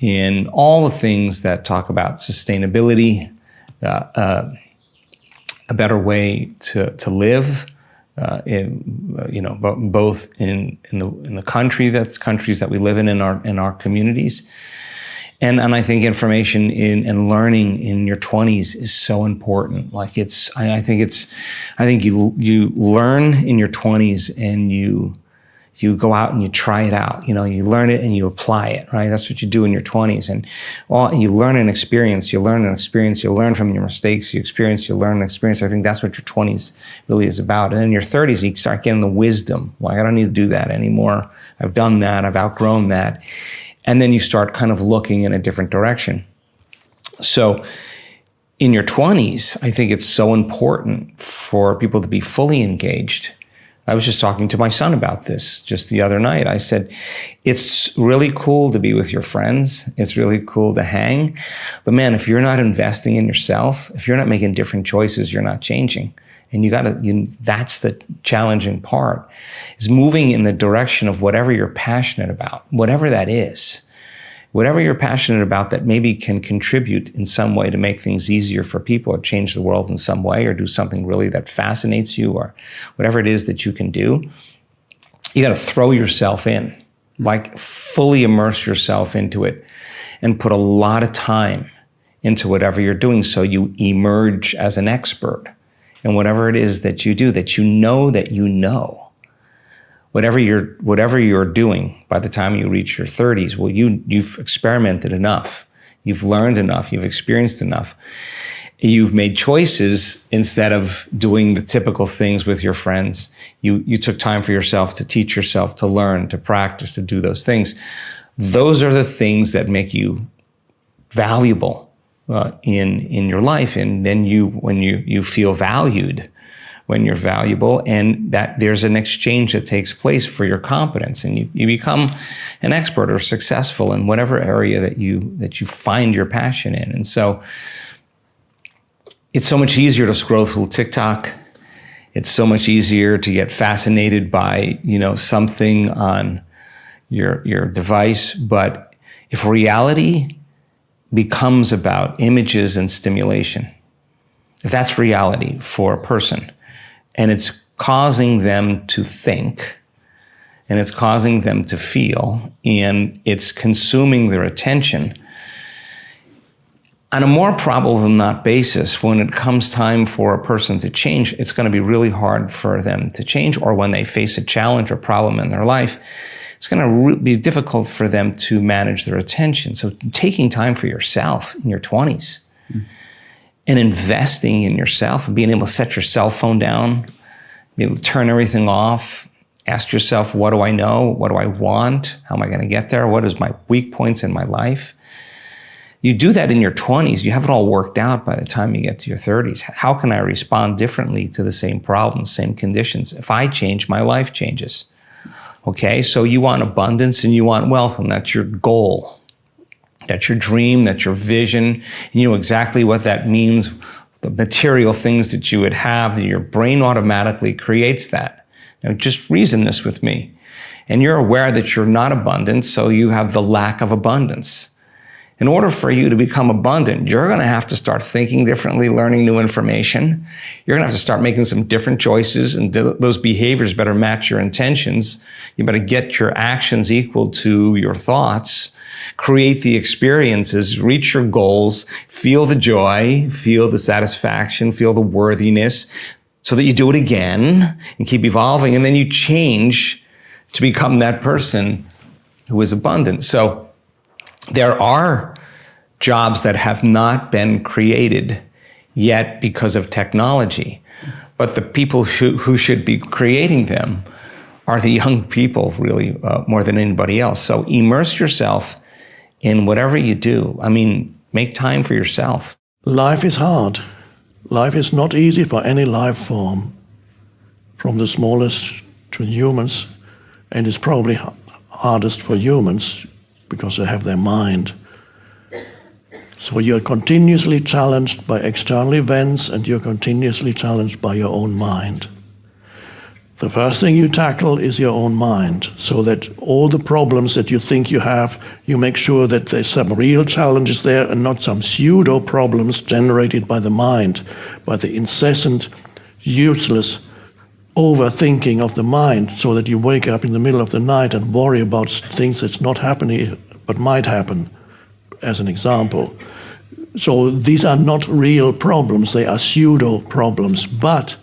in all the things that talk about sustainability, a better way to live, both in the countries that we live in our communities, and I think information and learning in your 20s is so important. Like I think you learn in your 20s and you go out and you try it out. You learn it and you apply it, right? That's what you do in your 20s. And you learn and experience. You learn from your mistakes. You learn and experience. I think that's what your 20s really is about. And in your 30s, you start getting the wisdom. Like, I don't need to do that anymore. I've done that. I've outgrown that. And then you start kind of looking in a different direction. So in your 20s, I think it's so important for people to be fully engaged. I was just talking to my son about this just the other night. I said, it's really cool to be with your friends. It's really cool to hang. But man, if you're not investing in yourself, if you're not making different choices, you're not changing. And that's the challenging part, is moving in the direction of whatever you're passionate about, whatever that is. Whatever you're passionate about that maybe can contribute in some way to make things easier for people or change the world in some way or do something really that fascinates you or whatever it is that you can do, you got to throw yourself in, like fully immerse yourself into it and put a lot of time into whatever you're doing so you emerge as an expert in whatever it is that you do, that you know. Whatever you're doing by the time you reach your 30s, well, you've experimented enough, you've learned enough, you've experienced enough. You've made choices instead of doing the typical things with your friends. You took time for yourself to teach yourself, to learn, to practice, to do those things. Those are the things that make you valuable in your life, and then when you feel valued. When you're valuable, and that there's an exchange that takes place for your competence, and you become an expert or successful in whatever area that you find your passion in. And so it's so much easier to scroll through TikTok. It's so much easier to get fascinated by something on your device. But if reality becomes about images and stimulation, if that's reality for a person, and it's causing them to think, and it's causing them to feel, and it's consuming their attention, on a more probable than not basis, when it comes time for a person to change, it's going to be really hard for them to change, or when they face a challenge or problem in their life, it's going to be difficult for them to manage their attention. So taking time for yourself in your 20s, and investing in yourself and being able to set your cell phone down, be able to turn everything off, ask yourself, what do I know? What do I want? How am I going to get there? What is my weak points in my life? You do that in your 20s, you have it all worked out by the time you get to your 30s. How can I respond differently to the same problems, same conditions? If I change, my life changes. Okay, so you want abundance and you want wealth, and that's your goal. That's your dream, that's your vision, and you know exactly what that means, the material things that you would have, that your brain automatically creates that. Now just reason this with me. And you're aware that you're not abundant, so you have the lack of abundance. In order for you to become abundant, you're going to have to start thinking differently, learning new information. You're going to have to start making some different choices, and those behaviors better match your intentions. You better get your actions equal to your thoughts, create the experiences, reach your goals, feel the joy, feel the satisfaction, feel the worthiness, so that you do it again and keep evolving, and then you change to become that person who is abundant. So there are jobs that have not been created yet because of technology, but the people who should be creating them are the young people, really, more than anybody else. So immerse yourself in whatever you do. I mean, make time for yourself. Life is hard. Life is not easy for any life form, from the smallest to humans, and it's probably hardest for humans because they have their mind. So you're continuously challenged by external events, and you're continuously challenged by your own mind. The first thing you tackle is your own mind, so that all the problems that you think you have, you make sure that there's some real challenges there and not some pseudo problems generated by the mind, by the incessant, useless overthinking of the mind, so that you wake up in the middle of the night and worry about things that's not happening but might happen, as an example. So these are not real problems, they are pseudo problems, but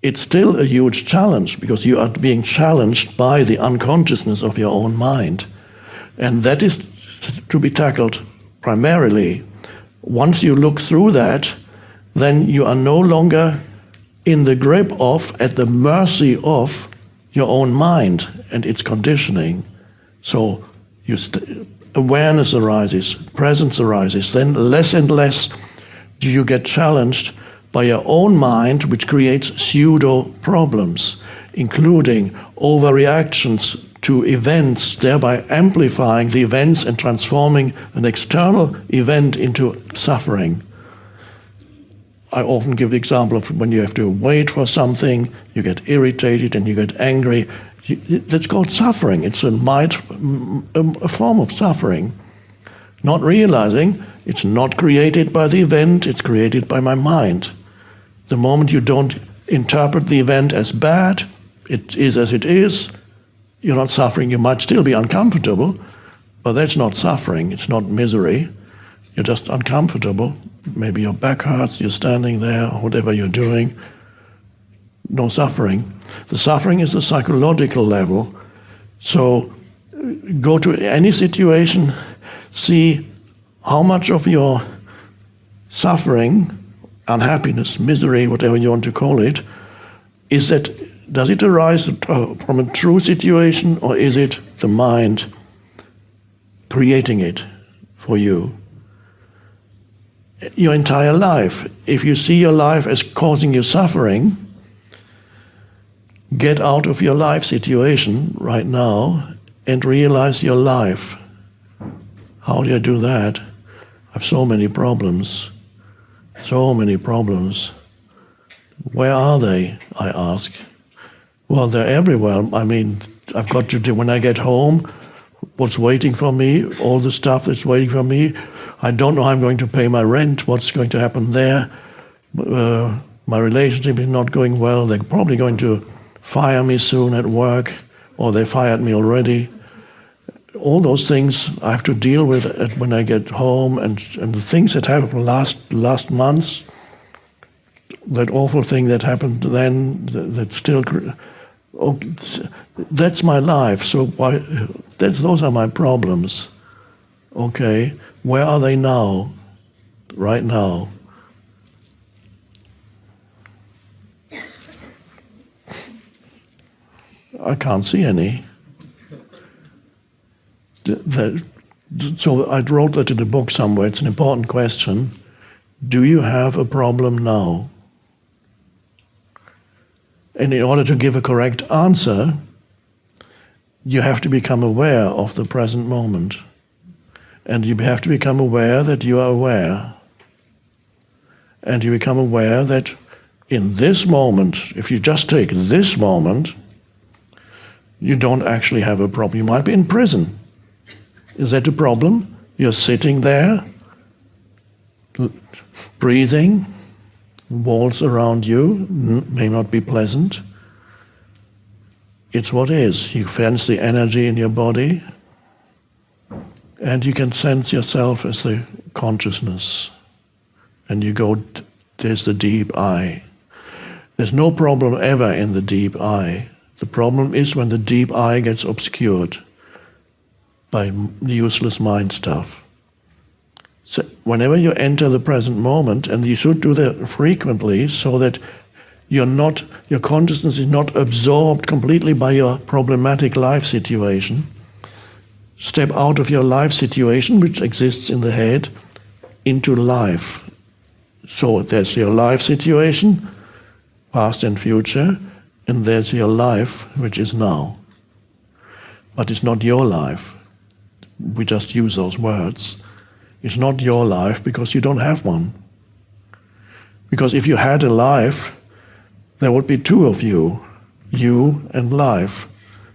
it's still a huge challenge because you are being challenged by the unconsciousness of your own mind. And that is to be tackled primarily. Once you look through that, then you are no longer in the grip of, at the mercy of, your own mind and its conditioning. So awareness arises, presence arises, then less and less do you get challenged by your own mind, which creates pseudo problems, including overreactions to events, thereby amplifying the events and transforming an external event into suffering. I often give the example of when you have to wait for something, you get irritated and you get angry. That's called suffering. It's a form of suffering. Not realizing it's not created by the event, it's created by my mind. The moment you don't interpret the event as bad, it is as it is, you're not suffering. You might still be uncomfortable, but that's not suffering, it's not misery. You're just uncomfortable. Maybe your back hurts, you're standing there, or whatever you're doing. No suffering. The suffering is the psychological level. So go to any situation, see how much of your suffering, unhappiness, misery, whatever you want to call it, does it arise from a true situation, or is it the mind creating it for you? Your entire life, if you see your life as causing you suffering, get out of your life situation right now and realize your life. How do I do that? I have so many problems. So many problems. Where are they, I ask? Well, they're everywhere. I mean, I've got to do, when I get home, what's waiting for me, all the stuff that's waiting for me. I don't know how I'm going to pay my rent, what's going to happen there. My relationship is not going well. They're probably going to fire me soon at work, or they fired me already. All those things I have to deal with when I get home, and the things that happened last months, that awful thing that happened then, that still, that's my life. So those are my problems. Okay, where are they now? Right now. I can't see any. So I wrote that in a book somewhere. It's an important question. Do you have a problem now? And in order to give a correct answer, you have to become aware of the present moment. And you have to become aware that you are aware. And you become aware that in this moment, if you just take this moment, You don't actually have a problem. You might be in prison. Is that a problem? You're sitting there, breathing, walls around you may not be pleasant. It's what is. You sense the energy in your body, and you can sense yourself as the consciousness. And you go, there's the deep I. There's no problem ever in the deep I. The problem is when the deep I gets obscured by useless mind stuff. So whenever you enter the present moment, and you should do that frequently so that your consciousness is not absorbed completely by your problematic life situation. Step out of your life situation, which exists in the head, into life. So there's your life situation, past and future, and there's your life, which is now. But it's not your life. We just use those words. It's not your life because you don't have one. Because if you had a life, there would be two of you and life.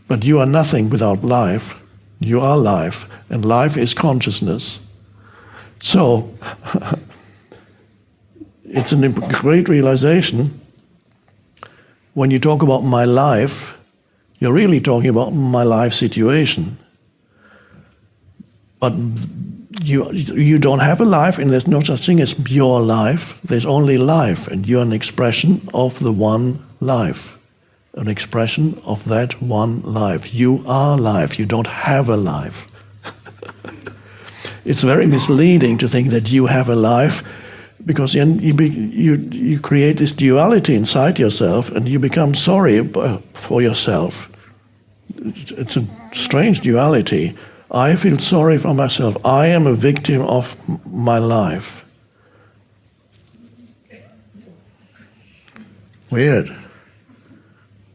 But you are nothing without life. You are life, and life is consciousness. So, it's a great realization. When you talk about my life, you're really talking about my life situation. But you don't have a life, and there's no such thing as your life. There's only life, and you're an expression of the one life. An expression of that one life. You are life. You don't have a life. It's very misleading to think that you have a life, because then you create this duality inside yourself, and you become sorry for yourself. It's a strange duality. I feel sorry for myself. I am a victim of my life. Weird.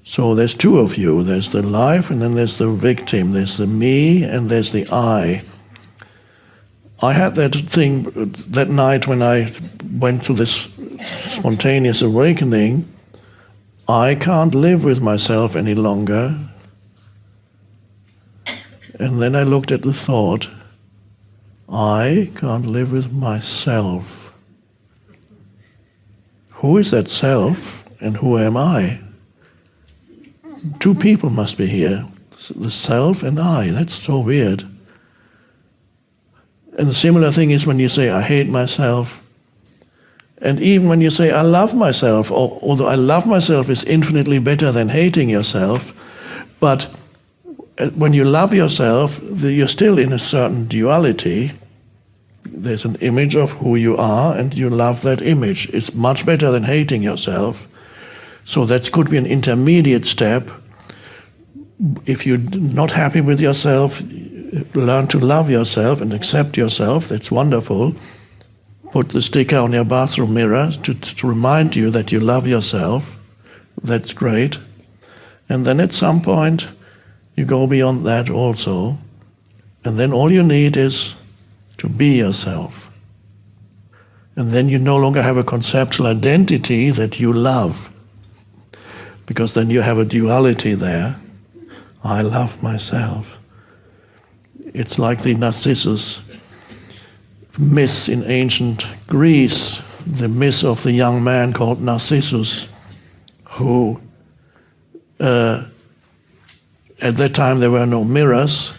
So there's two of you. There's the life, and then there's the victim. There's the me, and there's the I. I had that thing that night when I went through this spontaneous awakening. I can't live with myself any longer. And then I looked at the thought, I can't live with myself. Who is that self, and who am I? Two people must be here, the self and I. That's so weird. And the similar thing is when you say, I hate myself. And even when you say, I love myself, although I love myself is infinitely better than hating yourself, but when you love yourself, you're still in a certain duality. There's an image of who you are, and you love that image. It's much better than hating yourself. So that could be an intermediate step. If you're not happy with yourself, learn to love yourself and accept yourself. That's wonderful. Put the sticker on your bathroom mirror to remind you that you love yourself. That's great. And then at some point, you go beyond that also. And then all you need is to be yourself. And then you no longer have a conceptual identity that you love. Because then you have a duality there. I love myself. It's like the Narcissus myth in ancient Greece, the myth of the young man called Narcissus, who at that time there were no mirrors,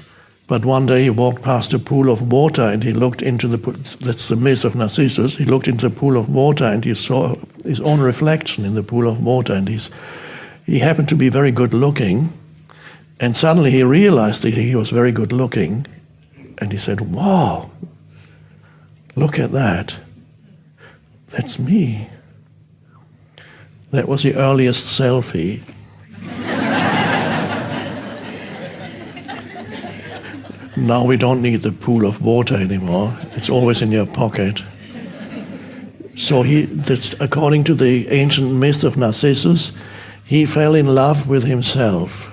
but one day he walked past a pool of water and he looked into that's the myth of Narcissus, he looked into the pool of water and he saw his own reflection in the pool of water, and he happened to be very good looking, and suddenly he realized that he was very good looking, and he said, wow, look at that. That's me. That was the earliest selfie. Now we don't need the pool of water anymore. It's always in your pocket. So that's according to the ancient myth of Narcissus, he fell in love with himself.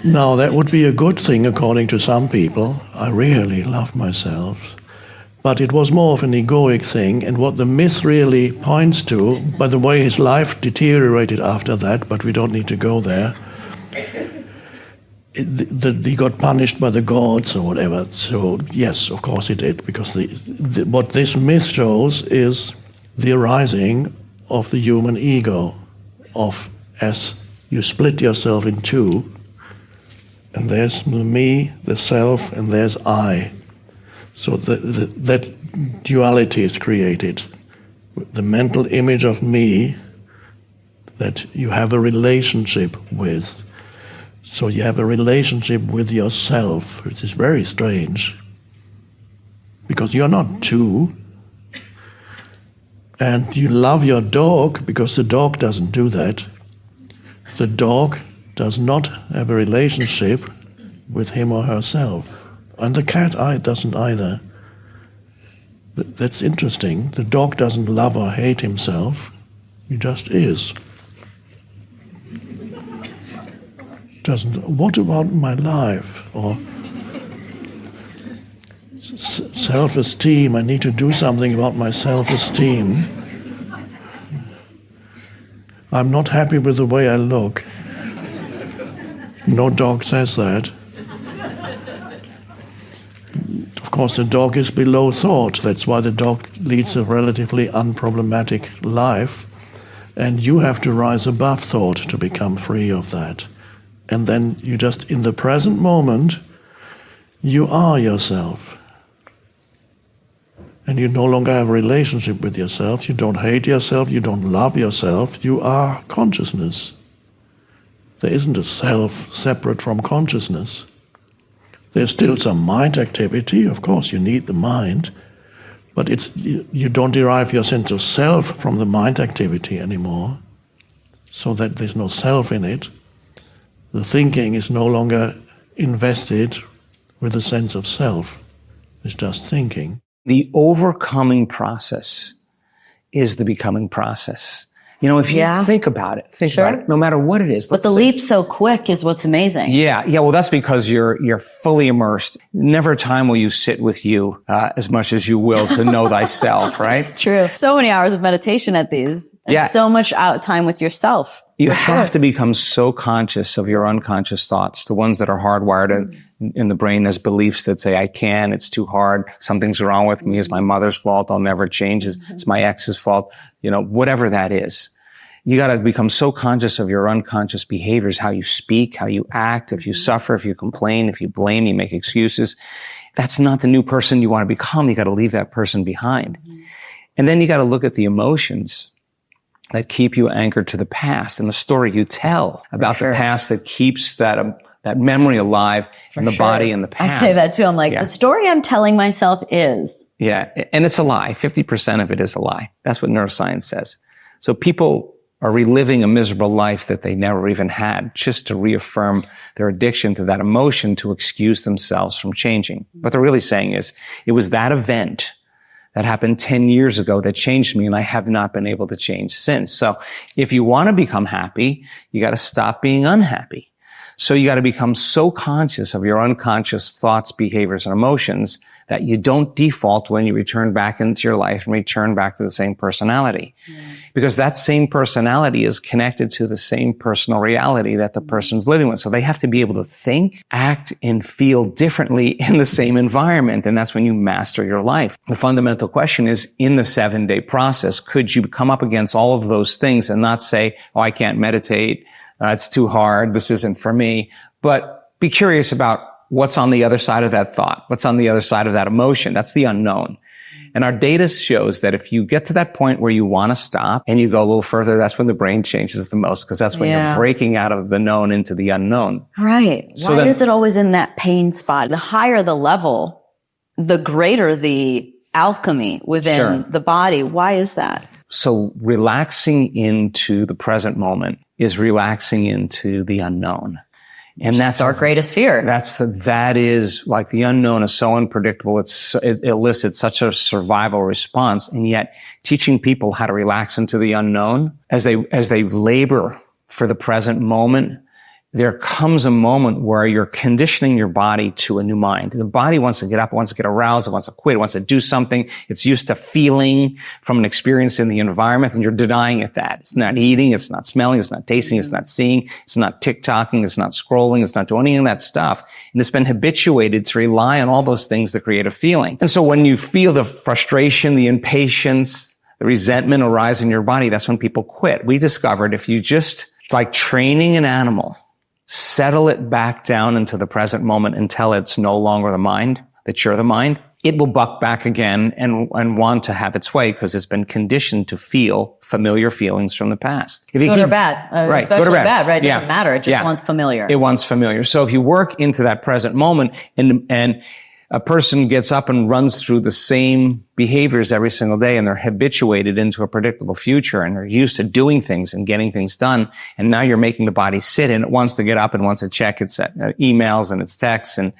Now that would be a good thing according to some people. I really love myself. But it was more of an egoic thing, and what the myth really points to, by the way, his life deteriorated after that, but we don't need to go there. He got punished by the gods or whatever. So yes, of course he did, because what this myth shows is the arising of the human ego, of as you split yourself in two, and there's me, the self, and there's I. So that duality is created. The mental image of me that you have a relationship with. So you have a relationship with yourself, which is very strange, because you're not two. And you love your dog because the dog doesn't do that. The dog does not have a relationship with him or herself. And the cat doesn't either. That's interesting. The dog doesn't love or hate himself. He just is. What about my life? Or self-esteem, I need to do something about my self-esteem. I'm not happy with the way I look. No dog says that. Of course, the dog is below thought. That's why the dog leads a relatively unproblematic life. And you have to rise above thought to become free of that. And then you just, in the present moment, you are yourself. And you no longer have a relationship with yourself. You don't hate yourself. You don't love yourself. You are consciousness. There isn't a self separate from consciousness. There's still some mind activity. Of course, you need the mind. But you don't derive your sense of self from the mind activity anymore. So that there's no self in it. The thinking is no longer invested with a sense of self. It's just thinking. The overcoming process is the becoming process. You know, if you think about it, no matter what it is. But the leap so quick is what's amazing. Yeah. Well, that's because you're fully immersed. Never a time will you sit with you as much as you will to know thyself, right? It's true. So many hours of meditation at these. And so much time with yourself. You have to become so conscious of your unconscious thoughts, the ones that are hardwired in the brain as beliefs that say, I can, it's too hard, something's wrong with me, it's my mother's fault, I'll never change, it's my ex's fault, you know, whatever that is. You got to become so conscious of your unconscious behaviors, how you speak, how you act, if you suffer, if you complain, if you blame, you make excuses. That's not the new person you want to become. You got to leave that person behind. And then you got to look at the emotions that keep you anchored to the past and the story you tell about the past that keeps that memory alive in the body and the past. I say that too. I'm like, the story I'm telling myself is. Yeah. And it's a lie. 50% of it is a lie. That's what neuroscience says. So people are reliving a miserable life that they never even had just to reaffirm their addiction to that emotion to excuse themselves from changing. What they're really saying is, it was that event that happened 10 years ago that changed me, and I have not been able to change since. So if you want to become happy, you got to stop being unhappy. So you got to become so conscious of your unconscious thoughts, behaviors, and emotions that you don't default when you return back into your life and return back to the same personality. Because that same personality is connected to the same personal reality that the person's living with. So they have to be able to think, act, and feel differently in the same environment. And that's when you master your life. The fundamental question is, in the 7-day process, could you come up against all of those things and not say, oh, I can't meditate, it's too hard, this isn't for me, but be curious about what's on the other side of that thought, what's on the other side of that emotion. That's the unknown. And our data shows that if you get to that point where you want to stop and you go a little further, that's when the brain changes the most, because that's when you're breaking out of the known into the unknown. Right. So Why is it always in that pain spot? The higher the level, the greater the alchemy within the body. Why is that? So relaxing into the present moment is relaxing into the unknown. And that's our greatest fear. That is like, the unknown is so unpredictable. It elicits such a survival response. And yet teaching people how to relax into the unknown as they labor for the present moment there comes a moment where you're conditioning your body to a new mind. The body wants to get up, it wants to get aroused, it wants to quit, it wants to do something. It's used to feeling from an experience in the environment, and you're denying it that. It's not eating, it's not smelling, it's not tasting, it's not seeing, it's not TikToking, it's not scrolling, it's not doing any of that stuff. And it's been habituated to rely on all those things to create a feeling. And so when you feel the frustration, the impatience, the resentment arise in your body, that's when people quit. We discovered if you just, like training an animal, settle it back down into the present moment until it's no longer the mind, that you're the mind, it will buck back again and want to have its way because it's been conditioned to feel familiar feelings from the past. If you good or bad, right, especially good or bad, right? It doesn't matter. It just wants familiar. It wants familiar. So if you work into that present moment and a person gets up and runs through the same behaviors every single day and they're habituated into a predictable future and they're used to doing things and getting things done. And now you're making the body sit and it wants to get up and wants to check its emails and its texts and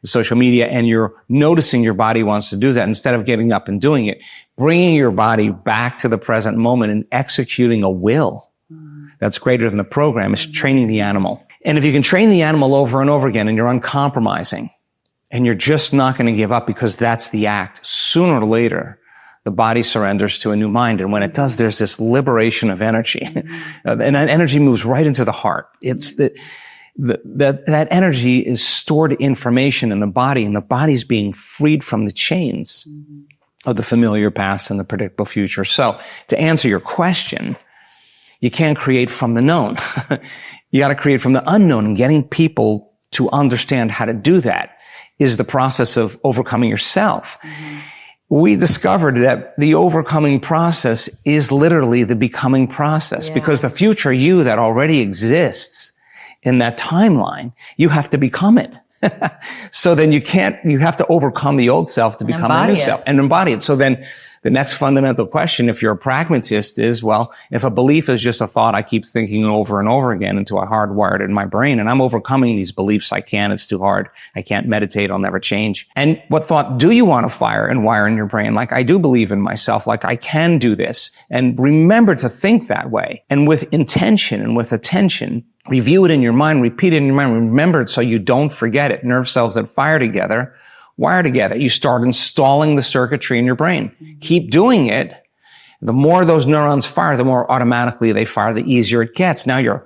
social media. And you're noticing your body wants to do that instead of getting up and doing it, bringing your body back to the present moment and executing a will that's greater than the program is training the animal. And if you can train the animal over and over again and you're uncompromising, and you're just not going to give up because that's the act. Sooner or later, the body surrenders to a new mind. And when it does, there's this liberation of energy. And that energy moves right into the heart. It's that energy is stored information in the body, and the body's being freed from the chains of the familiar past and the predictable future. So to answer your question, you can't create from the known. You got to create from the unknown, and getting people to understand how to do that is the process of overcoming yourself. We discovered that the overcoming process is literally the becoming process because the future you that already exists in that timeline, you have to become it. So then you have to overcome the old self to become a new self and embody it. So then the next fundamental question, if you're a pragmatist, is, well, if a belief is just a thought I keep thinking over and over again into a hardwired in my brain, and I'm overcoming these beliefs, it's too hard. I can't meditate. I'll never change. And what thought do you want to fire and wire in your brain? Like, I do believe in myself. Like, I can do this. And remember to think that way. And with intention and with attention, review it in your mind, repeat it in your mind, remember it so you don't forget it. Nerve cells that fire together wire together. You start installing the circuitry in your brain. Keep doing it. The more those neurons fire, the more automatically they fire, the easier it gets. Now you're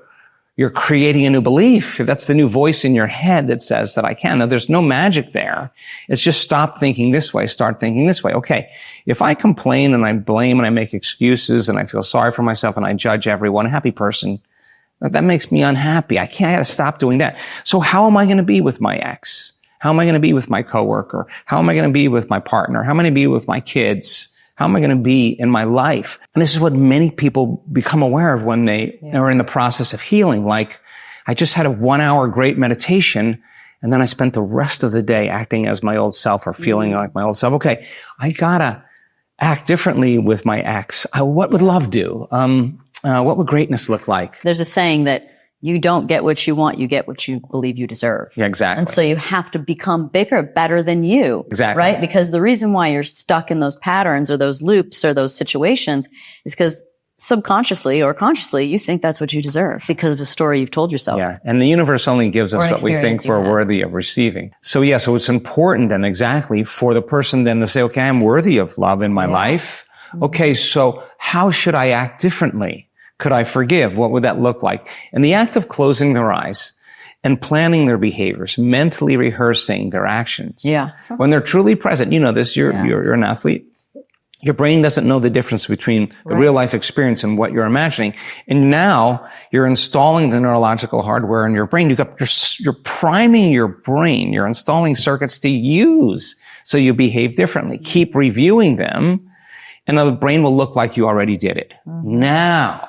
creating a new belief. That's the new voice in your head that says that I can. Now there's no magic there. It's just stop thinking this way, start thinking this way. Okay, if I complain and I blame and I make excuses and I feel sorry for myself and I judge everyone, a happy person, that makes me unhappy. I gotta stop doing that. So how am I going to be with my ex? How am I going to be with my coworker? How am I going to be with my partner? How am I going to be with my kids? How am I going to be in my life? And this is what many people become aware of when they are in the process of healing. Like, I just had a 1 hour great meditation, and then I spent the rest of the day acting as my old self or feeling like my old self. Okay, I gotta act differently with my ex. What would love do? What would greatness look like? There's a saying that you don't get what you want, you get what you believe you deserve. Yeah, exactly. And so you have to become bigger, better than you. Exactly. Right? Because the reason why you're stuck in those patterns or those loops or those situations is because subconsciously or consciously, you think that's what you deserve because of the story you've told yourself. Yeah. And the universe only gives us what we think we're worthy of receiving. So so it's important then exactly for the person then to say, okay, I'm worthy of love in my life. Okay, so how should I act differently? Could I forgive? What would that look like? And the act of closing their eyes and planning their behaviors, mentally rehearsing their actions. Yeah. When they're truly present, you know this, you're an athlete. Your brain doesn't know the difference between the real life experience and what you're imagining. And now you're installing the neurological hardware in your brain. You're priming your brain. You're installing circuits to use so you behave differently. Keep reviewing them, and the brain will look like you already did it. Now,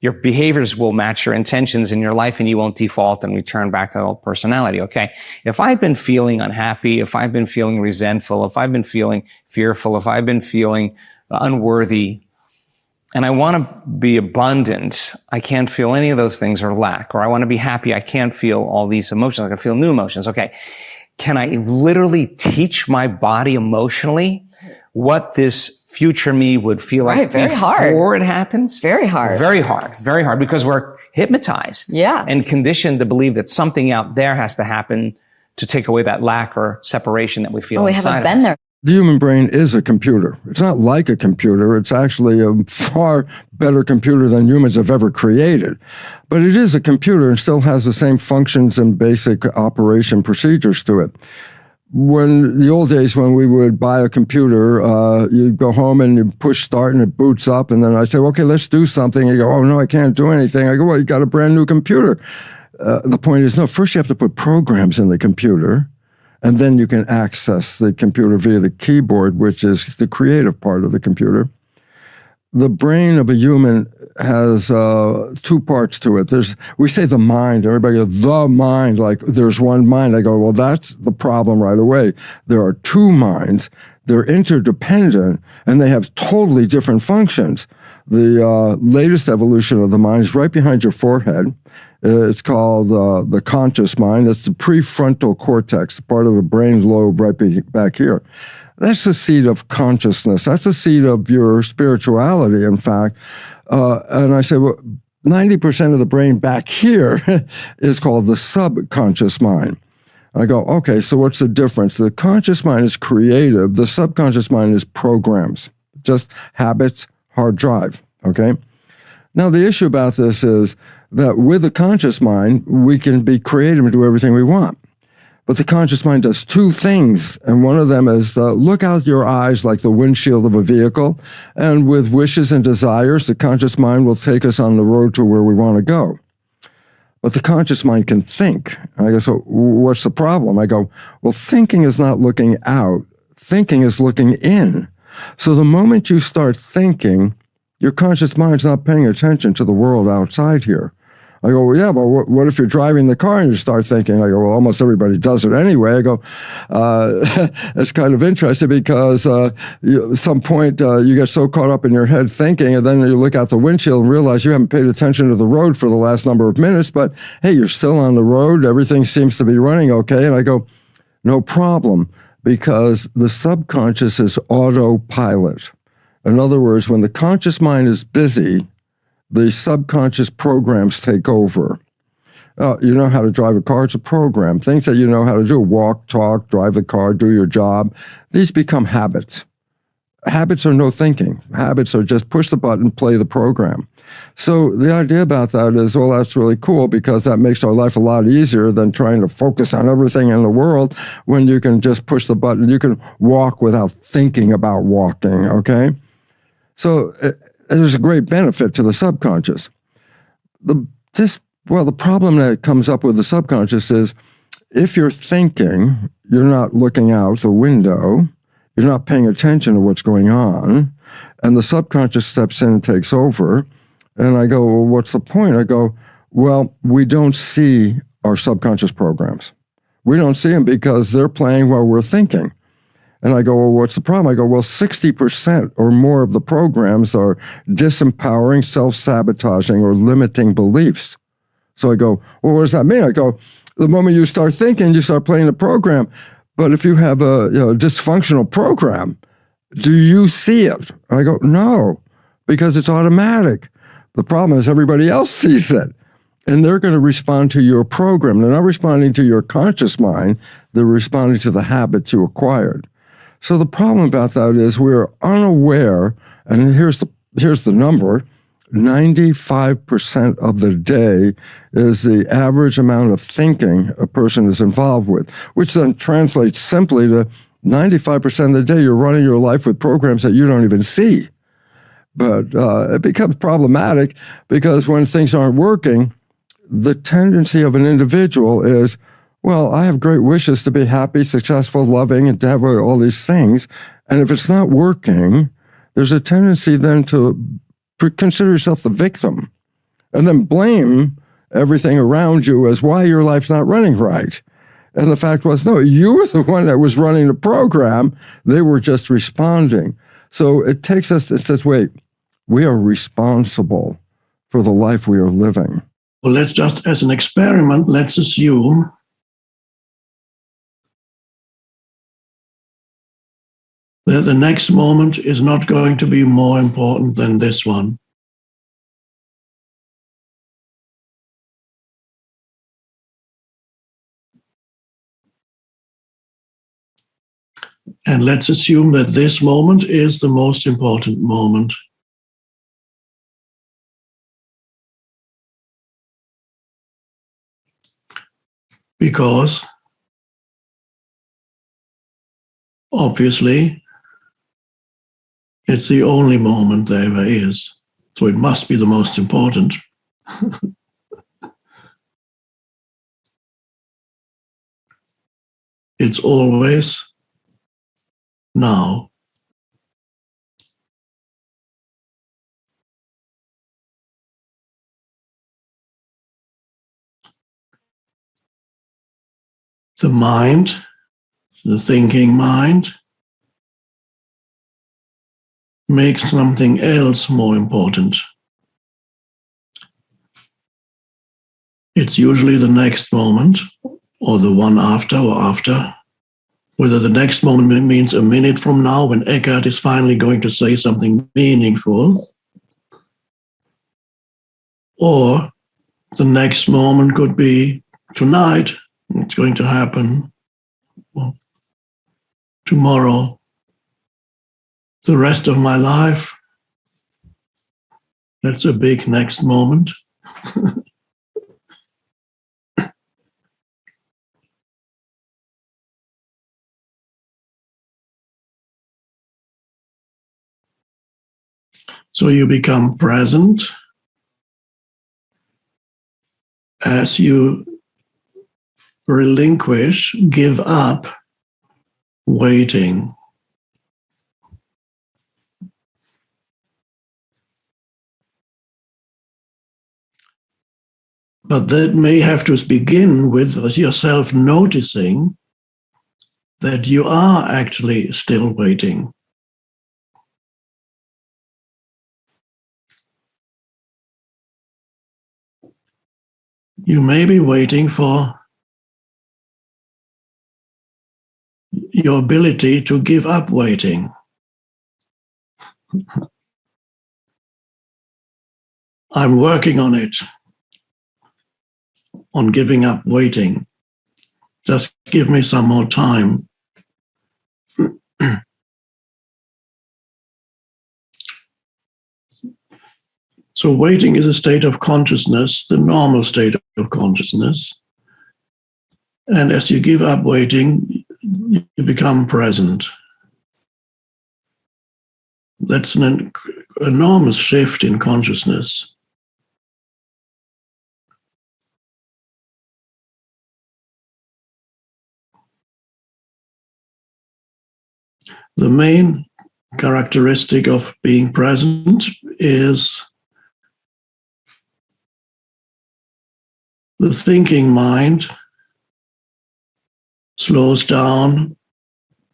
your behaviors will match your intentions in your life, and you won't default and return back to the old personality. Okay. If I've been feeling unhappy, if I've been feeling resentful, if I've been feeling fearful, if I've been feeling unworthy, and I want to be abundant, I can't feel any of those things or lack. Or I want to be happy, I can't feel all these emotions. I can feel new emotions. Okay. Can I literally teach my body emotionally what this future me would feel like before it happens? Very hard. Very hard. Very hard. Because we're hypnotized and conditioned to believe that something out there has to happen to take away that lack or separation that we feel inside haven't been of us. there. The human brain is a computer. It's not like a computer. It's actually a far better computer than humans have ever created. But it is a computer and still has the same functions and basic operation procedures to it. When the old days when we would buy a computer, you'd go home and you push start and it boots up. And then I say, okay, let's do something. You go, oh, no, I can't do anything. I go, well, you got a brand new computer. The point is, no, first you have to put programs in the computer. And then you can access the computer via the keyboard, which is the creative part of the computer. The brain of a human has two parts to it. We say the mind. Everybody goes, the mind, like there's one mind. I go, well, that's the problem right away. There are two minds. They're interdependent, and they have totally different functions. The latest evolution of the mind is right behind your forehead. It's called the conscious mind. It's the prefrontal cortex, part of the brain lobe right back here. That's the seat of consciousness. That's the seat of your spirituality, in fact. And I say, well, 90% of the brain back here is called the subconscious mind. I go, okay, so what's the difference? The conscious mind is creative. The subconscious mind is programs, just habits, hard drive, okay? Now, the issue about this is that with the conscious mind, we can be creative and do everything we want. But the conscious mind does two things, and one of them is look out your eyes like the windshield of a vehicle, and with wishes and desires, the conscious mind will take us on the road to where we want to go. But the conscious mind can think. And I go, so what's the problem? I go, well, thinking is not looking out. Thinking is looking in. So the moment you start thinking, your conscious mind's not paying attention to the world outside here. I go, well, yeah, but what if you're driving the car and you start thinking? I go, well, almost everybody does it anyway. I go, it's kind of interesting because at some point you get so caught up in your head thinking, and then you look out the windshield and realize you haven't paid attention to the road for the last number of minutes, but hey, you're still on the road. Everything seems to be running okay. And I go, no problem, because the subconscious is autopilot. In other words, when the conscious mind is busy, the subconscious programs take over. You know how to drive a car, it's a program. Things that you know how to do, walk, talk, drive the car, do your job, these become habits. Habits are no thinking. Habits are just push the button, play the program. So the idea about that is, well, that's really cool because that makes our life a lot easier than trying to focus on everything in the world when you can just push the button. You can walk without thinking about walking, okay? So there's a great benefit to the subconscious. The problem that comes up with the subconscious is if you're thinking, you're not looking out the window, you're not paying attention to what's going on, and the subconscious steps in and takes over. And I go, well, what's the point? I go, well, we don't see our subconscious programs. We don't see them because they're playing while we're thinking. And I go, well, what's the problem? I go, well, 60% or more of the programs are disempowering, self-sabotaging, or limiting beliefs. So I go, well, what does that mean? I go, the moment you start thinking, you start playing the program. But if you have a dysfunctional program, do you see it? I go, no, because it's automatic. The problem is everybody else sees it. And they're going to respond to your program. They're not responding to your conscious mind. They're responding to the habits you acquired. So the problem about that is we're unaware, and here's the number, 95% of the day is the average amount of thinking a person is involved with, which then translates simply to 95% of the day you're running your life with programs that you don't even see. But it becomes problematic because when things aren't working, the tendency of an individual is, well, I have great wishes to be happy, successful, loving, and to have all these things. And if it's not working, there's a tendency then to consider yourself the victim and then blame everything around you as why your life's not running right. And the fact was, no, you were the one that was running the program. They were just responding. So it says, wait, we are responsible for the life we are living. Well, let's just, as an experiment, let's assume that the next moment is not going to be more important than this one. And let's assume that this moment is the most important moment. Because obviously it's the only moment there ever is. So it must be the most important. It's always now. The mind, the thinking mind, makes something else more important. It's usually the next moment, or the one after, or after. Whether the next moment means a minute from now, when Eckhart is finally going to say something meaningful, or the next moment could be tonight, it's going to happen, well, tomorrow, the rest of my life. That's a big next moment. So you become present as you relinquish, give up waiting. But that may have to begin with yourself noticing that you are actually still waiting. You may be waiting for your ability to give up waiting. I'm working on it, on giving up waiting. Just give me some more time. So waiting is a state of consciousness, the normal state of consciousness. And as you give up waiting, you become present. That's an enormous shift in consciousness. The main characteristic of being present is the thinking mind slows down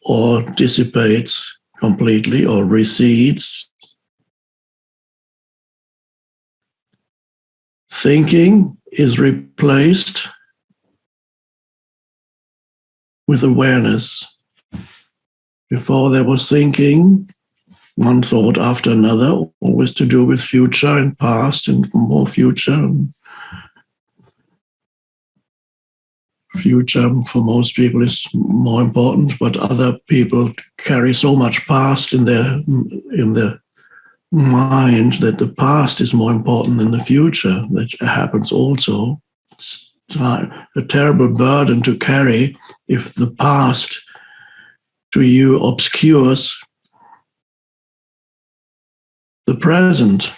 or dissipates completely or recedes. Thinking is replaced with awareness. Before there was thinking, one thought after another, always to do with future and past and more future. Future for most people is more important, but other people carry so much past in their mind that the past is more important than the future. That happens also. It's a terrible burden to carry if the past to you obscures the present,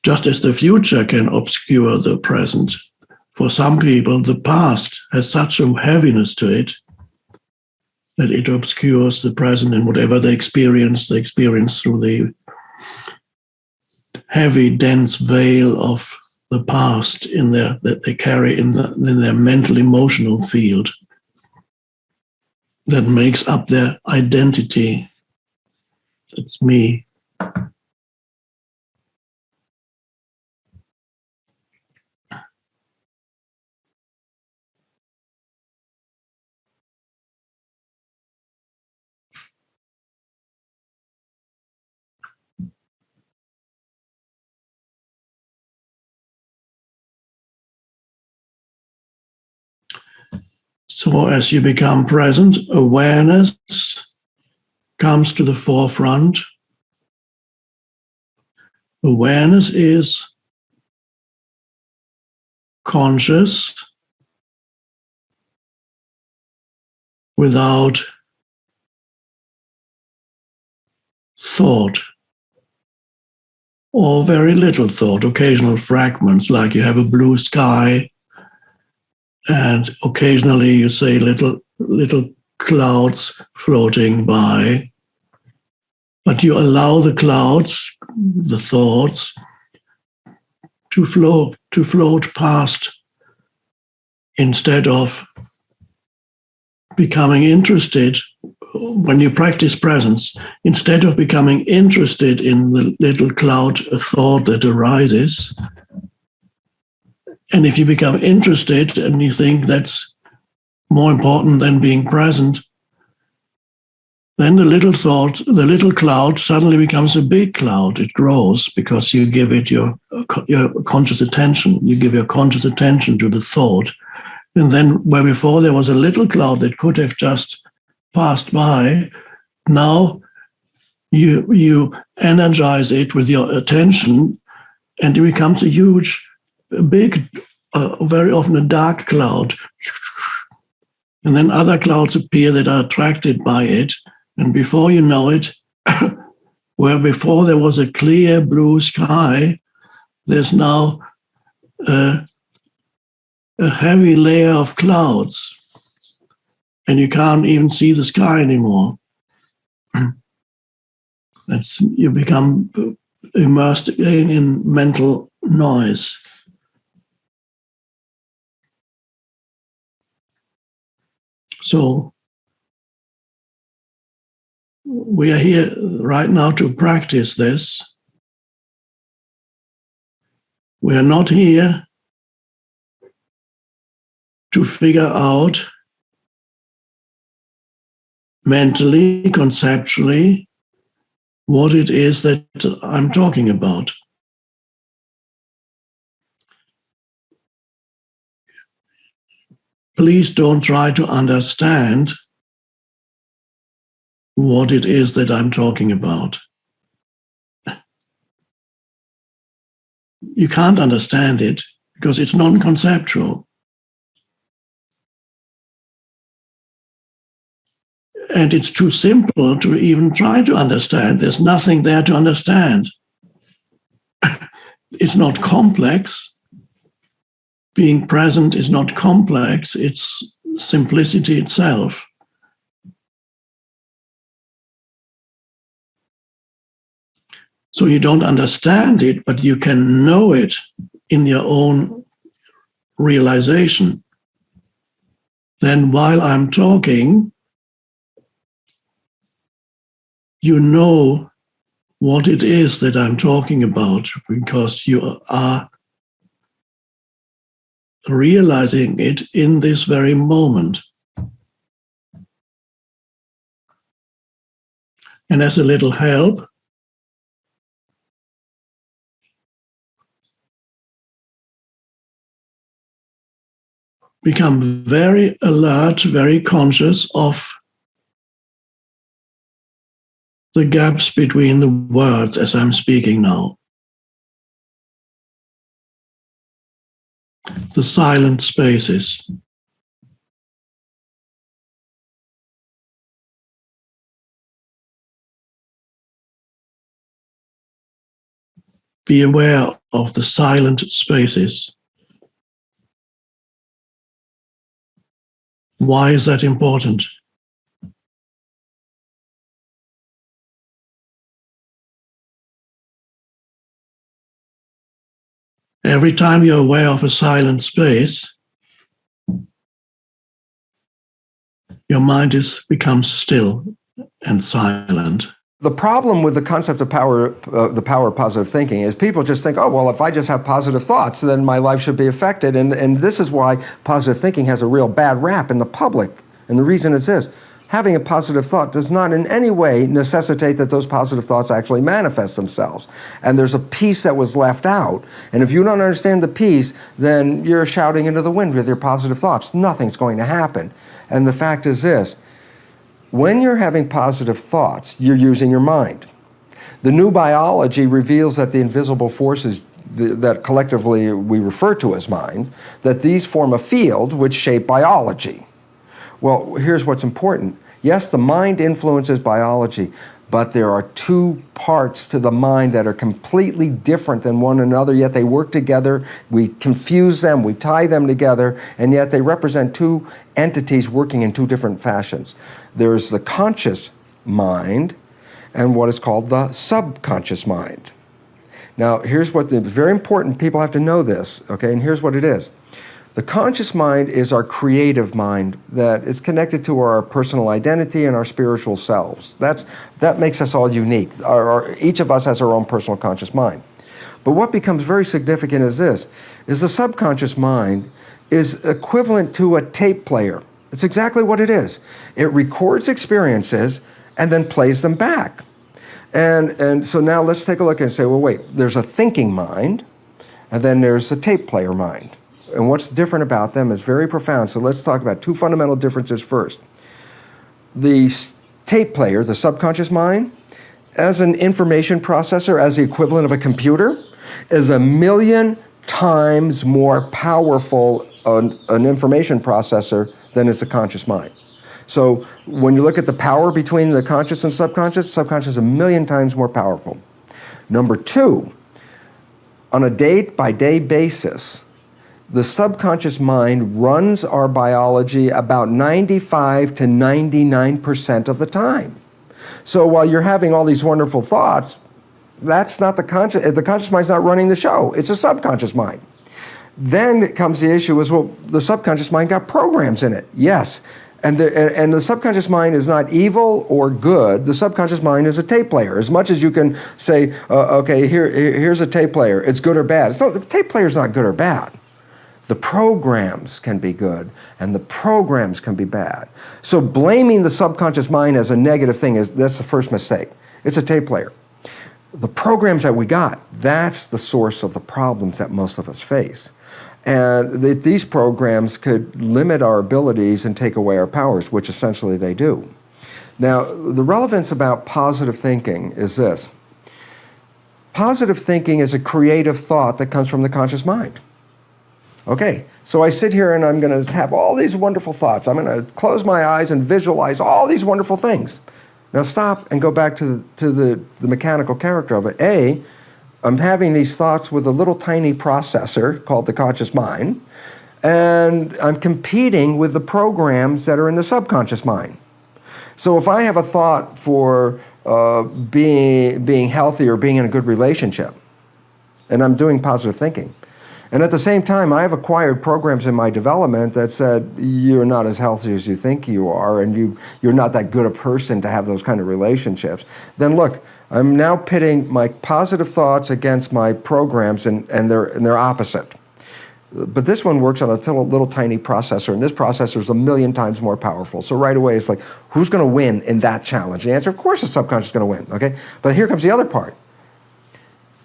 just as the future can obscure the present. For some people, the past has such a heaviness to it that it obscures the present, and whatever they experience through the heavy, dense veil of the past that they carry in their mental, emotional field that makes up their identity. That's me. So as you become present, awareness comes to the forefront. Awareness is conscious without thought, or very little thought, occasional fragments, like you have a blue sky, and occasionally you say little clouds floating by, but you allow the clouds, the thoughts, to float past, instead of becoming interested. When you practice presence, instead of becoming interested in the little cloud thought that arises, and if you become interested and you think that's more important than being present, then the little thought, the little cloud suddenly becomes a big cloud. It grows because you give it your conscious attention. You give your conscious attention to the thought. And then where before there was a little cloud that could have just passed by, now you energize it with your attention, and it becomes a big, very often a dark cloud. And then other clouds appear that are attracted by it. And before you know it, where before there was a clear blue sky, there's now a heavy layer of clouds, and you can't even see the sky anymore. You become immersed again in mental noise. So we are here right now to practice this. We are not here to figure out mentally, conceptually, what it is that I'm talking about. Please don't try to understand what it is that I'm talking about. You can't understand it because it's non-conceptual. And it's too simple to even try to understand. There's nothing there to understand. It's not complex. Being present is not complex. It's simplicity itself. So you don't understand it, but you can know it in your own realization. Then while I'm talking, you know what it is that I'm talking about, because you are realizing it in this very moment. And as a little help, become very alert, very conscious of the gaps between the words as I'm speaking now. The silent spaces. Be aware of the silent spaces. Why is that important? Every time you're aware of a silent space, your mind becomes still and silent. The problem with the concept of power, the power of positive thinking, is people just think, oh, well, if I just have positive thoughts, then my life should be affected. And this is why positive thinking has a real bad rap in the public. And the reason is this: having a positive thought does not in any way necessitate that those positive thoughts actually manifest themselves. And there's a piece that was left out. And if you don't understand the piece, then you're shouting into the wind with your positive thoughts. Nothing's going to happen. And the fact is this: when you're having positive thoughts, you're using your mind. The new biology reveals that the invisible forces that collectively we refer to as mind, that these form a field which shape biology. Well, here's what's important. Yes, the mind influences biology, but there are two parts to the mind that are completely different than one another, yet they work together. We confuse them, we tie them together, and yet they represent two entities working in two different fashions. There's the conscious mind and what is called the subconscious mind. Now, here's what very important, people have to know this, okay, and here's what it is. The conscious mind is our creative mind that is connected to our personal identity and our spiritual selves. That makes us all unique. Each of us has our own personal conscious mind. But what becomes very significant is this, is the subconscious mind is equivalent to a tape player. It's exactly what it is. It records experiences and then plays them back. And so now let's take a look and say, well, wait, there's a thinking mind, and then there's a tape player mind. And what's different about them is very profound. So let's talk about two fundamental differences first. The tape player, the subconscious mind, as an information processor, as the equivalent of a computer, is 1,000,000 times more powerful an information processor than is the conscious mind. So when you look at the power between the conscious and subconscious is 1,000,000 times more powerful. Number two, on a day-by-day basis, the subconscious mind runs our biology about 95 to 99% of the time. So while you're having all these wonderful thoughts, that's not the conscious mind's not running the show. It's a subconscious mind. Then comes the issue is, well, the subconscious mind got programs in it. Yes. And the subconscious mind is not evil or good. The subconscious mind is a tape player. As much as you can say, okay, here's a tape player. It's good or bad. The tape player is not good or bad. The programs can be good, and the programs can be bad. So blaming the subconscious mind as a negative thing that's the first mistake. It's a tape player. The programs that we got, that's the source of the problems that most of us face. And these programs could limit our abilities and take away our powers, which essentially they do. Now, the relevance about positive thinking is this. Positive thinking is a creative thought that comes from the conscious mind. Okay, so I sit here and I'm going to have all these wonderful thoughts. I'm going to close my eyes and visualize all these wonderful things. Now stop and go back to the mechanical character of it. I'm having these thoughts with a little tiny processor called the conscious mind, and I'm competing with the programs that are in the subconscious mind. So if I have a thought for being healthy or being in a good relationship, and I'm doing positive thinking, and at the same time, I have acquired programs in my development that said, you're not as healthy as you think you are, and you're not that good a person to have those kind of relationships. Then look, I'm now pitting my positive thoughts against my programs, and they're opposite. But this one works on a little tiny processor, and this processor is 1,000,000 times more powerful. So right away, it's like, who's going to win in that challenge? The answer, of course, the subconscious is going to win, okay? But here comes the other part.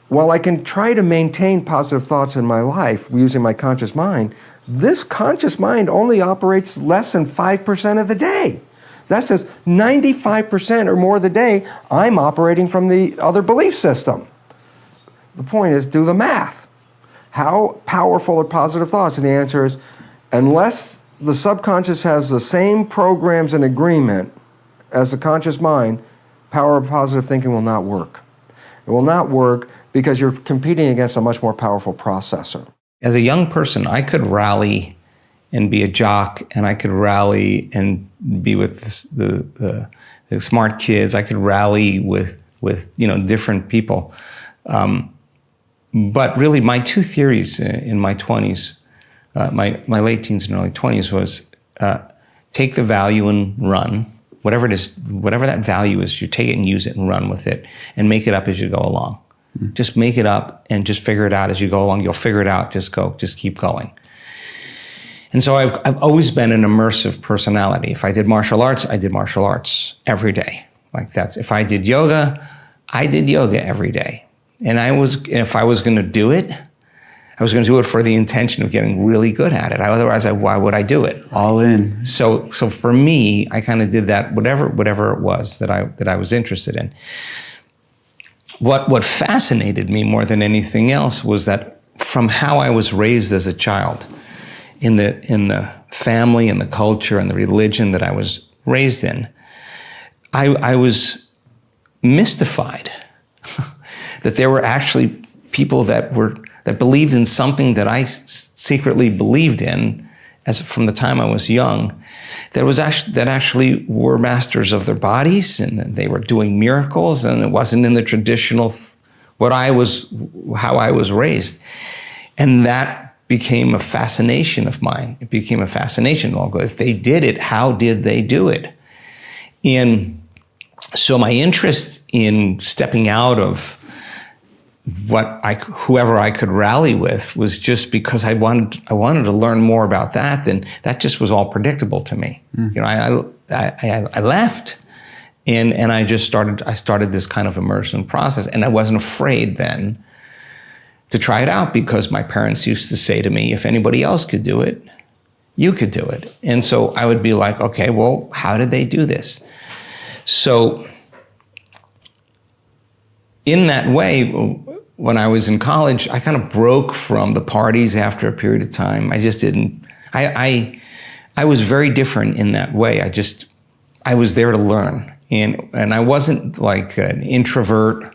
While I can try to maintain positive thoughts in my life using my conscious mind, this conscious mind only operates less than 5% of the day. That says 95% or more of the day, I'm operating from the other belief system. The point is, do the math. How powerful are positive thoughts? And the answer is, unless the subconscious has the same programs in agreement as the conscious mind, power of positive thinking will not work. It will not work because you're competing against a much more powerful processor. As a young person, I could rally and be a jock, and I could rally and be with the smart kids. I could rally with different people. But really, my two theories in my 20s, my late teens and early 20s, was take the value and run. Whatever it is, whatever that value is, you take it and use it and run with it and make it up as you go along. Mm-hmm. Just make it up and just figure it out as you go along. You'll figure it out. Just keep going. And so I've always been an immersive personality. If I did martial arts, I did martial arts every day. If I did yoga, I did yoga every day. And if I was going to do it, I was going to do it for the intention of getting really good at it. Otherwise, why would I do it? All in. So for me, I kind of did that, whatever it was that I was interested in. What fascinated me more than anything else was that from how I was raised as a child, in the family and the culture and the religion that I was raised in, I was mystified that there were actually people that believed in something that I secretly believed in from the time I was young, that actually were masters of their bodies, and they were doing miracles, and it wasn't in the traditional how I was raised. And that became a fascination of mine. It became a fascination. If they did it, how did they do it? And so my interest in stepping out of whoever I could rally with was just because I wanted to learn more about that. Then that just was all predictable to me. You know, I left, and I started this kind of immersion process, and I wasn't afraid then to try it out, because my parents used to say to me, if anybody else could do it, you could do it. And so I would be like, okay, well, how did they do this? So in that way, when I was in college, I kind of broke from the parties after a period of time. I just didn't, I was very different in that way. I was there to learn. And I wasn't like an introvert,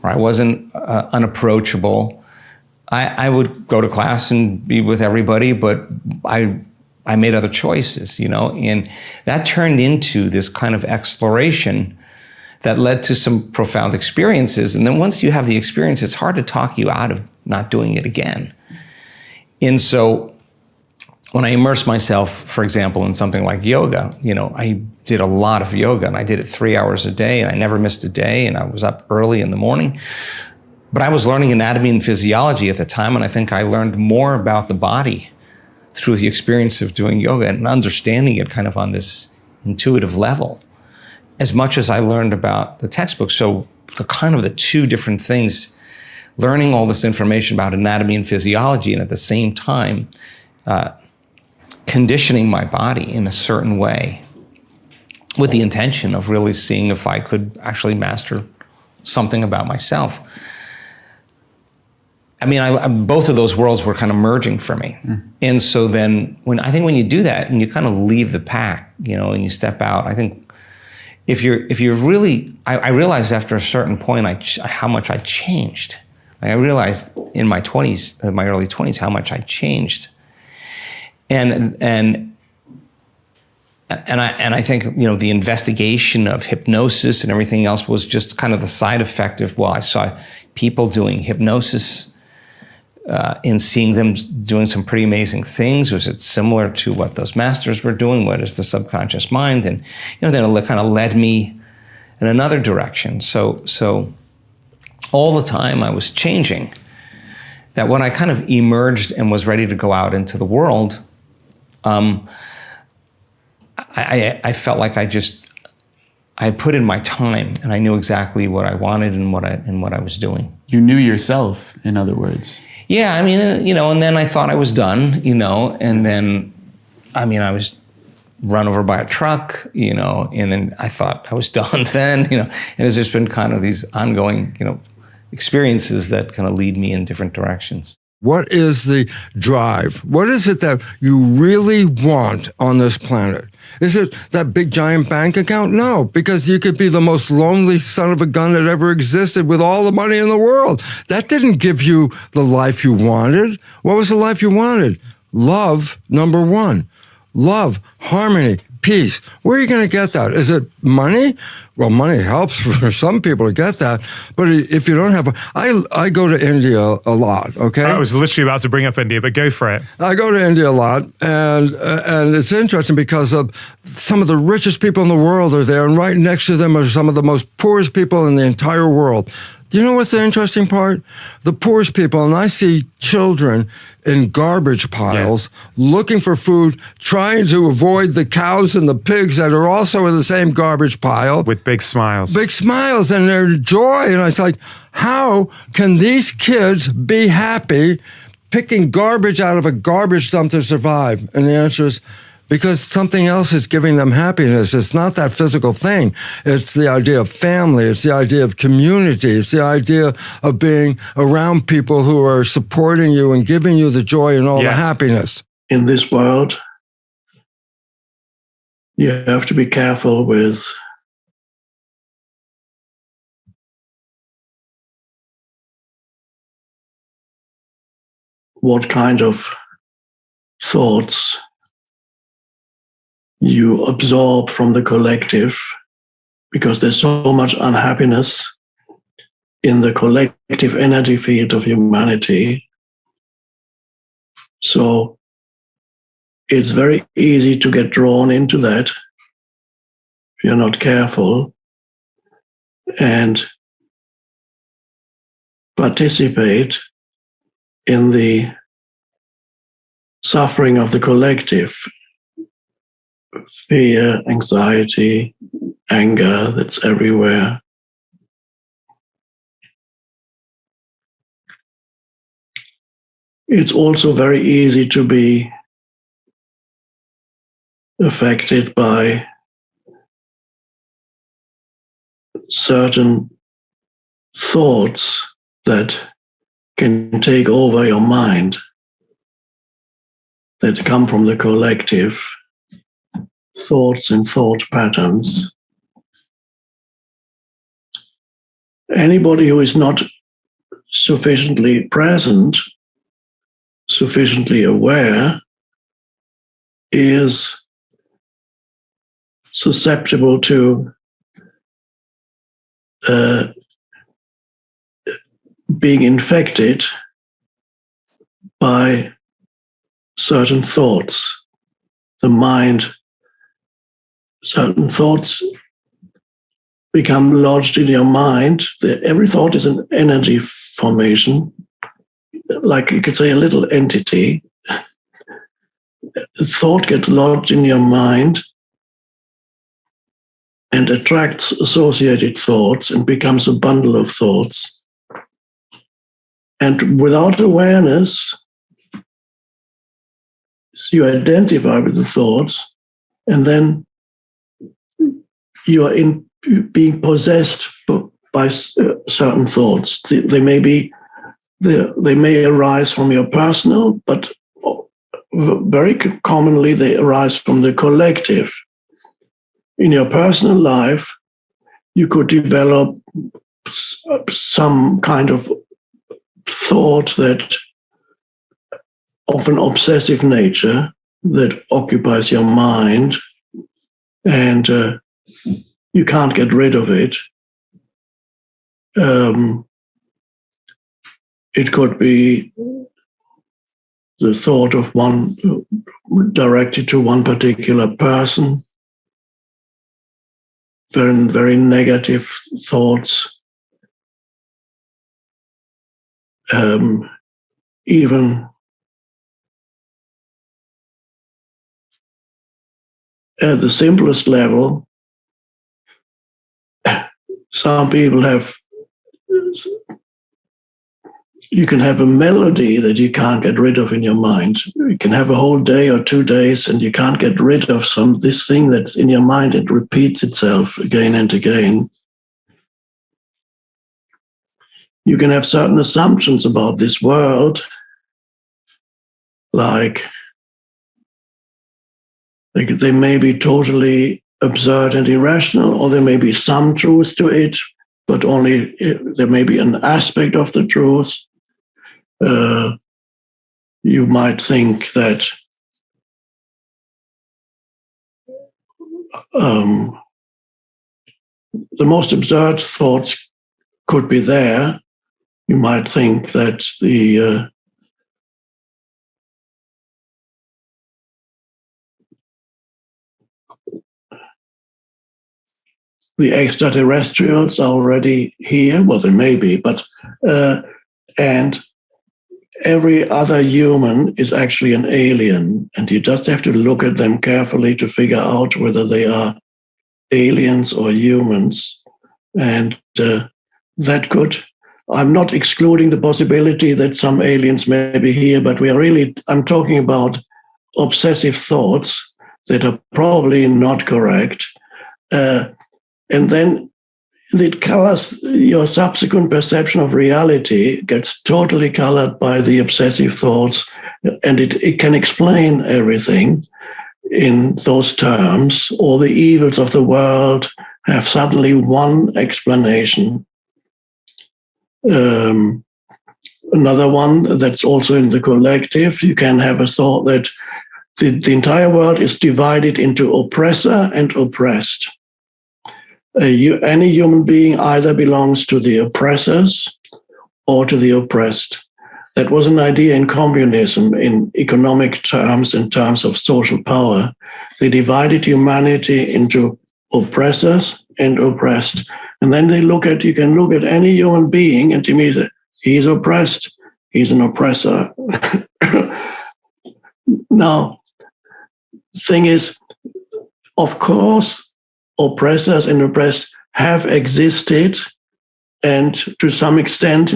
or I wasn't unapproachable. I would go to class and be with everybody, but I made other choices, you know, and that turned into this kind of exploration that led to some profound experiences. And then once you have the experience, it's hard to talk you out of not doing it again. And so when I immersed myself, for example, in something like yoga, you know, I did a lot of yoga, and I did it 3 hours a day, and I never missed a day, and I was up early in the morning. But I was learning anatomy and physiology at the time, and I think I learned more about the body through the experience of doing yoga and understanding it kind of on this intuitive level, as much as I learned about the textbook. So the two different things, learning all this information about anatomy and physiology, and at the same time, conditioning my body in a certain way with the intention of really seeing if I could actually master something about myself. I mean, both of those worlds were kind of merging for me. And so then when you do that and you kind of leave the pack, you know, and you step out, I think if you're really, I realized after a certain point, how much I changed. I realized in my early 20s, how much I changed. And I think, you know, the investigation of hypnosis and everything else was just kind of the side effect of, well, I saw people doing hypnosis and seeing them doing some pretty amazing things. Was it similar to what those masters were doing? What is the subconscious mind? And, you know, then it kind of led me in another direction. So all the time I was changing. That when I kind of emerged and was ready to go out into the world, I felt like I put in my time, and I knew exactly what I wanted and what I was doing. You knew yourself, in other words. Yeah, I mean, you know, and then I thought I was done, you know, and then, I mean, I was run over by a truck, you know, and then I thought I was done then, you know, and it's just been kind of these ongoing, you know, experiences that kind of lead me in different directions. What is the drive? What is it that you really want on this planet? Is it that big giant bank account? No, because you could be the most lonely son of a gun that ever existed with all the money in the world. That didn't give you the life you wanted. What was the life you wanted? Love, number one. Love, harmony, peace. Where are you going to get that? Is it money? Well, money helps for some people to get that. But if you don't have, I go to India a lot, okay? I was literally about to bring up India, but go for it. I go to India a lot, and it's interesting because some of the richest people in the world are there, and right next to them are some of the most poorest people in the entire world. Do you know what's the interesting part? The poorest people, and I see children in garbage piles looking for food, trying to avoid the cows and the pigs that are also in the same garbage pile. With big smiles. Big smiles and their joy. And I was like, how can these kids be happy picking garbage out of a garbage dump to survive? And the answer is because something else is giving them happiness. It's not that physical thing. It's the idea of family. It's the idea of community. It's the idea of being around people who are supporting you and giving you the joy and all the happiness. In this world, you have to be careful with what kind of thoughts you absorb from the collective, because there's so much unhappiness in the collective energy field of humanity. So it's very easy to get drawn into that if you're not careful and participate in the suffering of the collective. Fear, anxiety, anger, that's everywhere. It's also very easy to be affected by certain thoughts that can take over your mind, that come from the collective, thoughts and thought patterns. Anybody who is not sufficiently present, sufficiently aware, is susceptible to being infected by certain thoughts. The mind, certain thoughts become lodged in your mind. Every thought is an energy formation, like you could say a little entity. The thought gets lodged in your mind and attracts associated thoughts and becomes a bundle of thoughts. And without awareness, you identify with the thoughts, and then you are being possessed by certain thoughts. They may arise from your personal, but very commonly they arise from the collective. In your personal life, you could develop some kind of thought that of an obsessive nature that occupies your mind, and you can't get rid of it. It could be the thought of one directed to one particular person, very, very negative thoughts. Even at the simplest level, some people you can have a melody that you can't get rid of in your mind. You can have a whole day or 2 days and you can't get rid of this thing that's in your mind. It repeats itself again and again. You can have certain assumptions about this world, like they may be totally absurd and irrational, or there may be some truth to it, but only there may be an aspect of the truth. You might think that the most absurd thoughts could be there. You might think that the extraterrestrials are already here. Well, they may be, but and every other human is actually an alien, and you just have to look at them carefully to figure out whether they are aliens or humans, and that could I'm not excluding the possibility that some aliens may be here, but I'm talking about obsessive thoughts that are probably not correct. And then it colors your subsequent perception of reality, gets totally colored by the obsessive thoughts, and it can explain everything in those terms. All the evils of the world have suddenly one explanation. Another one that's also in the collective, you can have a thought that the entire world is divided into oppressor and oppressed. Any human being either belongs to the oppressors or to the oppressed. That was an idea in communism, in economic terms, in terms of social power. They divided humanity into oppressors and oppressed. And then you can look at any human being and to me that he's oppressed, he's an oppressor. Now, thing is, of course, oppressors and oppressed have existed, and to some extent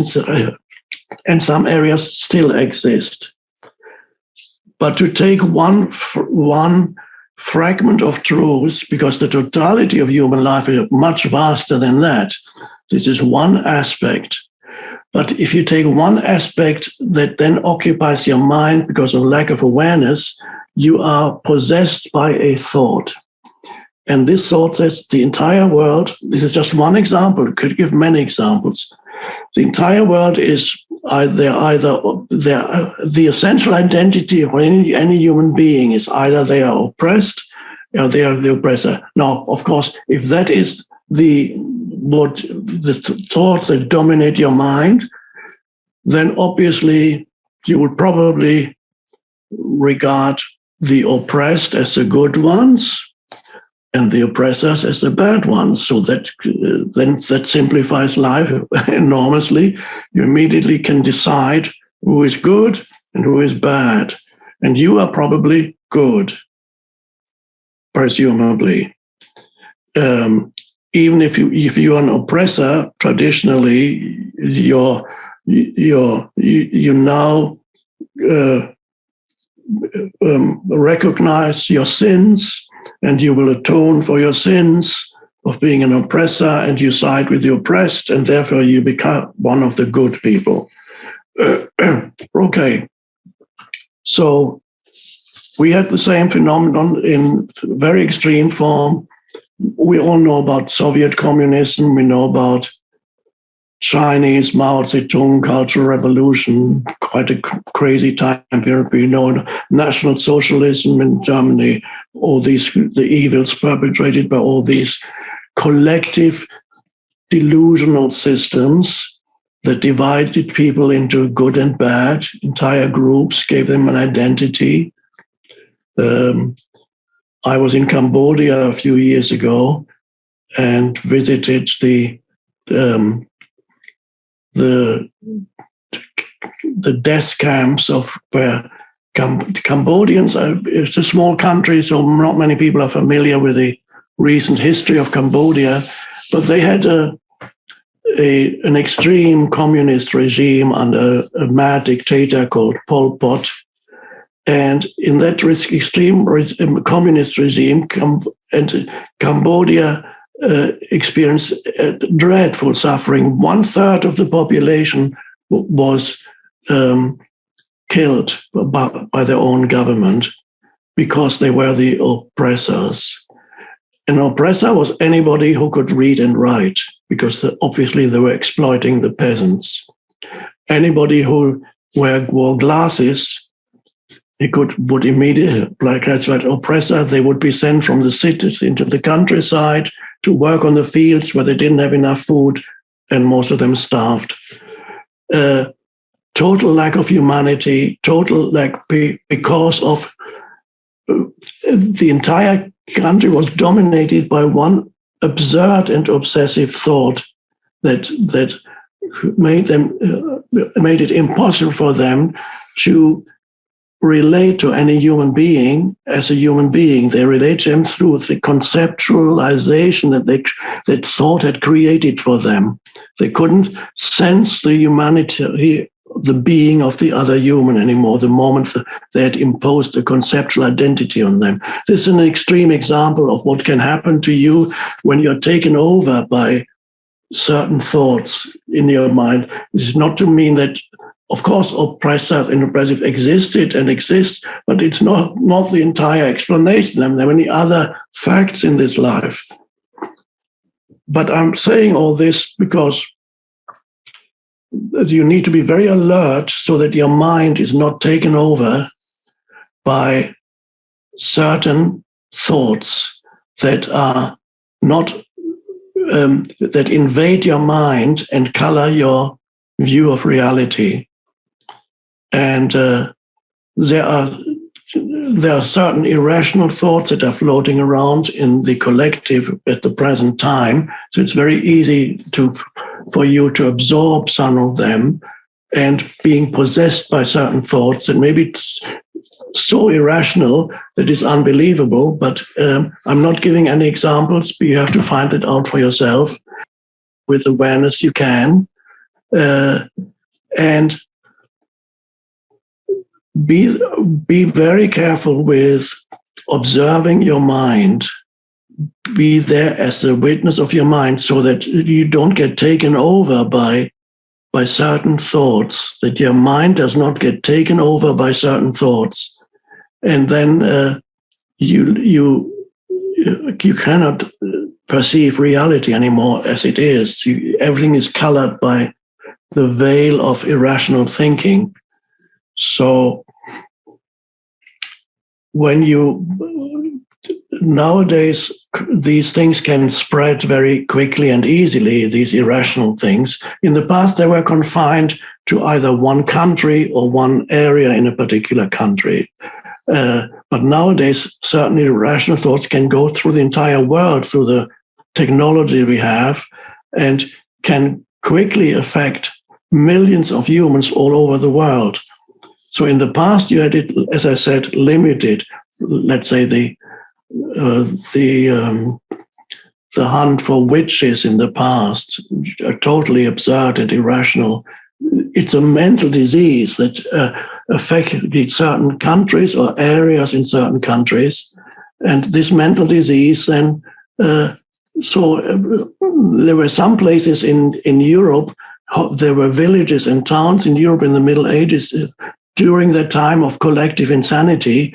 in some areas still exist. But to take one fragment of truth, because the totality of human life is much vaster than that, this is one aspect. But if you take one aspect that then occupies your mind because of lack of awareness, you are possessed by a thought. And this thought says the entire world, this is just one example, it could give many examples. The entire world is the essential identity of any human being is either they are oppressed or they are the oppressor. Now, of course, if that is the thoughts that dominate your mind, then obviously you would probably regard the oppressed as the good ones and the oppressors as the bad ones. So that simplifies life enormously. You immediately can decide who is good and who is bad. And you are probably good, presumably. Even if you are an oppressor, traditionally, you now recognize your sins, and you will atone for your sins of being an oppressor, and you side with the oppressed, and therefore you become one of the good people. Okay. So we had the same phenomenon in very extreme form. We all know about Soviet communism. We know about Chinese Mao Zedong Cultural Revolution, quite a crazy time period. We know National Socialism in Germany, all the evils perpetrated by all these collective delusional systems that divided people into good and bad, entire groups, gave them an identity. I was in Cambodia a few years ago and visited the death camps of where Cambodians it's a small country, so not many people are familiar with the recent history of Cambodia, but they had an extreme communist regime under a mad dictator called Pol Pot. And in that extreme communist regime, Cambodia experienced dreadful suffering. 1/3 of the population was killed by their own government because they were the oppressors. An oppressor was anybody who could read and write, because obviously they were exploiting the peasants. Anybody who wore glasses, would immediately, like that's right, oppressor, they would be sent from the cities into the countryside to work on the fields where they didn't have enough food, and most of them starved. Total lack of humanity, total lack, because of the entire country was dominated by one absurd and obsessive thought that made it impossible for them to relate to any human being as a human being. They relate to him through the conceptualization that thought had created for them. They couldn't sense the humanity, the being of the other human anymore, the moment they had imposed a conceptual identity on them. This is an extreme example of what can happen to you when you're taken over by certain thoughts in your mind. This is not to mean that, of course, oppressive and oppressive existed and exist, but it's not the entire explanation. There are many other facts in this life. But I'm saying all this because you need to be very alert so that your mind is not taken over by certain thoughts that are not that invade your mind and color your view of reality. And there are certain irrational thoughts that are floating around in the collective at the present time. So it's very easy for you to absorb some of them, and being possessed by certain thoughts that maybe it's so irrational that it's unbelievable. But I'm not giving any examples, but you have to find it out for yourself. With awareness, you can. And be very careful with observing your mind. Be there as the witness of your mind so that you don't get taken over by certain thoughts, that your mind does not get taken over by certain thoughts. And then you cannot perceive reality anymore as it is. Everything is colored by the veil of irrational thinking. So nowadays, these things can spread very quickly and easily, these irrational things. In the past, they were confined to either one country or one area in a particular country. But nowadays, certain irrational thoughts can go through the entire world, through the technology we have, and can quickly affect millions of humans all over the world. So in the past, you had it, as I said, limited. Let's say the hunt for witches in the past are totally absurd and irrational. It's a mental disease that affected certain countries or areas in certain countries, and this mental disease then. So there were some places in Europe. There were villages and towns in Europe in the Middle Ages during the time of collective insanity.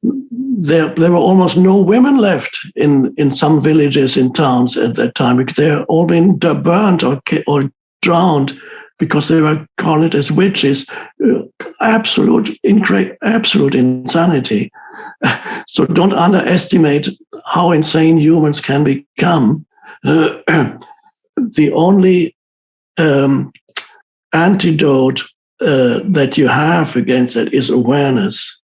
There were almost no women left in some villages and towns at that time, because they had all been burnt or drowned because they were called as witches. Absolute insanity. So don't underestimate how insane humans can become. The only antidote that you have against that is awareness,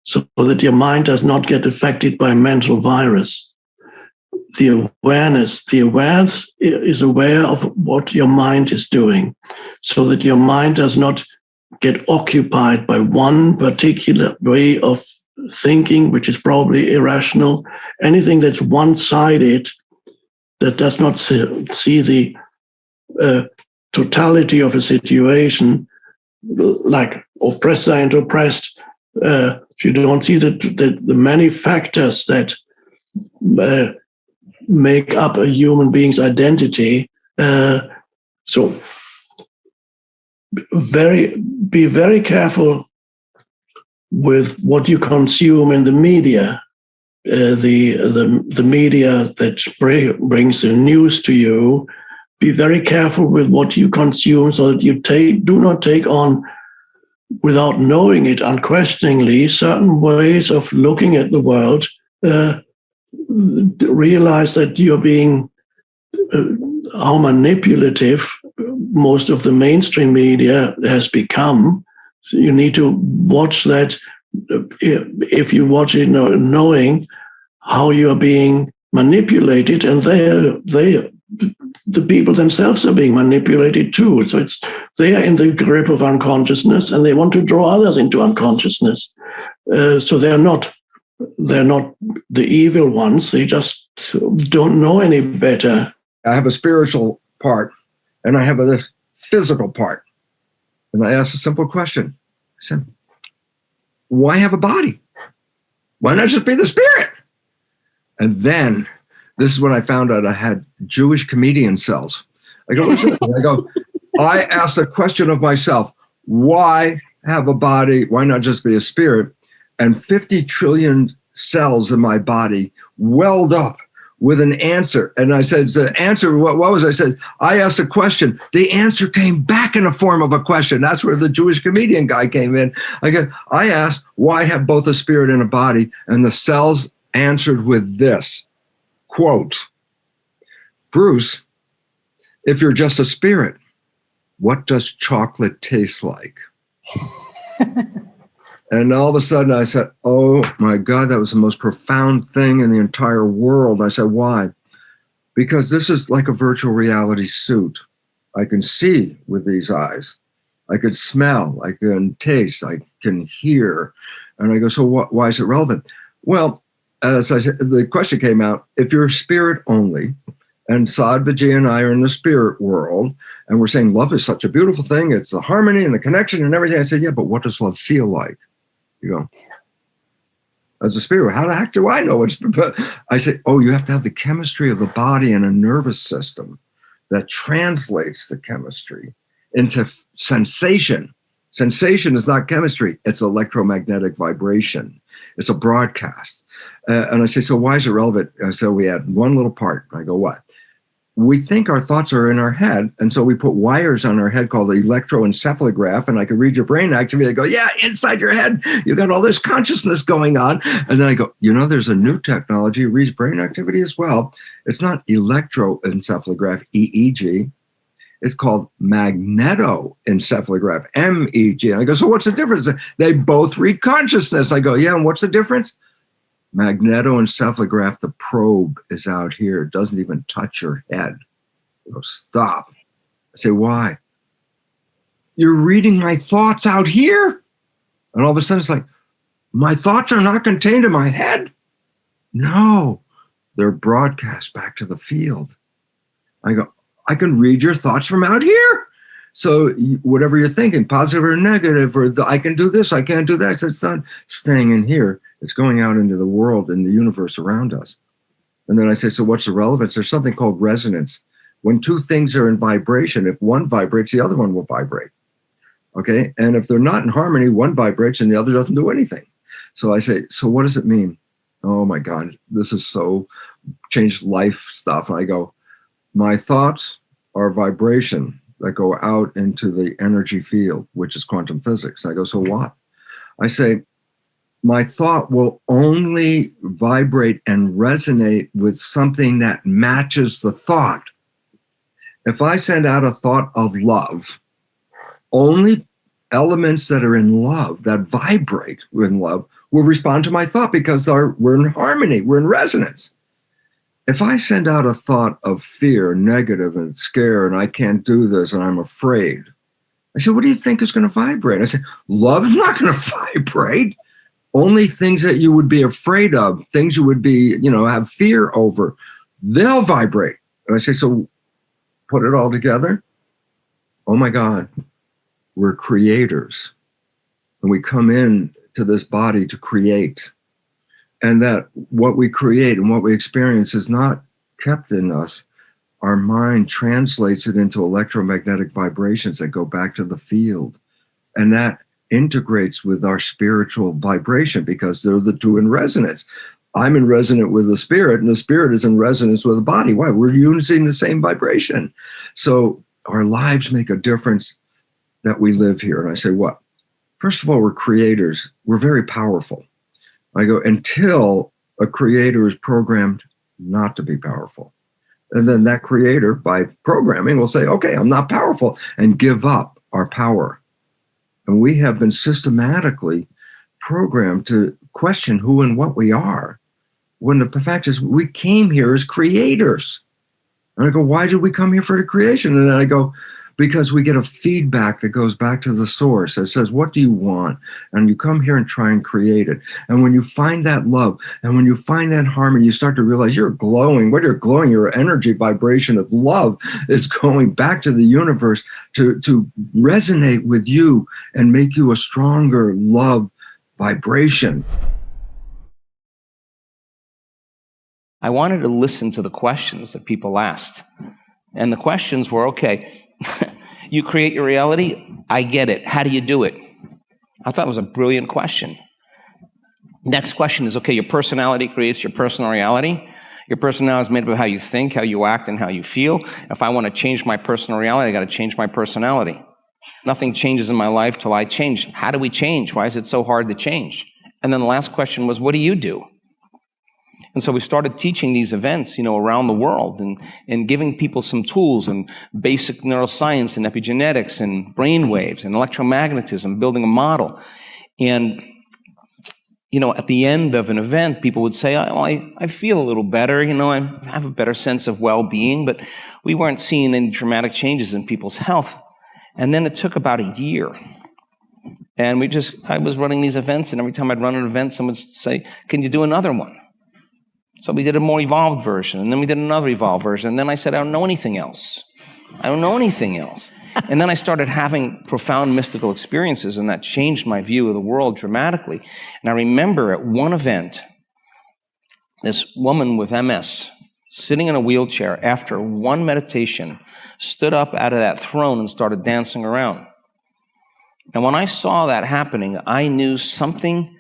so that your mind does not get affected by mental virus. The awareness is aware of what your mind is doing, so that your mind does not get occupied by one particular way of thinking, which is probably irrational. Anything that's one-sided, that does not see the totality of a situation, like oppressor and oppressed. If you don't see the many factors that make up a human being's identity, so be very careful with what you consume in the media. The media that brings the news to you. Be very careful with what you consume, so that you do not take on, without knowing it unquestioningly, certain ways of looking at the world. Realize that you're being how manipulative most of the mainstream media has become. So you need to watch that. If you watch it knowing how you're being manipulated, and the people themselves are being manipulated too. So it's They are in the grip of unconsciousness, and they want to draw others into unconsciousness. So they're not the evil ones. They just don't know any better. I have a spiritual part, and I have this physical part. And I asked a simple question. I said, why have a body? Why not just be the spirit? And then, this is when I found out I had Jewish comedian cells. I go, listen, I asked a question of myself, why have a body? Why not just be a spirit? And 50 trillion cells in my body welled up with an answer. And I said, the answer, what was I said? I asked a question. The answer came back in the form of a question. That's where the Jewish comedian guy came in. I asked, why have both a spirit and a body? And the cells answered with this, quote, Bruce, if you're just a spirit, what does chocolate taste like? And all of a sudden I said, oh my God, that was the most profound thing in the entire world. I said, why? Because this is like a virtual reality suit. I can see with these eyes. I can smell, I can taste, I can hear. And I go, so why is it relevant? Well, as I said, the question came out, if you're a spirit only, and Sadhviji and I are in the spirit world, and we're saying love is such a beautiful thing, it's the harmony and the connection and everything. I said, yeah, but what does love feel like? You go, as a spirit, how the heck do I know? I say, oh, you have to have the chemistry of the body and a nervous system that translates the chemistry into sensation. Sensation is not chemistry, it's electromagnetic vibration. It's a broadcast. And I say, so why is it relevant? So we had one little part. I go, what? We think our thoughts are in our head, and so we put wires on our head called the electroencephalograph, and I can read your brain activity. I go, yeah, inside your head, you got all this consciousness going on. And then I go, there's a new technology, it reads brain activity as well. It's not electroencephalograph, EEG. It's called magnetoencephalograph, MEG. And I go, so what's the difference? They both read consciousness. I go, yeah, and what's the difference? Magnetoencephalograph, the probe is out here. It doesn't even touch your head. I go, stop. I say, why? You're reading my thoughts out here? And all of a sudden it's like, my thoughts are not contained in my head? No, they're broadcast back to the field. I go, I can read your thoughts from out here. So whatever you're thinking, positive or negative, or I can do this, I can't do that. So it's not staying in here. It's going out into the world and the universe around us. And then I say, so what's the relevance? There's something called resonance. When two things are in vibration, if one vibrates, the other one will vibrate. Okay? And if they're not in harmony, one vibrates and the other doesn't do anything. So I say, so what does it mean? Oh my God, this is so changed life stuff. And I go, my thoughts are vibration that go out into the energy field, which is quantum physics. I go, so what? I say, my thought will only vibrate and resonate with something that matches the thought. If I send out a thought of love, only elements that are in love, that vibrate in love, will respond to my thought because we're in harmony, we're in resonance. If I send out a thought of fear, negative and scare, and I can't do this and I'm afraid, I said, what do you think is going to vibrate? I said, love is not going to vibrate. Only things that you would be afraid of, things you would be, have fear over, they'll vibrate. And I say, so put it all together. Oh my God, we're creators. And we come in to this body to create. And that what we create and what we experience is not kept in us. Our mind translates it into electromagnetic vibrations that go back to the field. And that integrates with our spiritual vibration because they're the two in resonance. I'm in resonance with the spirit, and the spirit is in resonance with the body. Why? We're using the same vibration. So our lives make a difference that we live here. And I say, what? First of all, we're creators. We're very powerful. I go, until a creator is programmed not to be powerful. And then that creator, by programming, will say, okay, I'm not powerful, and give up our power. And we have been systematically programmed to question who and what we are, when the fact is we came here as creators. And I go, why did we come here for the creation? And then I go, because we get a feedback that goes back to the source that says, what do you want? And you come here and try and create it. And when you find that love, and when you find that harmony, you start to realize you're glowing. What you're glowing, your energy vibration of love is going back to the universe to resonate with you and make you a stronger love vibration. I wanted to listen to the questions that people asked. And the questions were, okay, you create your reality? I get it. How do you do it? I thought it was a brilliant question. Next question is, okay, your personality creates your personal reality. Your personality is made up of how you think, how you act, and how you feel. If I want to change my personal reality, I got to change my personality. Nothing changes in my life till I change. How do we change? Why is it so hard to change? And then the last question was, what do you do? And so we started teaching these events, around the world and giving people some tools and basic neuroscience and epigenetics and brain waves and electromagnetism, building a model. And, at the end of an event, people would say, I feel a little better, I have a better sense of well-being, but we weren't seeing any dramatic changes in people's health. And then it took about a year. And I was running these events, and every time I'd run an event, someone would say, can you do another one? So we did a more evolved version, and then we did another evolved version, and then I said, I don't know anything else. I don't know anything else. And then I started having profound mystical experiences, and that changed my view of the world dramatically. And I remember at one event, this woman with MS, sitting in a wheelchair, after one meditation, stood up out of that throne and started dancing around. And when I saw that happening, I knew something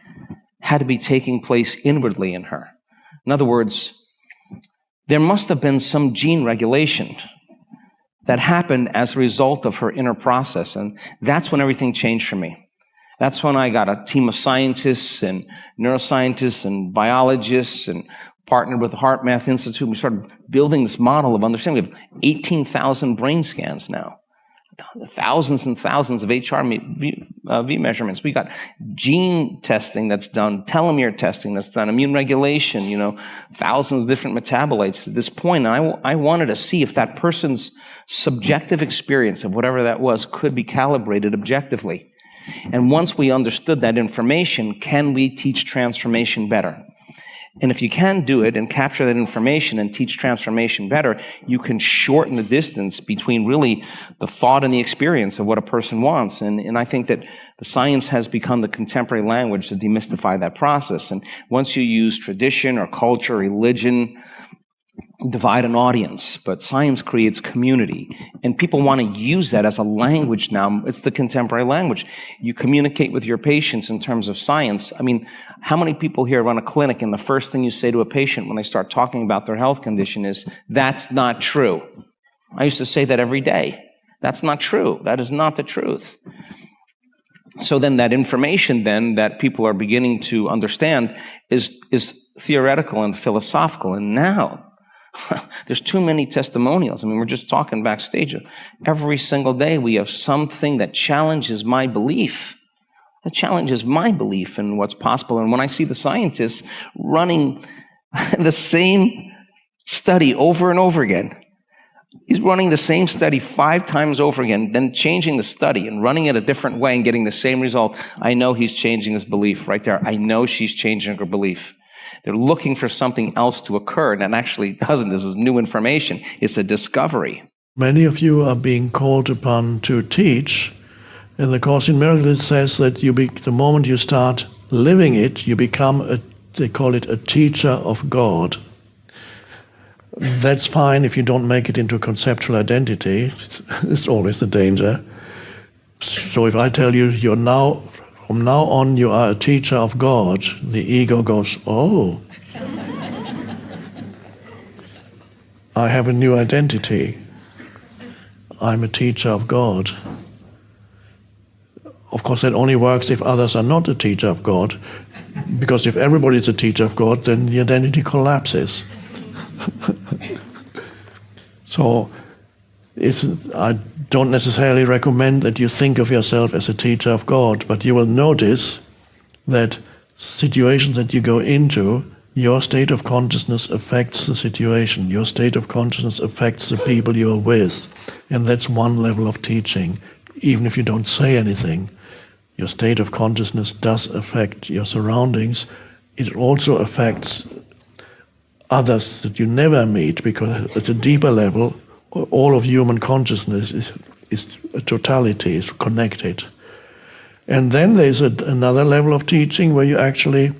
had to be taking place inwardly in her. In other words, there must have been some gene regulation that happened as a result of her inner process. And that's when everything changed for me. That's when I got a team of scientists and neuroscientists and biologists and partnered with the Heart Math Institute. We started building this model of understanding. We have 18,000 brain scans now. Thousands and thousands of HRV measurements. We got gene testing that's done, telomere testing that's done, immune regulation, thousands of different metabolites. At this point, I wanted to see if that person's subjective experience of whatever that was could be calibrated objectively. And once we understood that information, can we teach transformation better? And if you can do it and capture that information and teach transformation better, you can shorten the distance between really the thought and the experience of what a person wants. And I think that the science has become the contemporary language to demystify that process. And once you use tradition or culture, religion, divide an audience, but science creates community. And people want to use that as a language now. It's the contemporary language. You communicate with your patients in terms of science. I mean, how many people here run a clinic and the first thing you say to a patient when they start talking about their health condition is, that's not true. I used to say that every day. That's not true. That is not the truth. So then that information then that people are beginning to understand is theoretical and philosophical. And now, there's too many testimonials. I mean, we're just talking backstage. Every single day we have something that challenges my belief. That challenges my belief in what's possible. And when I see the scientists running the same study over and over again, he's running the same study 5 times over again, then changing the study and running it a different way and getting the same result. I know he's changing his belief right there. I know she's changing her belief. They're looking for something else to occur, and it actually doesn't. This is new information. It's a discovery. Many of you are being called upon to teach. In the Course in Miracles, it says that the moment you start living it, you become, they call it a teacher of God. That's fine if you don't make it into a conceptual identity. It's always a danger. So if I tell you, from now on, you are a teacher of God, the ego goes, oh, I have a new identity. I'm a teacher of God. Of course, that only works if others are not a teacher of God, because if everybody is a teacher of God, then the identity collapses. So I don't necessarily recommend that you think of yourself as a teacher of God, but you will notice that situations that you go into Your state of consciousness affects the situation. Your state of consciousness affects the people you're with. And that's one level of teaching. Even if you don't say anything, your state of consciousness does affect your surroundings. It also affects others that you never meet, because at a deeper level, all of human consciousness is a totality, is connected. And then there's another level of teaching where you actually,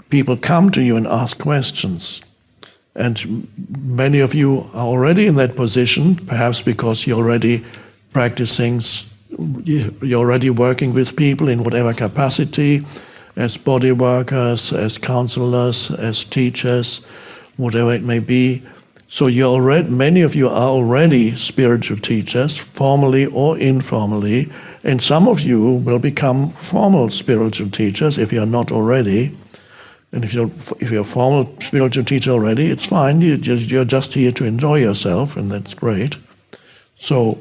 people come to you and ask questions. And many of you are already in that position, perhaps because you're already practicing, you're already working with people in whatever capacity, as body workers, as counselors, as teachers, whatever it may be. So many of you are already spiritual teachers, formally or informally, and some of you will become formal spiritual teachers if you're not already. And if you're a formal spiritual teacher already, it's fine. You're just here to enjoy yourself, and that's great. So,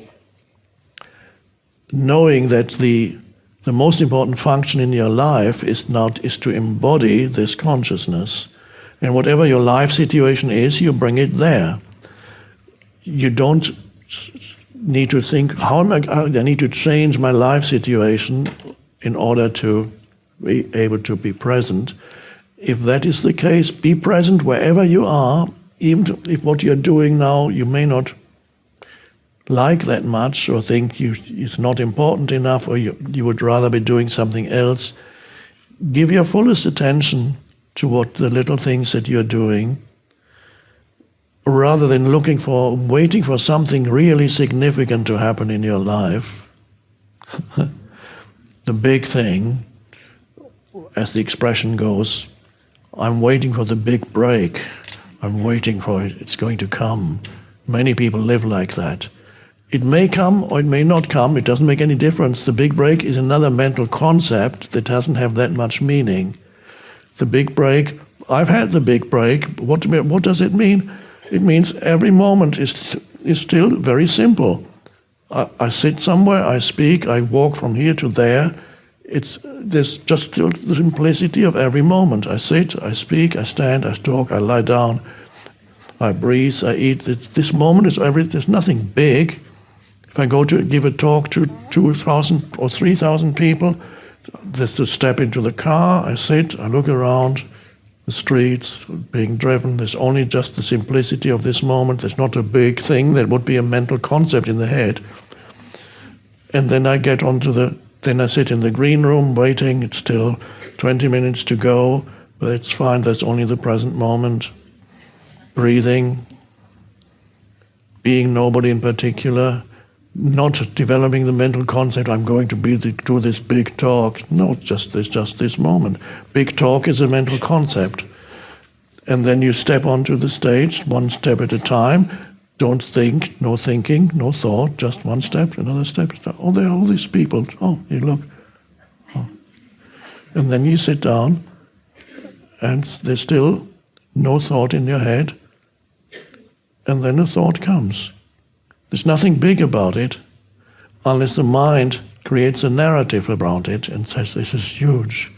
knowing that the most important function in your life is to embody this consciousness, and whatever your life situation is, you bring it there. You don't need to think, I need to change my life situation in order to be able to be present. If that is the case, be present wherever you are, even if what you're doing now you may not like that much, or think it's not important enough, or you would rather be doing something else. Give your fullest attention to what the little things that you're doing, rather than waiting for something really significant to happen in your life. The big thing, as the expression goes, I'm waiting for the big break. I'm waiting for it. It's going to come. Many people live like that. It may come or it may not come. It doesn't make any difference. The big break is another mental concept that doesn't have that much meaning. The big break, I've had the big break. What does it mean? It means every moment is still very simple. I sit somewhere, I speak, I walk from here to there. There's just still the simplicity of every moment. I sit, I speak, I stand, I talk, I lie down, I breathe, I eat. This moment is there's nothing big. If I go to give a talk to 2,000 or 3,000 people, there's to step into the car, I sit, I look around the streets being driven. There's only just the simplicity of this moment. There's not a big thing that would be a mental concept in the head. And then I get then I sit in the green room waiting. It's still 20 minutes to go, but it's fine. That's only the present moment. Breathing, being nobody in particular, not developing the mental concept, I'm going to do this big talk. No, just this moment. Big talk is a mental concept. And then you step onto the stage, one step at a time. Don't think, no thinking, no thought, just one step, another step. Oh, there are all these people. Oh, you look. Oh. And then you sit down, and there's still no thought in your head. And then a thought comes. There's nothing big about it, unless the mind creates a narrative around it and says, this is huge.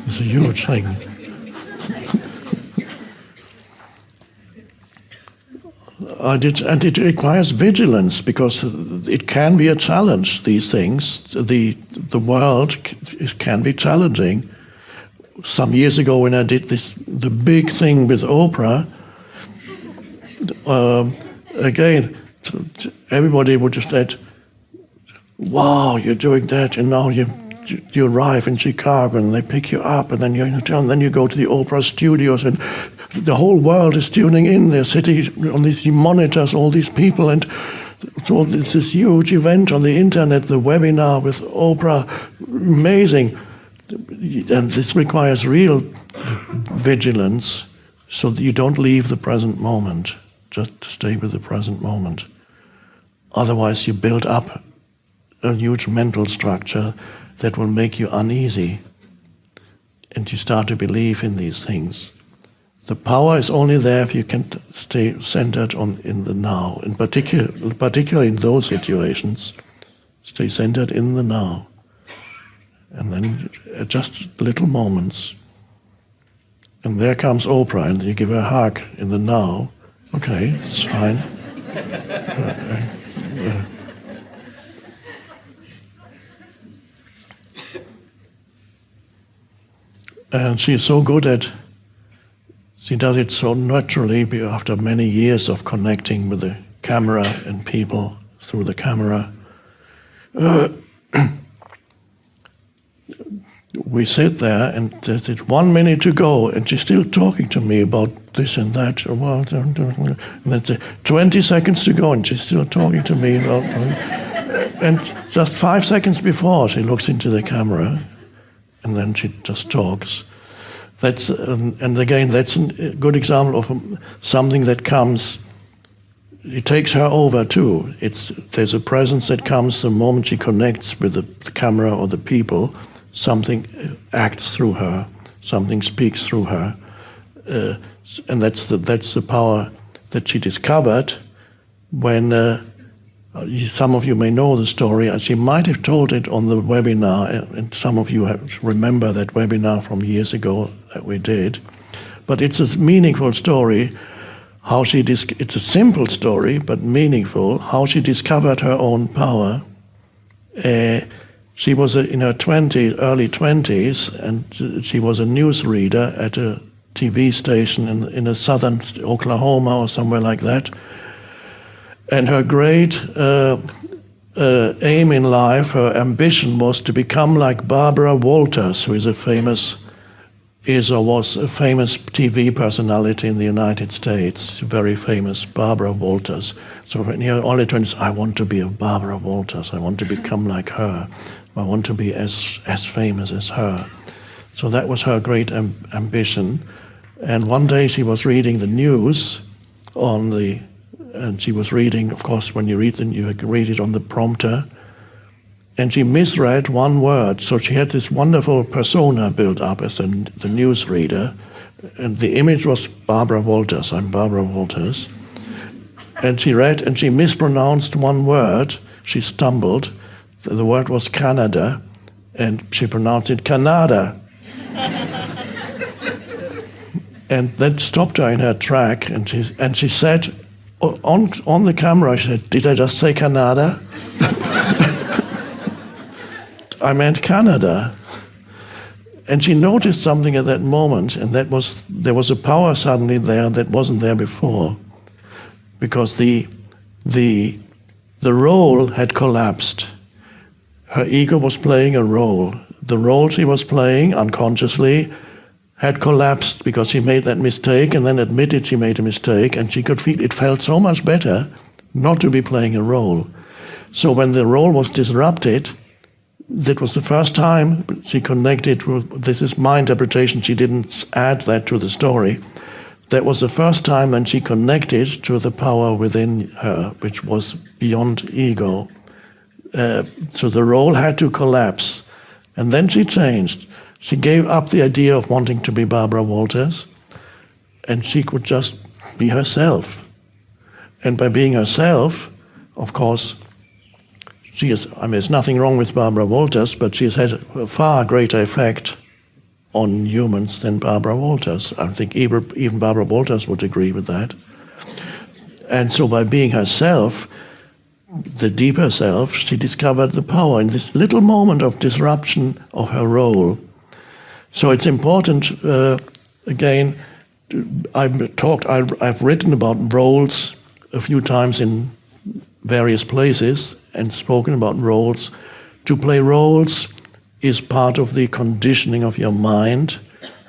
It's a huge thing. And it requires vigilance, because it can be a challenge, these things. The world can be challenging. Some years ago when I did the big thing with Oprah, again, everybody would have said, wow, you're doing that, and now you arrive in Chicago and they pick you up, and then you go to the Oprah studios, and the whole world is tuning in. They're sitting on these monitors, all these people, and so it's this huge event on the internet, the webinar with Oprah, amazing. And this requires real vigilance, so that you don't leave the present moment. Just stay with the present moment. Otherwise, you build up a huge mental structure that will make you uneasy, and you start to believe in these things. The power is only there if you can stay centered in the now, in particularly in those situations. Stay centered in the now, and then just little moments. And there comes Oprah, and you give her a hug in the now. Okay, it's fine. And she's so good at, she does it so naturally after many years of connecting with the camera and people through the camera. We sit there, and there's 1 minute to go, and she's still talking to me about this and that. And then 20 seconds to go, and she's still talking to me about. And just 5 seconds before, she looks into the camera, and then she just talks. That's and again, that's a good example of something that comes. It takes her over too. There's a presence that comes the moment she connects with the camera or the people. Something acts through her, something speaks through her, and that's the power that she discovered when some of you may know the story, and she might have told it on the webinar, and some of you remember that webinar from years ago that we did. But it's a meaningful story. It's a simple story, but meaningful. How she discovered her own power. She was in her early 20s, and she was a newsreader at a TV station in a southern Oklahoma or somewhere like that. And her great aim in life, her ambition, was to become like Barbara Walters, who was a famous TV personality in the United States, very famous Barbara Walters. So in her early 20s, I want to be a Barbara Walters. I want to become like her. I want to be as famous as her. So that was her great ambition. And one day she was reading the news and she was reading, of course, when you read it on the prompter, and she misread one word. So she had this wonderful persona built up as the newsreader, and the image was Barbara Walters. I'm Barbara Walters. And she read, and she mispronounced one word. She stumbled. The word was Canada, and she pronounced it Canada. And that stopped her in her track, and she said, on the camera, she said, "Did I just say Canada?" I meant Canada. And she noticed something at that moment, and there was a power suddenly there that wasn't there before, because the role had collapsed. Her ego was playing a role. The role she was playing unconsciously had collapsed because she made that mistake and then admitted she made a mistake, and she could feel it felt so much better not to be playing a role. So when the role was disrupted, that was the first time she connected with, this is my interpretation, she didn't add that to the story. That was the first time when she connected to the power within her, which was beyond ego. So the role had to collapse. And then she changed. She gave up the idea of wanting to be Barbara Walters, and she could just be herself. And by being herself, of course, there's nothing wrong with Barbara Walters, but she has had a far greater effect on humans than Barbara Walters. I think even Barbara Walters would agree with that. And so by being herself, the deeper self, she discovered the power in this little moment of disruption of her role. So it's important, again, I've written about roles a few times in various places and spoken about roles. To play roles is part of the conditioning of your mind,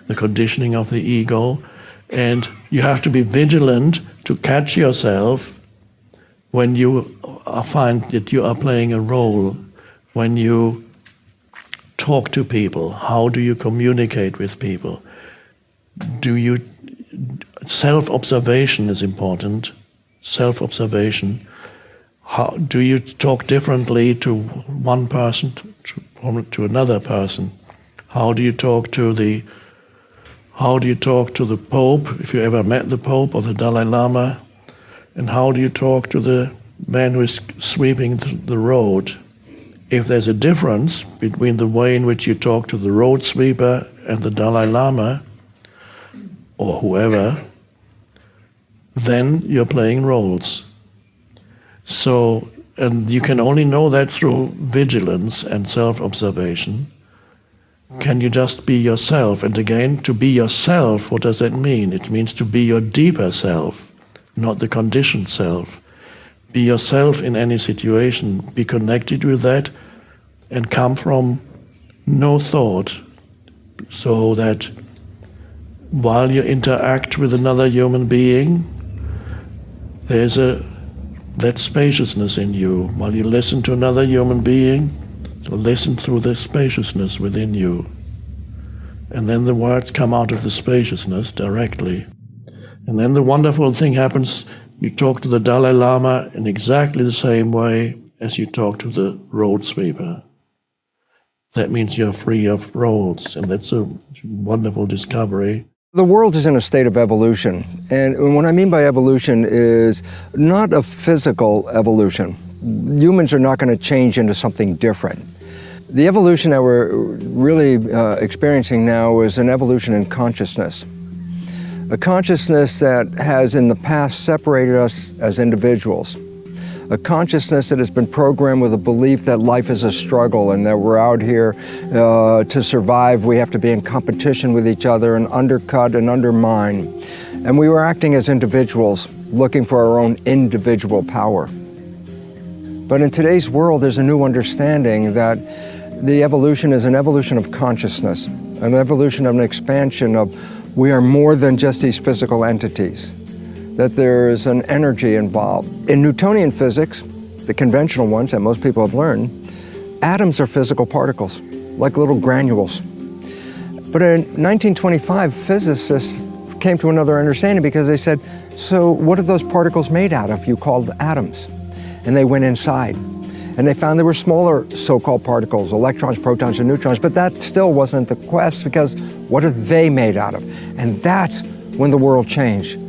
the conditioning of the ego, and you have to be vigilant to catch yourself when you find that you are playing a role, when you talk to people. How do you communicate with people? Self-observation is important. Self-observation. How do you talk differently to one person to another person? How do you talk to the Pope, if you ever met the Pope or the Dalai Lama? And how do you talk to the man who is sweeping the road? If there's a difference between the way in which you talk to the road sweeper and the Dalai Lama, or whoever, then you're playing roles. So, and you can only know that through vigilance and self-observation. Can you just be yourself? And again, to be yourself, what does that mean? It means to be your deeper self, not the conditioned self. Be yourself in any situation. Be connected with that and come from no thought, so that while you interact with another human being, there's that spaciousness in you. While you listen to another human being, listen through the spaciousness within you. And then the words come out of the spaciousness directly. And then the wonderful thing happens, you talk to the Dalai Lama in exactly the same way as you talk to the road sweeper. That means you're free of roads, and that's a wonderful discovery. The world is in a state of evolution, and what I mean by evolution is not a physical evolution. Humans are not going to change into something different. The evolution that we're really experiencing now is an evolution in consciousness. A consciousness that has in the past separated us as individuals. A consciousness that has been programmed with a belief that life is a struggle and that we're out here to survive. We have to be in competition with each other and undercut and undermine. And we were acting as individuals, looking for our own individual power. But in today's world, there's a new understanding that the evolution is an evolution of consciousness, an evolution of an expansion of we are more than just these physical entities, that there is an energy involved. In Newtonian physics, the conventional ones that most people have learned, atoms are physical particles, like little granules. But in 1925, physicists came to another understanding because they said, so what are those particles made out of? You called atoms. And they went inside. And they found there were smaller so-called particles, electrons, protons, and neutrons, but that still wasn't the quest, because what are they made out of? And that's when the world changed.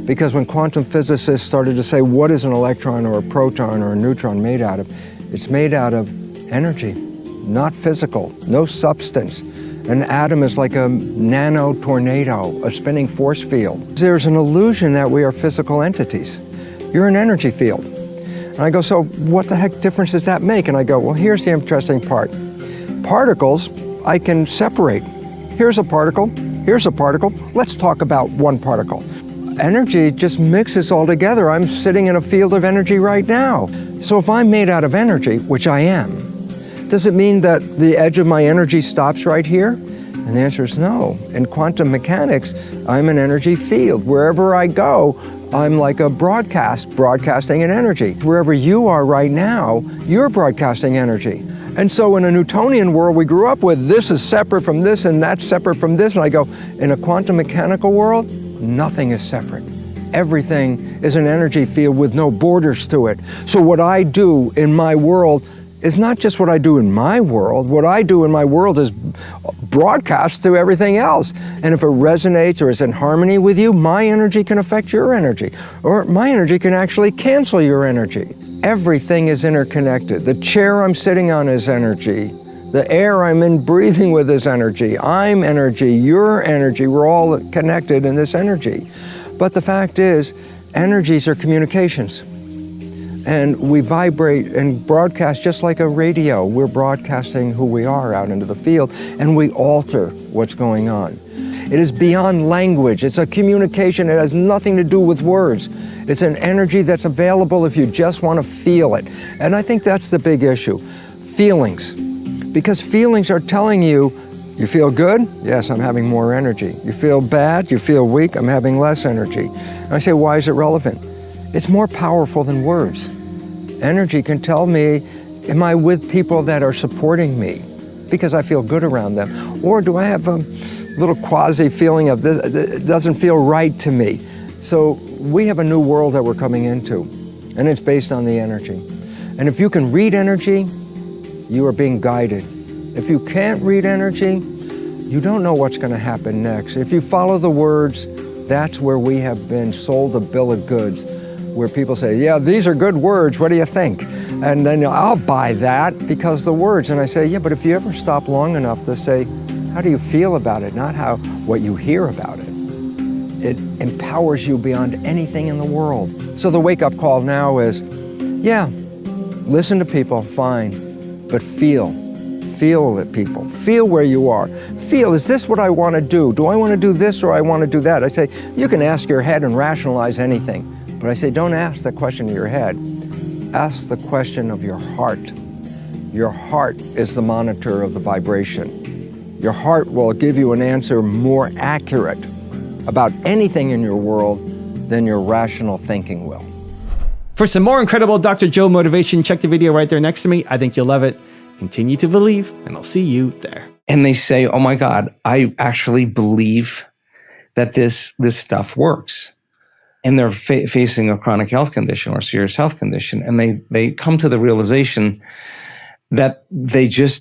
Because when quantum physicists started to say, what is an electron or a proton or a neutron made out of? It's made out of energy, not physical, no substance. An atom is like a nano tornado, a spinning force field. There's an illusion that we are physical entities. You're an energy field. And I go, so what the heck difference does that make? And I go, well, here's the interesting part. Particles, I can separate. Here's a particle, here's a particle. Let's talk about one particle. Energy just mixes all together. I'm sitting in a field of energy right now. So if I'm made out of energy, which I am, does it mean that the edge of my energy stops right here? And the answer is no. In quantum mechanics, I'm an energy field. Wherever I go, I'm like a broadcasting an energy. Wherever you are right now, you're broadcasting energy. And so in a Newtonian world we grew up with, this is separate from this and that's separate from this. And I go, in a quantum mechanical world, nothing is separate. Everything is an energy field with no borders to it. So what I do in my world is not just what I do in my world. What I do in my world is broadcast to everything else. And if it resonates or is in harmony with you, my energy can affect your energy. Or my energy can actually cancel your energy. Everything is interconnected. The chair I'm sitting on is energy. The air I'm in breathing with is energy. I'm energy, you're energy. We're all connected in this energy. But the fact is, energies are communications. And we vibrate and broadcast just like a radio. We're broadcasting who we are out into the field, and we alter what's going on. It is beyond language. It's a communication. It has nothing to do with words. It's an energy that's available if you just want to feel it. And I think that's the big issue. Feelings. Because feelings are telling you, you feel good? Yes, I'm having more energy. You feel bad? You feel weak? I'm having less energy. And I say, why is it relevant? It's more powerful than words. Energy can tell me, am I with people that are supporting me because I feel good around them? Or do I have a little quasi feeling of this, it doesn't feel right to me? So we have a new world that we're coming into, and it's based on the energy. And if you can read energy, you are being guided. If you can't read energy, you don't know what's going to happen next. If you follow the words, that's where we have been sold a bill of goods, where people say, yeah, these are good words, what do you think? And then I'll buy that because the words. And I say, yeah, but if you ever stop long enough to say, how do you feel about it? Not what you hear about it. It empowers you beyond anything in the world. So the wake-up call now is, yeah, listen to people, fine, but feel. Feel it, people. Feel where you are. Feel, is this what I want to do? Do I want to do this or I want to do that? I say, you can ask your head and rationalize anything. But I say, don't ask the question of your head. Ask the question of your heart. Your heart is the monitor of the vibration. Your heart will give you an answer more accurate about anything in your world than your rational thinking will. For some more incredible Dr. Joe motivation, check the video right there next to me. I think you'll love it. Continue to believe, and I'll see you there. And they say, oh my God, I actually believe that this stuff works. And they're facing a chronic health condition or serious health condition. And they come to the realization that they just